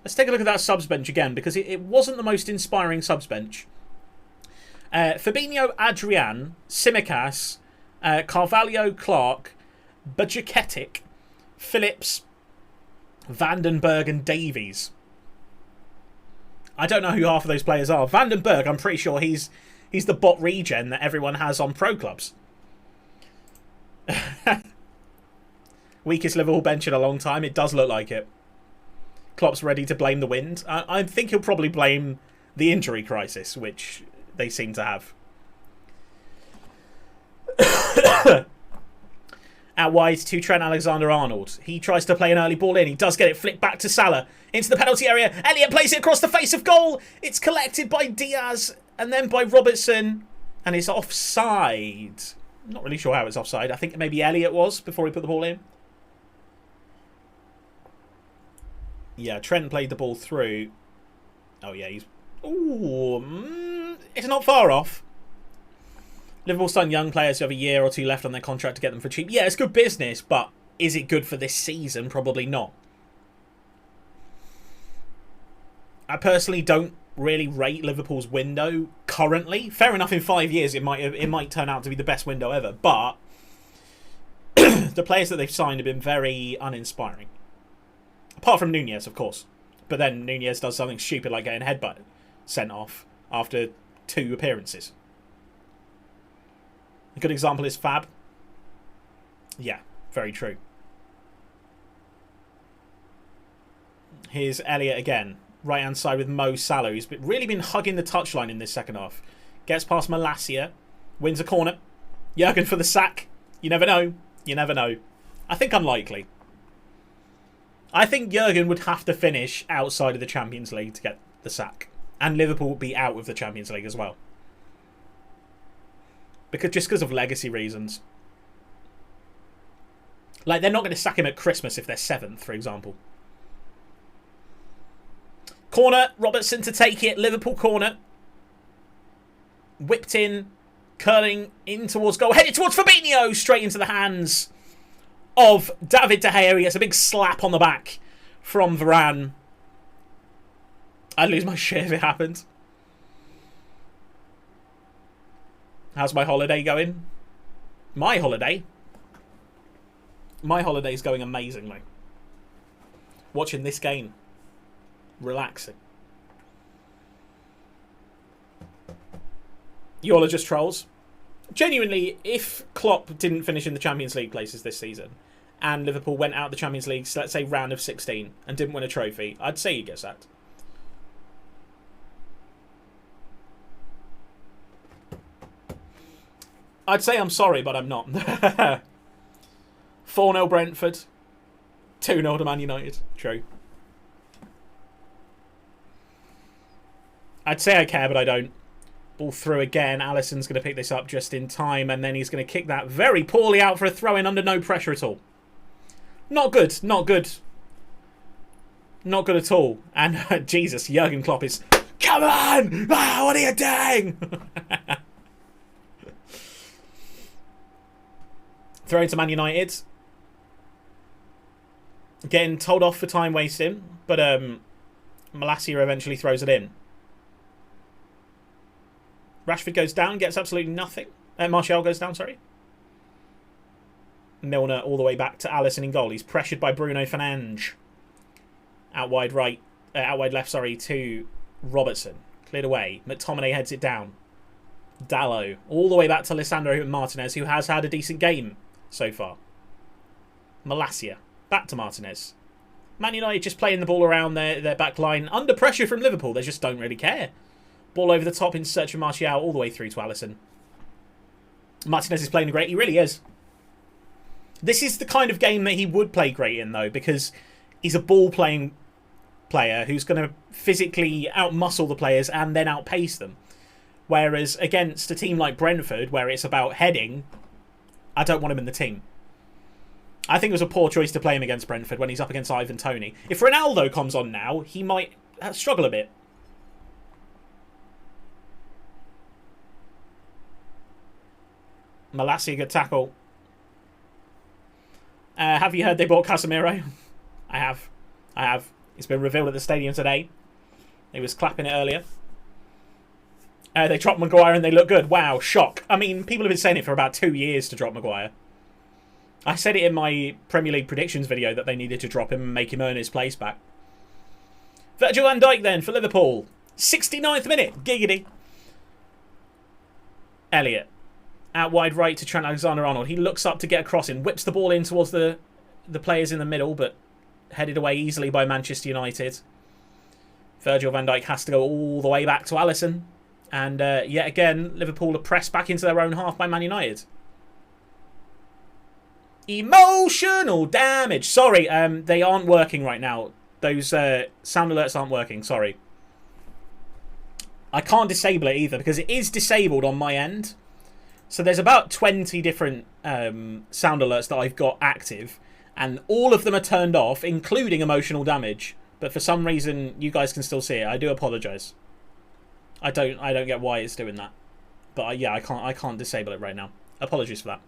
Let's take a look at that subs bench again, because it wasn't the most inspiring subs bench. Fabinho, Adrian, Tsimikas, Carvalho, Clark, Bajcetic, Phillips, Vandenberg and Davies. I don't know who half of those players are. Vandenberg, I'm pretty sure he's the bot regen that everyone has on pro clubs. Weakest Liverpool bench in a long time. It does look like it. Klopp's ready to blame the wind. I think he'll probably blame the injury crisis, which they seem to have. Out wide to Trent Alexander-Arnold. He tries to play an early ball in. He does get it flicked back to Salah. Into the penalty area. Elliott plays it across the face of goal. It's collected by Diaz and then by Robertson. And it's offside. I'm not really sure how it's offside. I think maybe Elliott was before he put the ball in. Yeah, Trent played the ball through. Oh, yeah, he's... Ooh, it's not far off. Liverpool sign young players who have a year or two left on their contract to get them for cheap. Yeah, it's good business, but is it good for this season? Probably not. I personally don't really rate Liverpool's window currently. Fair enough, in 5 years it might turn out to be the best window ever, but the players that they've signed have been very uninspiring. Apart from Nunez, of course. But then Nunez does something stupid like getting headbutt sent off after 2 appearances. A good example is Fab. Yeah, very true. Here's Elliott again. Right hand side with Mo Salah, who's really been hugging the touchline in this second half. Gets past Malacia. Wins a corner. Jurgen for the sack. You never know. You never know. I think unlikely. I think Jurgen would have to finish outside of the Champions League to get the sack. And Liverpool would be out of the Champions League as well. Just because of legacy reasons. Like, they're not going to sack him at Christmas if they're 7th, for example. Corner, Robertson to take it. Liverpool corner. Whipped in. Curling in towards goal. Headed towards Fabinho. Straight into the hands of David De Gea. He gets a big slap on the back from Varane. I'd lose my shit if it happened. How's my holiday going? My holiday? My holiday's going amazingly. Watching this game. Relaxing. You all are just trolls. Genuinely, if Klopp didn't finish in the Champions League places this season and Liverpool went out of the Champions League, so let's say round of 16, and didn't win a trophy, I'd say he gets sacked. I'd say I'm sorry, but I'm not. 4-0 Brentford. 2-0 to Man United. True. I'd say I care, but I don't. Ball through again. Alisson's going to pick this up just in time, and then he's going to kick that very poorly out for a throw-in under no pressure at all. Not good. Not good. Not good at all. And Jesus, Jurgen Klopp is... Come on! Ah, what are you doing? Throw into Man United. Getting told off for time wasting, but Malacia eventually throws it in. Rashford goes down, gets absolutely nothing. Martial goes down, sorry. Milner all the way back to Alisson in goal. He's pressured by Bruno Fernandes. Out wide left, to Robertson. Cleared away. McTominay heads it down. Dalot all the way back to Lisandro Martinez, who has had a decent game so far. Malacia back to Martinez. Man United just playing the ball around their back line under pressure from Liverpool. They just don't really care. Ball over the top in search of Martial all the way through to Alisson. Martinez is playing great. He really is. This is the kind of game that he would play great in, though, because he's a ball-playing player who's going to physically outmuscle the players and then outpace them. Whereas against a team like Brentford, where it's about heading, I don't want him in the team. I think it was a poor choice to play him against Brentford when he's up against Ivan Toney. If Ronaldo comes on now, he might struggle a bit. Malacia, good tackle. Have you heard they bought Casemiro? I have. It's been revealed at the stadium today. He was clapping it earlier. They dropped Maguire and they look good. Wow, shock. I mean, people have been saying it for about 2 years to drop Maguire. I said it in my Premier League predictions video that they needed to drop him and make him earn his place back. Virgil van Dijk then for Liverpool. 69th minute. Giggity. Elliott. Out wide right to Trent Alexander-Arnold. He looks up to get a cross in. Whips the ball in towards the players in the middle, but headed away easily by Manchester United. Virgil van Dijk has to go all the way back to Alisson. And yet again, Liverpool are pressed back into their own half by Man United. Emotional damage. Sorry, they aren't working right now. Those sound alerts aren't working. Sorry. I can't disable it either because it is disabled on my end. So there's about 20 different sound alerts that I've got active, and all of them are turned off, including emotional damage. But for some reason, you guys can still see it. I do apologise. I don't get why it's doing that. But yeah, I can't disable it right now. Apologies for that.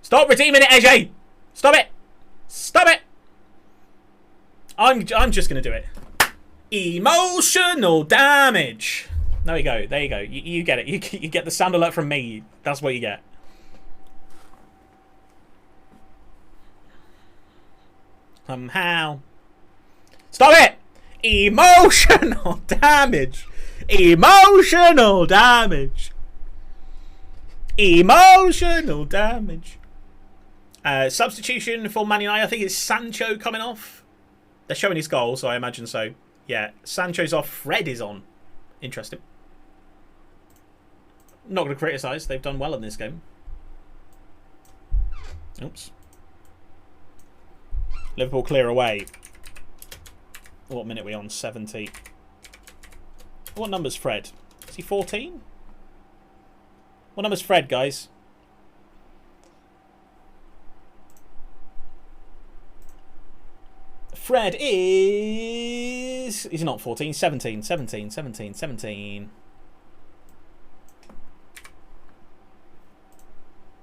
Stop redeeming it, AJ! Stop it! Stop it! I'm just gonna do it. Emotional damage. There we go. There you go. You get it. You get the sound alert from me. That's what you get. Somehow. Stop it! Emotional damage. Emotional damage. Emotional damage. Substitution for Man United. I think it's Sancho coming off. They're showing his goal, so I imagine so. Yeah, Sancho's off. Fred is on. Interesting. Not going to criticise. They've done well in this game. Oops. Liverpool clear away. What minute are we on? 70. What number's Fred? Is he 14? What number's Fred, guys? Fred is... He's not 14. 17. 17. 17. 17.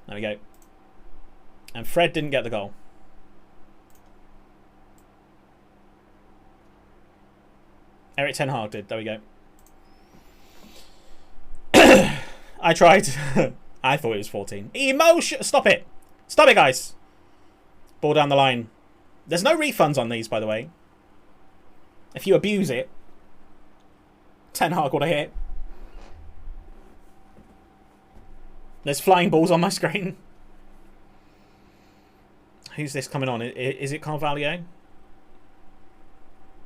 There we go. And Fred didn't get the goal. Eric Ten Hag did. There we go. I tried. I thought it was 14. Emotion. Stop it. Stop it, guys. Ball down the line. There's no refunds on these, by the way. If you abuse it. Ten Hag would have hit. There's flying balls on my screen. Who's this coming on? Is it Carvalho?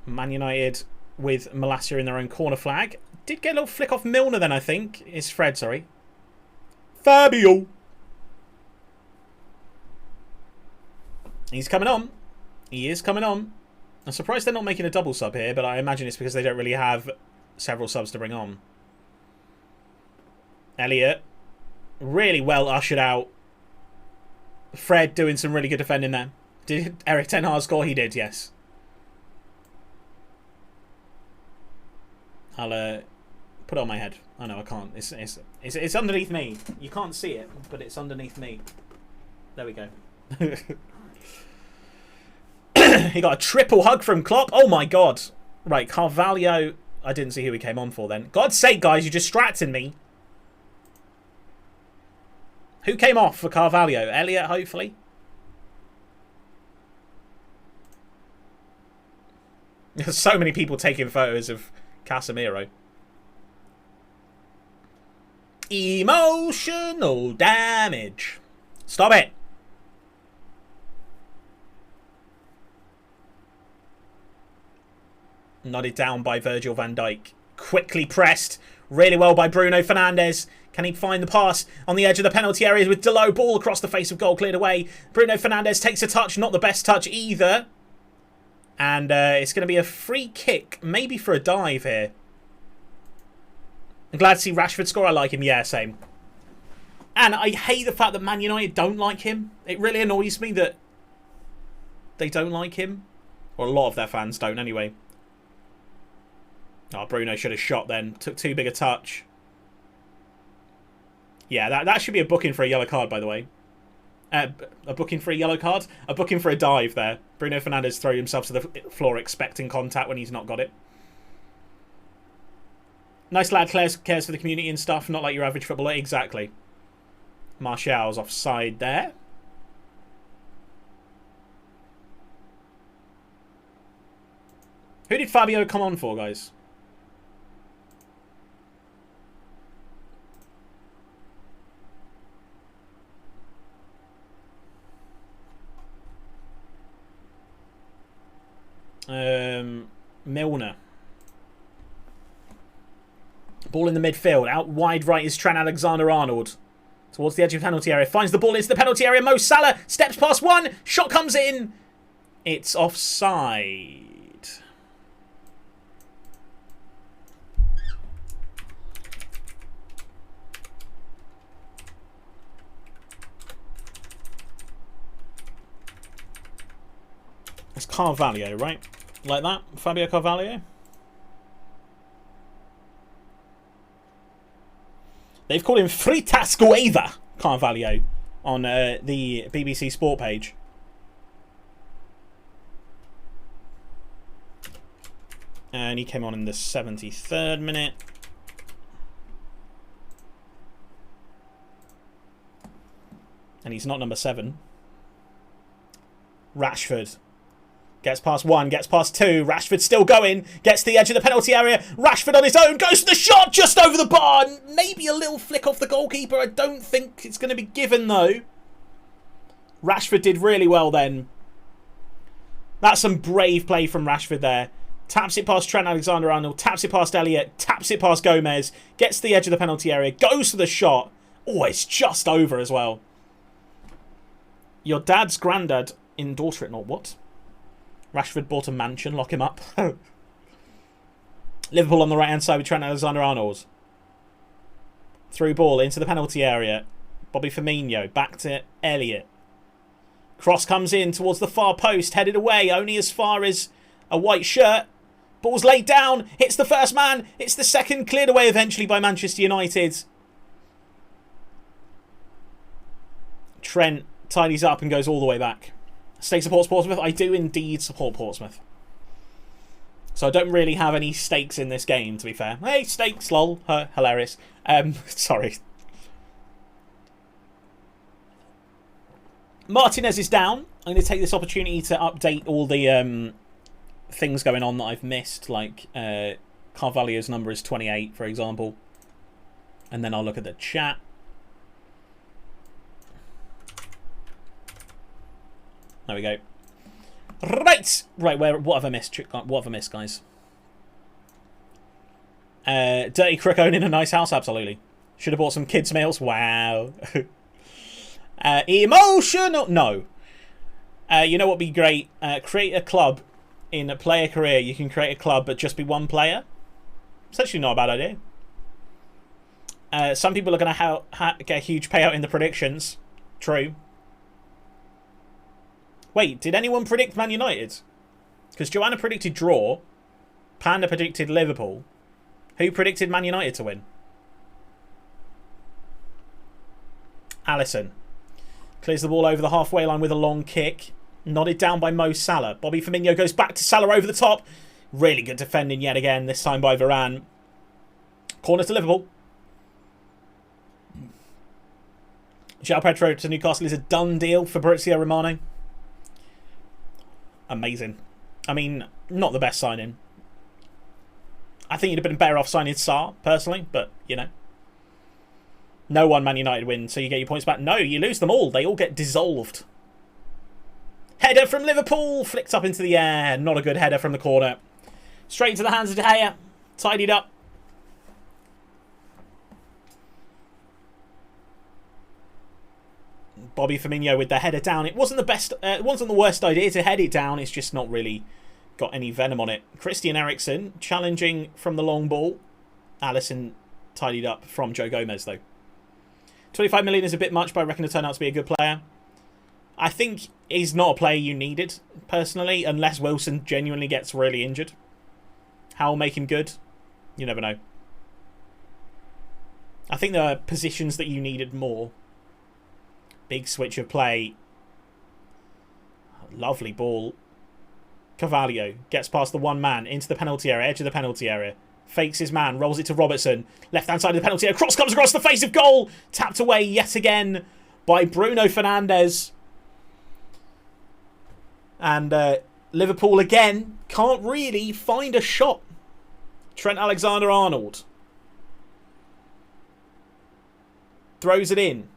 Man United with Malacia in their own corner flag. Did get a little flick off Milner then, I think. It's Fred, sorry. Fabio. He's coming on. He is coming on. I'm surprised they're not making a double sub here, but I imagine it's because they don't really have several subs to bring on. Elliot. Really well ushered out. Fred doing some really good defending there. Did Eric Ten Hag score? He did, yes. I'll put it on my head. Oh no, I can't. It's underneath me. You can't see it, but it's underneath me. There we go. He got a triple hug from Klopp. Oh my god. Right, Carvalho. I didn't see who he came on for then. God's sake, guys, you're distracting me. Who came off for Carvalho? Elliot, hopefully. There's so many people taking photos of Casemiro. Emotional damage. Stop it. Nodded down by Virgil van Dijk. Quickly pressed. Really well by Bruno Fernandes. Can he find the pass on the edge of the penalty area with Delo? Ball across the face of goal, cleared away. Bruno Fernandes takes a touch. Not the best touch either. And it's going to be a free kick. Maybe for a dive here. I'm glad to see Rashford score. I like him. Yeah, same. And I hate the fact that Man United don't like him. It really annoys me that they don't like him. Or a lot of their fans don't anyway. Oh, Bruno should have shot then. Took too big a touch. Yeah, that should be a booking for a yellow card, by the way. A booking for a yellow card? A booking for a dive there. Bruno Fernandes threw himself to the floor expecting contact when he's not got it. Nice lad, cares for the community and stuff. Not like your average footballer. Exactly. Martial's offside there. Who did Fabio come on for, guys? Milner. Ball in the midfield. Out wide right is Trent Alexander-Arnold. Towards the edge of the penalty area. Finds the ball into the penalty area. Mo Salah steps past one. Shot comes in. It's offside. It's Carvalho, right? Like that? Fabio Carvalho? They've called him Fritas Gueva Carvalho on the BBC Sport page. And he came on in the 73rd minute. And he's not number 7. Rashford. Gets past 1, gets past 2. Rashford still going. Gets to the edge of the penalty area. Rashford on his own. Goes to the shot just over the bar. Maybe a little flick off the goalkeeper. I don't think it's going to be given, though. Rashford did really well then. That's some brave play from Rashford there. Taps it past Trent Alexander-Arnold. Taps it past Elliott. Taps it past Gomez. Gets to the edge of the penalty area. Goes to the shot. Oh, it's just over as well. Your dad's granddad endorsed it. Not what? Rashford bought a mansion, lock him up. Liverpool on the right-hand side with Trent Alexander-Arnold. Through ball into the penalty area. Bobby Firmino back to Elliott. Cross comes in towards the far post, headed away, only as far as a white shirt. Ball's laid down, hits the first man, it's the second, cleared away eventually by Manchester United. Trent tidies up and goes all the way back. Stay supports Portsmouth. I do indeed support Portsmouth. So I don't really have any stakes in this game, to be fair. Hey, stakes, lol. Hilarious. Sorry. Martinez is down. I'm going to take this opportunity to update all the things going on that I've missed. Like Carvalho's number is 28, for example. And then I'll look at the chat. There we go. Right, what have I missed? What have I missed, guys? Dirty Crook owning a nice house, absolutely. Should have bought some kids' meals. Wow. Emotional. No. You know what would be great? Create a club in a player career. You can create a club but just be one player. It's actually not a bad idea. Some people are going to get a huge payout in the predictions. True. Wait, did anyone predict Man United? Because Joanna predicted draw. Panda predicted Liverpool. Who predicted Man United to win? Alisson. Clears the ball over the halfway line with a long kick. Nodded down by Mo Salah. Bobby Firmino goes back to Salah over the top. Really good defending yet again, this time by Varane. Corner to Liverpool. João Pedro to Newcastle is a done deal. Fabrizio Romano. Amazing. I mean, not the best signing. I think you'd have been better off signing Sarr, personally, but, you know. No one Man United wins, so you get your points back. No, you lose them all. They all get dissolved. Header from Liverpool. Flicked up into the air. Not a good header from the corner. Straight into the hands of De Gea. Tidied up. Bobby Firmino with the header down. It wasn't the best. It wasn't the worst idea to head it down. It's just not really got any venom on it. Christian Eriksen challenging from the long ball. Alisson tidied up from Joe Gomez though. 25 million is a bit much, but I reckon he'll turn out to be a good player. I think he's not a player you needed personally, unless Wilson genuinely gets really injured. How will make him good? You never know. I think there are positions that you needed more. Big switch of play. Lovely ball. Carvalho gets past the one man into the penalty area, edge of the penalty area. Fakes his man, rolls it to Robertson. Left hand side of the penalty area. Cross comes across the face of goal. Tapped away yet again by Bruno Fernandes. And Liverpool again can't really find a shot. Trent Alexander-Arnold throws it in.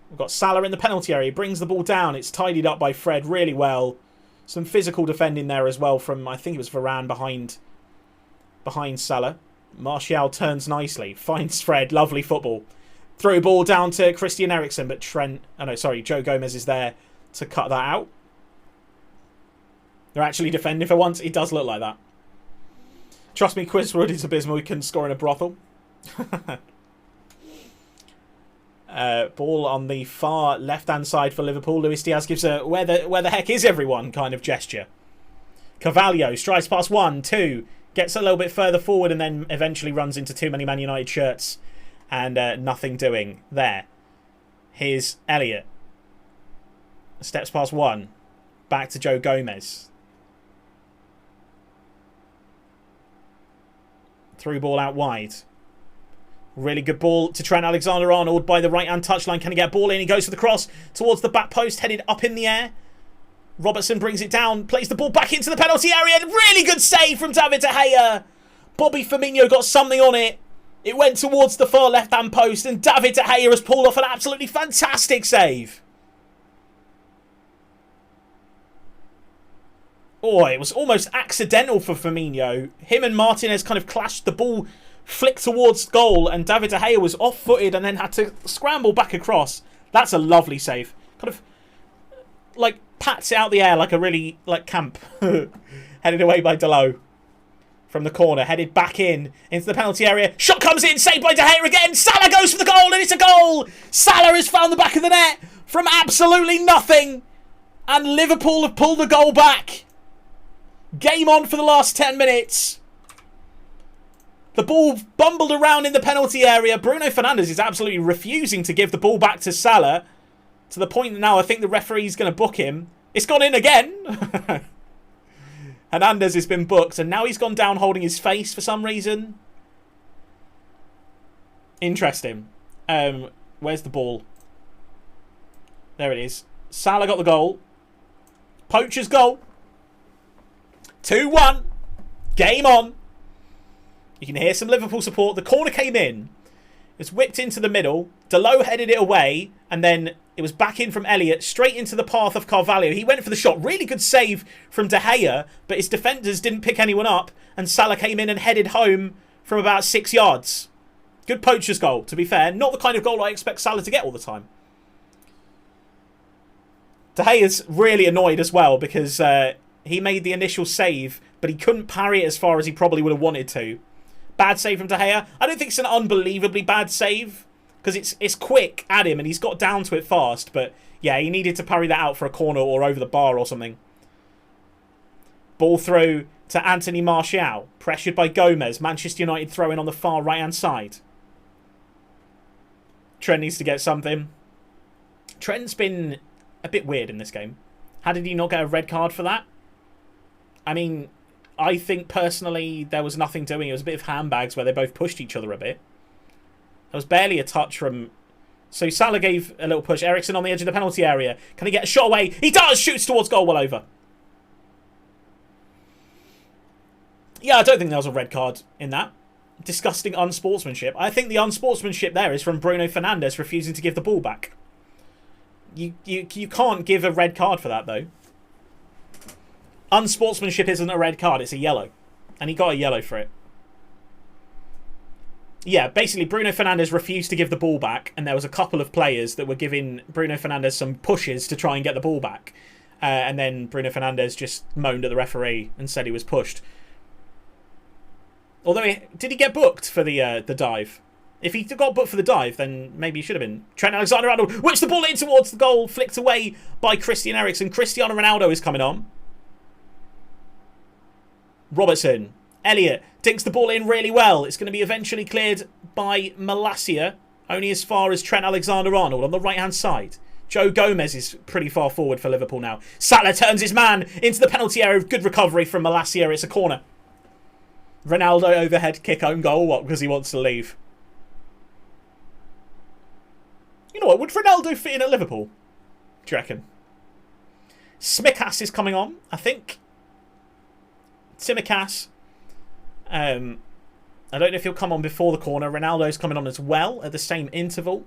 We've got Salah in the penalty area. He brings the ball down. It's tidied up by Fred really well. Some physical defending there as well from, I think it was Varane behind Salah. Martial turns nicely. Finds Fred. Lovely football. Throw ball down to Christian Eriksen, but Joe Gomez is there to cut that out. They're actually defending for once. It does look like that. Trust me, Chris Wood is abysmal. He can score in a brothel. Ball on the far left-hand side for Liverpool. Luis Diaz gives a where the heck is everyone kind of gesture. Carvalho strides past 1, 2, gets a little bit further forward and then eventually runs into too many Man United shirts and nothing doing there. Here's Elliott. Steps past 1. Back to Joe Gomez. Through ball out wide. Really good ball to Trent Alexander-Arnold by the right-hand touchline. Can he get a ball in? He goes for the cross towards the back post, headed up in the air. Robertson brings it down, plays the ball back into the penalty area. Really good save from David De Gea. Bobby Firmino got something on it. It went towards the far left-hand post, and David De Gea has pulled off an absolutely fantastic save. Oh, it was almost accidental for Firmino. Him and Martinez kind of clashed. The ball flicked towards goal, and David De Gea was off-footed and then had to scramble back across. That's a lovely save. Kind of, like, pats it out the air like a really, like, camp. Headed away by Delo. From the corner, headed back into the penalty area. Shot comes in, saved by De Gea again. Salah goes for the goal, and it's a goal! Salah has found the back of the net from absolutely nothing. And Liverpool have pulled the goal back. Game on for the last 10 minutes. The ball bumbled around in the penalty area. Bruno Fernandes is absolutely refusing to give the ball back to Salah. To the point that now I think the referee's going to book him. It's gone in again. Hernandez has been booked. And now he's gone down holding his face for some reason. Interesting. Where's the ball? There it is. Salah got the goal. Poacher's goal. 2-1. Game on. You can hear some Liverpool support. The corner came in. It was whipped into the middle. Delo headed it away. And then it was back in from Elliott. Straight into the path of Carvalho. He went for the shot. Really good save from De Gea. But his defenders didn't pick anyone up. And Salah came in and headed home from about 6 yards. Good poacher's goal, to be fair. Not the kind of goal I expect Salah to get all the time. De Gea's really annoyed as well because he made the initial save, but he couldn't parry it as far as he probably would have wanted to. Bad save from De Gea. I don't think it's an unbelievably bad save because it's quick at him and he's got down to it fast. But yeah, he needed to parry that out for a corner or over the bar or something. Ball through to Anthony Martial. Pressured by Gomez. Manchester United throwing on the far right-hand side. Trent needs to get something. Trent's been a bit weird in this game. How did he not get a red card for that? I mean, I think personally there was nothing doing. It was a bit of handbags where they both pushed each other a bit. There was barely a touch from... So Salah gave a little push. Eriksen on the edge of the penalty area. Can he get a shot away? He does! Shoots towards goal, well over. Yeah, I don't think there was a red card in that. Disgusting unsportsmanship. I think the unsportsmanship there is from Bruno Fernandes refusing to give the ball back. You can't give a red card for that, though. Unsportsmanship isn't a red card, it's a yellow. And he got a yellow for it. Yeah, basically Bruno Fernandes refused to give the ball back, and there was a couple of players that were giving Bruno Fernandes some pushes to try and get the ball back. And then Bruno Fernandes just moaned at the referee and said he was pushed. Although, did he get booked for the dive? If he got booked for the dive, then maybe he should have been. Trent Alexander-Arnold whips the ball in towards the goal, flicked away by Christian Eriksen. Cristiano Ronaldo is coming on. Robertson. Elliott dinks the ball in really well. It's going to be eventually cleared by Malacia, only as far as Trent Alexander-Arnold on the right-hand side. Joe Gomez is pretty far forward for Liverpool now. Salah turns his man into the penalty area. Good recovery from Malacia. It's a corner. Ronaldo overhead kick own goal. What? Because he wants to leave. You know what? Would Ronaldo fit in at Liverpool? Do you reckon? Tsimikas is coming on, I think. Tsimikas. I don't know if he'll come on before the corner. Ronaldo's coming on as well at the same interval.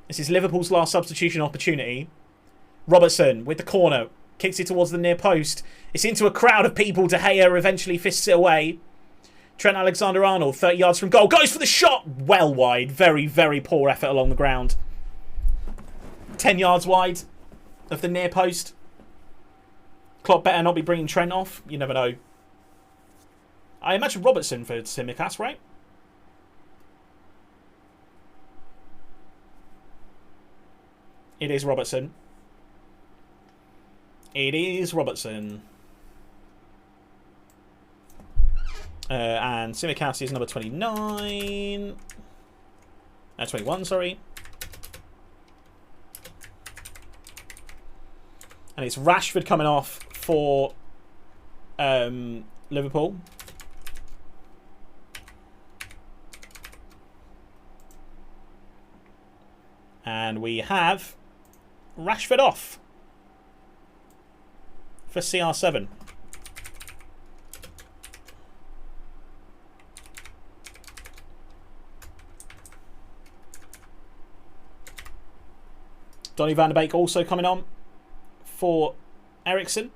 This is Liverpool's last substitution opportunity. Robertson with the corner. Kicks it towards the near post. It's into a crowd of people. De Gea eventually fists it away. Trent Alexander-Arnold, 30 yards from goal. Goes for the shot. Well wide. Very, very poor effort along the ground. 10 yards wide of the near post. Klopp better not be bringing Trent off. You never know. I imagine Robertson for Tsimikas, right? It is Robertson. It is Robertson. And Tsimikas is number 29. 21, sorry. And it's Rashford coming off for Liverpool. And we have Rashford off for CR7. Donny van de Beek also coming on for Eriksen.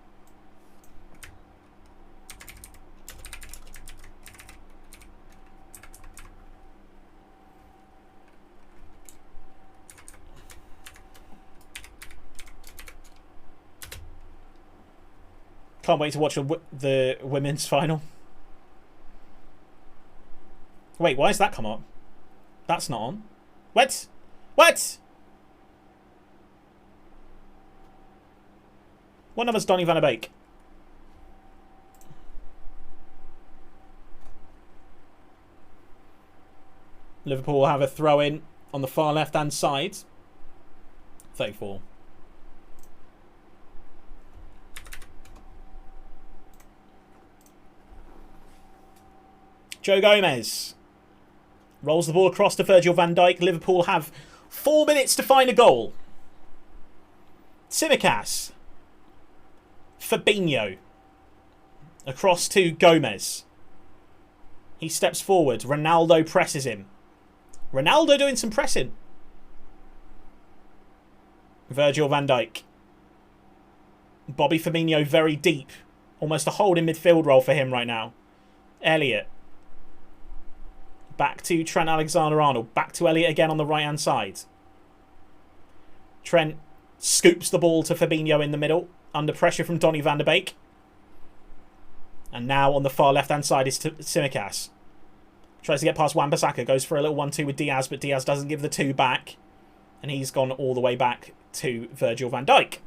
Can't wait to watch the women's final. Wait, why has that come up? That's not on. What? What? What number's Donny van de Beek? Liverpool will have a throw-in on the far left-hand side. 34. Joe Gomez rolls the ball across to Virgil van Dijk. Liverpool have 4 minutes to find a goal. Tsimikas. Fabinho. Across to Gomez. He steps forward. Ronaldo presses him. Ronaldo doing some pressing. Virgil van Dijk. Bobby Firmino very deep. Almost a holding midfield role for him right now. Elliott. Back to Trent Alexander-Arnold. Back to Elliott again on the right-hand side. Trent scoops the ball to Fabinho in the middle. Under pressure from Donny van de Beek. And now on the far left-hand side is Tsimikas. Tries to get past Wan-Bissaka. Goes for a little 1-2 with Diaz, but Diaz doesn't give the 2 back. And he's gone all the way back to Virgil van Dijk.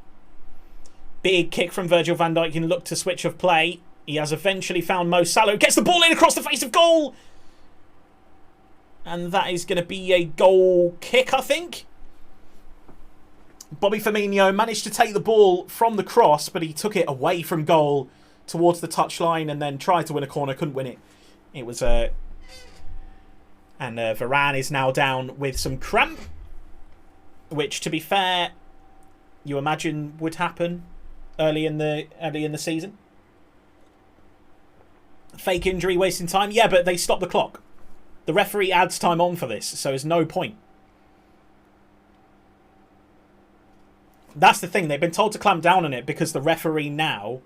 Big kick from Virgil van Dijk and look to switch of play. He has eventually found Mo Salah. Gets the ball in across the face of goal. And that is going to be a goal kick, I think. Bobby Firmino managed to take the ball from the cross, but he took it away from goal towards the touchline and then tried to win a corner. Couldn't win it. It was and Varane is now down with some cramp, which, to be fair, you imagine would happen early in the season. Fake injury, wasting time. Yeah, but they stop the clock. The referee adds time on for this, so there's no point. That's the thing. They've been told to clamp down on it because the referee now...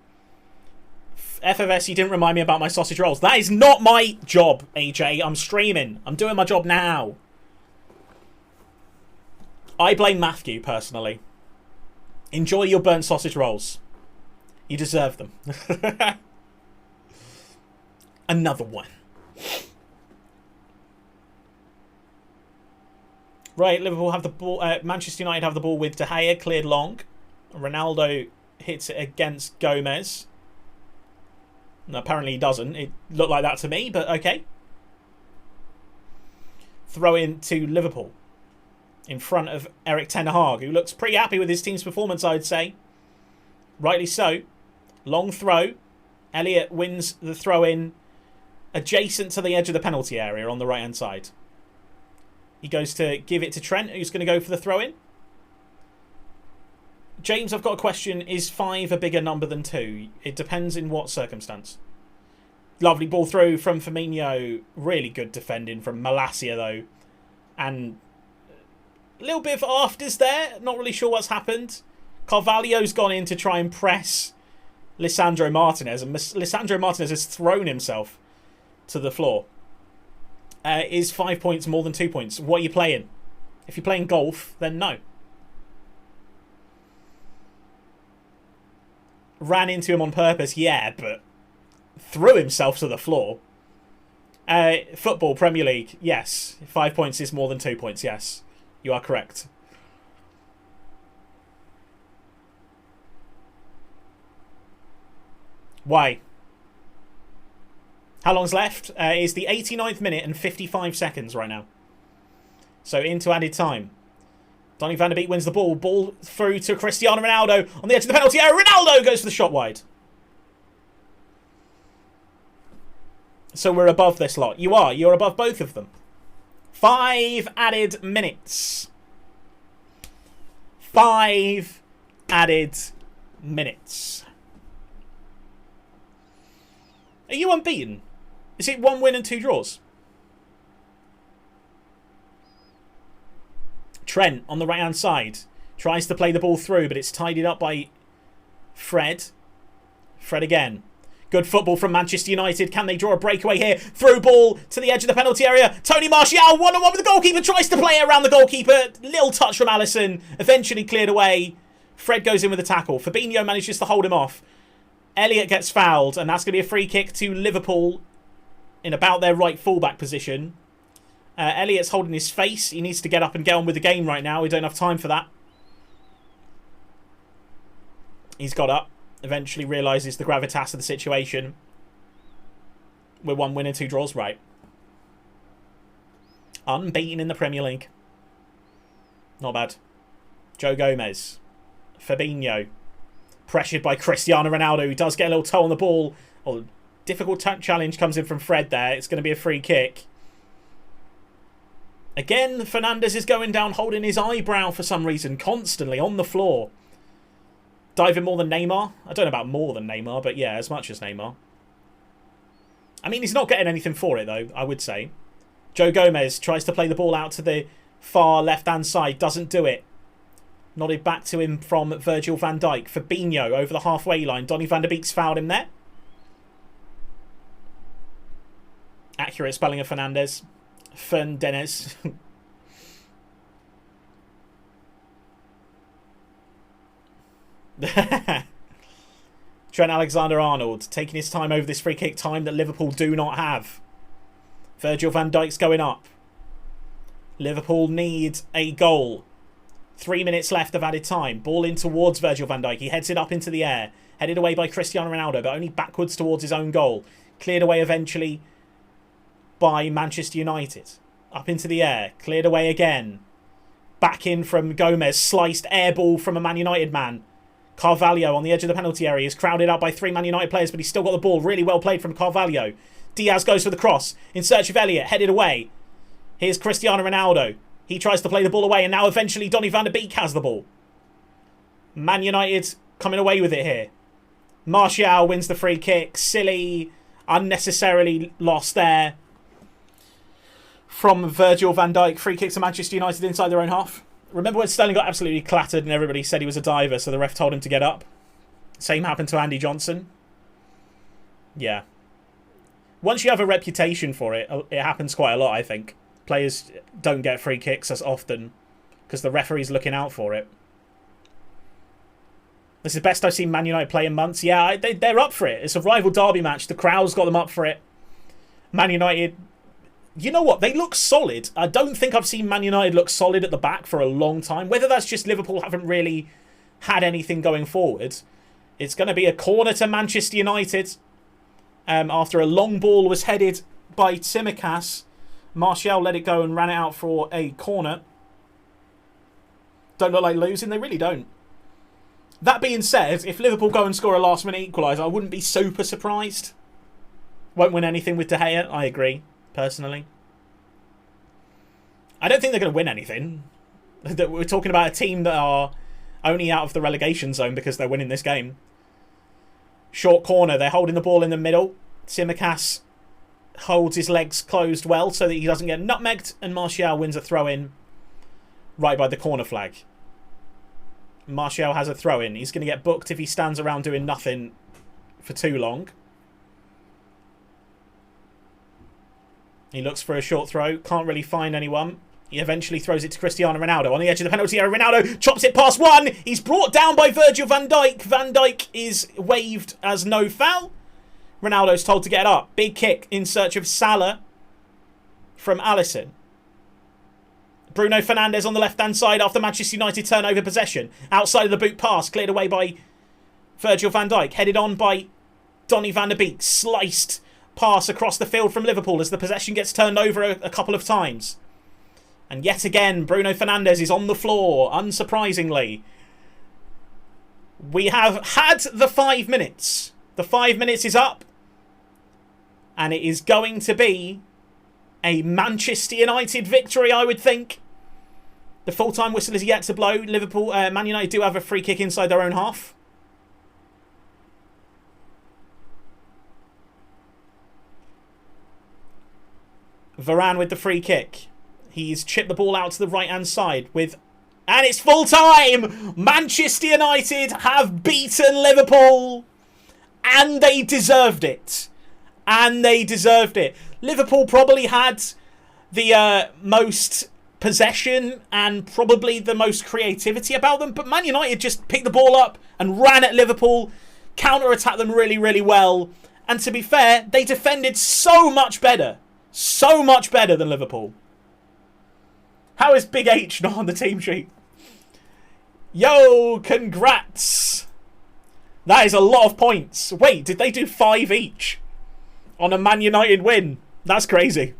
FFS, you didn't remind me about my sausage rolls. That is not my job, AJ. I'm streaming. I'm doing my job now. I blame Matthew, personally. Enjoy your burnt sausage rolls. You deserve them. Another one. Right, Liverpool have the ball. Manchester United have the ball with De Gea cleared long. Ronaldo hits it against Gomez. No, apparently he doesn't. It looked like that to me, but okay. Throw in to Liverpool. In front of Erik ten Hag, who looks pretty happy with his team's performance, I'd say. Rightly so. Long throw. Elliott wins the throw in adjacent to the edge of the penalty area on the right-hand side. He goes to give it to Trent, who's going to go for the throw-in. James, I've got a question. Is 5 a bigger number than 2? It depends in what circumstance. Lovely ball through from Firmino. Really good defending from Malacia, though. And a little bit of afters there. Not really sure what's happened. Carvalho's gone in to try and press Lisandro Martinez. And Lisandro Martinez has thrown himself to the floor. Is 5 points more than 2 points? What are you playing? If you're playing golf, then no. Ran into him on purpose, yeah, but threw himself to the floor. Football, Premier League, yes. 5 points is more than 2 points, yes. You are correct. Why? How long's left? It's the 89th minute and 55 seconds right now. So into added time. Donny van de Beek wins the ball. Ball through to Cristiano Ronaldo on the edge of the penalty area. Ronaldo goes for the shot wide. So we're above this lot. You are. You're above both of them. 5 added minutes. 5 added minutes. Are you unbeaten? Is it 1 win and 2 draws? Trent on the right-hand side. Tries to play the ball through, but it's tidied up by Fred. Fred again. Good football from Manchester United. Can they draw a breakaway here? Through ball to the edge of the penalty area. Tony Martial, one-on-one with the goalkeeper. Tries to play it around the goalkeeper. Little touch from Alisson. Eventually cleared away. Fred goes in with a tackle. Fabinho manages to hold him off. Elliott gets fouled, and that's going to be a free kick to Liverpool in about their right fullback position. Elliott's holding his face. He needs to get up and get on with the game right now. We don't have time for that. He's got up. Eventually realises the gravitas of the situation. We're 1 win and 2 draws, right. Unbeaten in the Premier League. Not bad. Joe Gomez. Fabinho. Pressured by Cristiano Ronaldo, who does get a little toe on the ball. Oh, difficult challenge comes in from Fred there. It's going to be a free kick. Again, Fernandes is going down, holding his eyebrow for some reason, constantly on the floor. Diving more than Neymar. I don't know about more than Neymar, but yeah, as much as Neymar. I mean, he's not getting anything for it, though, I would say. Joe Gomez tries to play the ball out to the far left-hand side. Doesn't do it. Nodded back to him from Virgil van Dijk. Fabinho over the halfway line. Donny van de Beek's fouled him there. Accurate spelling of Fernandes. Fern Dennis. Trent Alexander-Arnold taking his time over this free kick, time that Liverpool do not have. Virgil van Dijk's going up. Liverpool need a goal. 3 minutes left of added time. Ball in towards Virgil van Dijk. He heads it up into the air. Headed away by Cristiano Ronaldo, but only backwards towards his own goal. Cleared away eventually by Manchester United. Up into the air. Cleared away again. Back in from Gomez. Sliced air ball from a Man United man. Carvalho on the edge of the penalty area is crowded out by 3 Man United players, but he's still got the ball. Really well played from Carvalho. Diaz goes for the cross. In search of Elliott. Headed away. Here's Cristiano Ronaldo. He tries to play the ball away, and now eventually Donny van de Beek has the ball. Man United coming away with it here. Martial wins the free kick. Silly, unnecessarily lost there from Virgil van Dijk. Free kick to Manchester United inside their own half. Remember when Sterling got absolutely clattered and everybody said he was a diver, so the ref told him to get up? Same happened to Andy Johnson. Yeah. Once you have a reputation for it, it happens quite a lot, I think. Players don't get free kicks as often because the referee's looking out for it. This is the best I've seen Man United play in months. Yeah, they're up for it. It's a rival derby match. The crowd's got them up for it. Man United, you know what? They look solid. I don't think I've seen Man United look solid at the back for a long time. Whether that's just Liverpool haven't really had anything going forward. It's going to be a corner to Manchester United. After a long ball was headed by Tsimikas. Martial let it go and ran it out for a corner. Don't look like losing. They really don't. That being said, if Liverpool go and score a last-minute equaliser, I wouldn't be super surprised. Won't win anything with De Gea. I agree, personally. I don't think they're going to win anything. We're talking about a team that are only out of the relegation zone because they're winning this game. Short corner. They're holding the ball in the middle. Tsimikas holds his legs closed well so that he doesn't get nutmegged, and Martial wins a throw-in right by the corner flag. Martial has a throw-in. He's going to get booked if he stands around doing nothing for too long. He looks for a short throw. Can't really find anyone. He eventually throws it to Cristiano Ronaldo on the edge of the penalty area. Ronaldo chops it past one. He's brought down by Virgil van Dijk. Van Dijk is waved as no foul. Ronaldo's told to get up. Big kick in search of Salah from Alisson. Bruno Fernandes on the left-hand side after Manchester United turn over possession. Outside of the boot pass, cleared away by Virgil van Dijk. Headed on by Donny van de Beek. Sliced pass across the field from Liverpool as the possession gets turned over a couple of times. And yet again, Bruno Fernandes is on the floor, unsurprisingly. We have had the 5 minutes. The 5 minutes is up. And it is going to be a Manchester United victory, I would think. The full-time whistle is yet to blow. Liverpool, Man United do have a free kick inside their own half. Varane with the free kick. He's chipped the ball out to the right-hand side with... And it's full-time! Manchester United have beaten Liverpool. And they deserved it. And they deserved it. Liverpool probably had the most possession and probably the most creativity about them. But Man United just picked the ball up and ran at Liverpool. Counter-attacked them really, really well. And to be fair, they defended so much better. So much better than Liverpool. How is Big H not on the team sheet? Yo, congrats. That is a lot of points. Wait, did they do 5 each on a Man United win? That's crazy.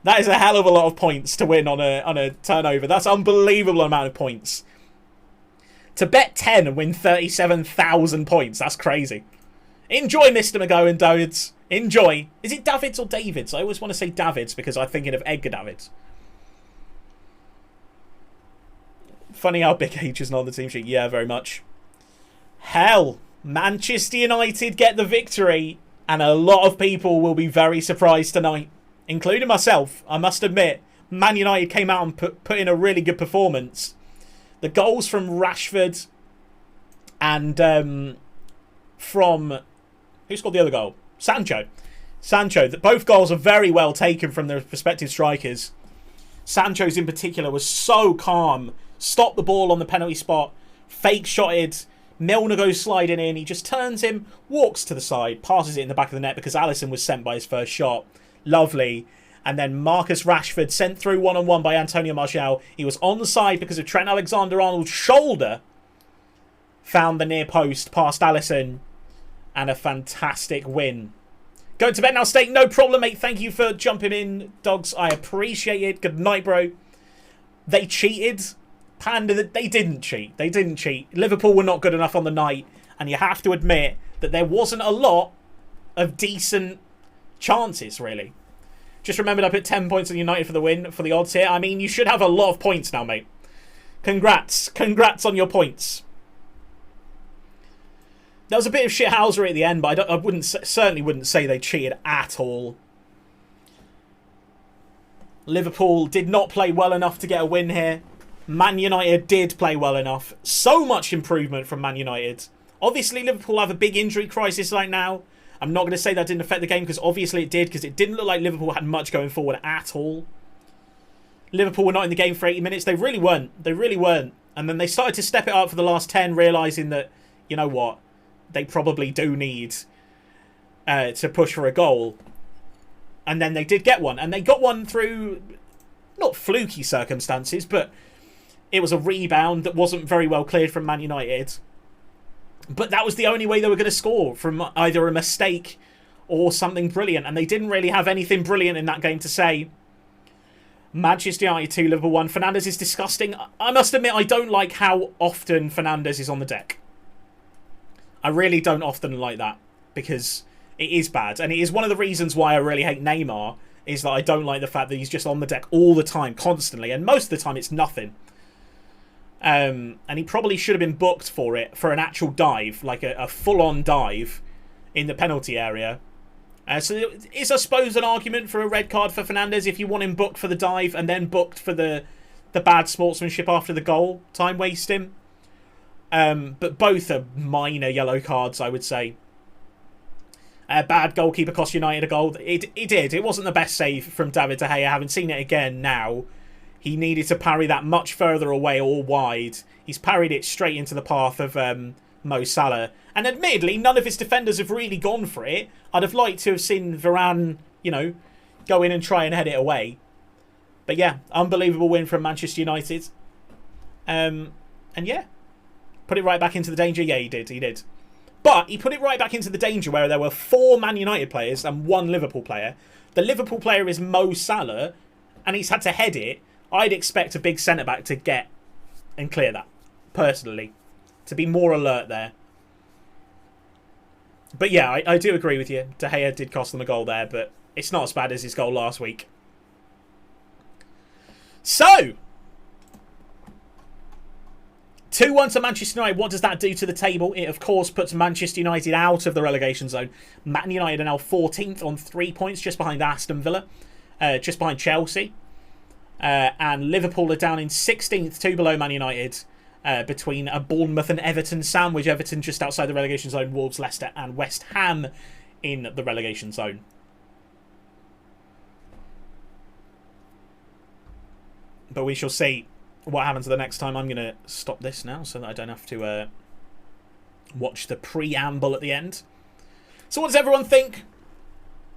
That is a hell of a lot of points to win on a turnover. That's an unbelievable amount of points. To bet 10 and win 37,000 points, that's crazy. Enjoy, Mr. McGowan, Davids. Enjoy. Is it Davids or Davids? I always want to say Davids because I'm thinking of Edgar Davids. Funny how Big H is not on the team sheet. Yeah, very much. Hell, Manchester United get the victory, and a lot of people will be very surprised tonight, including myself. I must admit, Man United came out and put in a really good performance. The goals from Rashford and from... Who scored the other goal? Sancho. Sancho, both goals are very well taken from their respective strikers. Sancho's in particular was so calm. Stopped the ball on the penalty spot. Fake shotted. Milner goes sliding in. He just turns him, walks to the side, passes it in the back of the net because Alisson was sent by his first shot. Lovely. And then Marcus Rashford sent through one-on-one by Antonio Martial. He was onside because of Trent Alexander-Arnold's shoulder. Found the near post past Alisson. And a fantastic win. Going to bed now, Steak. No problem, mate. Thank you for jumping in, dogs. I appreciate it. Good night, bro. They cheated. Panda, they didn't cheat. They didn't cheat. Liverpool were not good enough on the night. And you have to admit that there wasn't a lot of decent chances, really. Just remembered I put 10 points on United for the win, for the odds here. I mean, you should have a lot of points now, mate. Congrats. Congrats on your points. There was a bit of shithousery at the end, but I certainly wouldn't say they cheated at all. Liverpool did not play well enough to get a win here. Man United did play well enough. So much improvement from Man United. Obviously, Liverpool have a big injury crisis right now. I'm not going to say that didn't affect the game, because obviously it did, because it didn't look like Liverpool had much going forward at all. Liverpool were not in the game for 80 minutes. They really weren't. They really weren't. And then they started to step it up for the last 10, realising that, you know what, they probably do need to push for a goal. And then they did get one. And they got one through not fluky circumstances, but it was a rebound that wasn't very well cleared from Man United. But that was the only way they were going to score, from either a mistake or something brilliant. And they didn't really have anything brilliant in that game to say. Manchester United 2, Liverpool 1. Fernandes is disgusting. I must admit, I don't like how often Fernandes is on the deck. I really don't often like that, because it is bad. And it is one of the reasons why I really hate Neymar, is that I don't like the fact that he's just on the deck all the time, constantly. And most of the time, it's nothing. And he probably should have been booked for it, for an actual dive, like a full-on dive in the penalty area. So it is, I suppose, an argument for a red card for Fernandes if you want him booked for the dive and then booked for the bad sportsmanship after the goal, time wasting. But both are minor yellow cards, I would say. Bad goalkeeper cost United a goal. It did. It wasn't the best save from David De Gea. Having seen it again now, he needed to parry that much further away or wide. He's parried it straight into the path of Mo Salah. And admittedly, none of his defenders have really gone for it. I'd have liked to have seen Varane, you know, go in and try and head it away. But yeah, unbelievable win from Manchester United. And yeah, put it right back into the danger. Yeah, he did. But he put it right back into the danger where there were 4 Man United players and 1 Liverpool player. The Liverpool player is Mo Salah, and he's had to head it. I'd expect a big centre-back to get and clear that, personally. To be more alert there. But yeah, I do agree with you. De Gea did cost them a goal there, but it's not as bad as his goal last week. So, 2-1 to Manchester United. What does that do to the table? It, of course, puts Manchester United out of the relegation zone. Man United are now 14th on 3 points, just behind Aston Villa, just behind Chelsea. And Liverpool are down in 16th, 2 below Man United, between a Bournemouth and Everton sandwich. Everton just outside the relegation zone, Wolves, Leicester and West Ham in the relegation zone. But we shall see what happens the next time. I'm going to stop this now so that I don't have to watch the preamble at the end. So what does everyone think?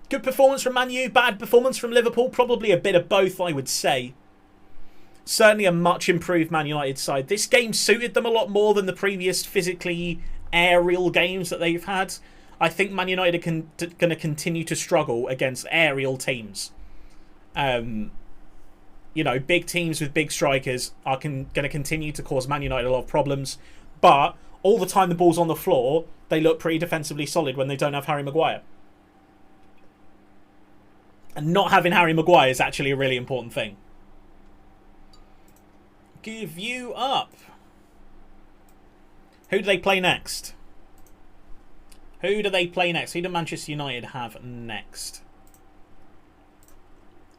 Good performance from Man U, bad performance from Liverpool. Probably a bit of both, I would say. Certainly a much improved Man United side. This game suited them a lot more than the previous physically aerial games that they've had. I think Man United are going to continue to struggle against aerial teams. You know, big teams with big strikers are going to continue to cause Man United a lot of problems. But all the time the ball's on the floor, they look pretty defensively solid when they don't have Harry Maguire. And not having Harry Maguire is actually a really important thing. Give you up. Who do they play next? Who do they play next? Who do Manchester United have next?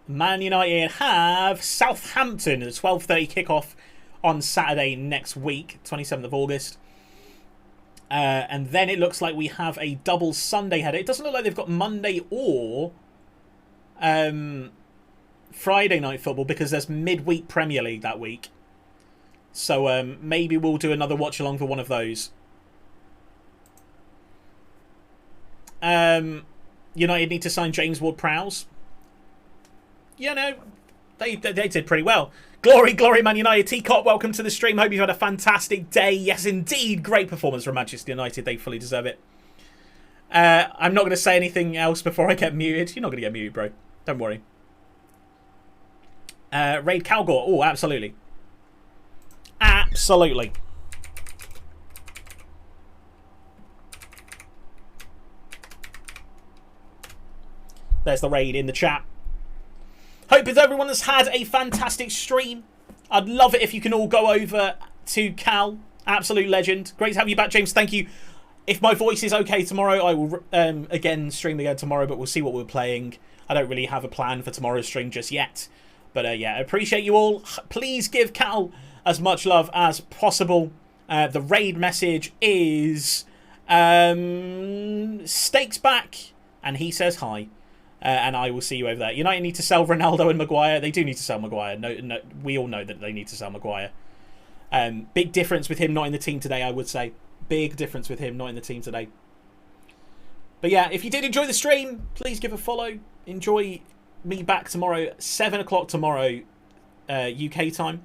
Man United have Southampton at a 12:30 kickoff on Saturday next week, 27th of August. And then it looks like we have a double Sunday header. It doesn't look like they've got Monday or Friday night football because there's midweek Premier League that week. So maybe we'll do another watch along for one of those. United need to sign James Ward-Prowse. You know, they did pretty well. Glory, glory, Man United. Teacot, welcome to the stream. Hope you've had a fantastic day. Yes, indeed. Great performance from Manchester United. They fully deserve it. I'm not going to say anything else before I get muted. You're not going to get muted, bro. Don't worry. Raid Calgore. Oh, absolutely. Absolutely. There's the raid in the chat. Hope that everyone has had a fantastic stream. I'd love it if you can all go over to Cal. Absolute legend. Great to have you back, James. Thank you. If my voice is okay tomorrow, I will again stream again tomorrow, but we'll see what we're playing. I don't really have a plan for tomorrow's stream just yet. But yeah, appreciate you all. Please give Cal as much love as possible. The raid message is Stakes back, and he says hi. And I will see you over there. United need to sell Ronaldo and Maguire. They do need to sell Maguire. No, we all know that they need to sell Maguire. Big difference with him not in the team today, I would say. Big difference with him not in the team today. But yeah, if you did enjoy the stream, please give a follow. Enjoy me back tomorrow, 7 o'clock tomorrow, UK time.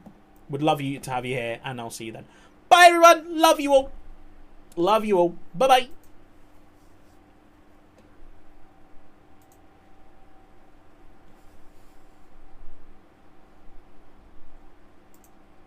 Would love you to have you here, and I'll see you then. Bye, everyone. Love you all. Love you all. Bye-bye.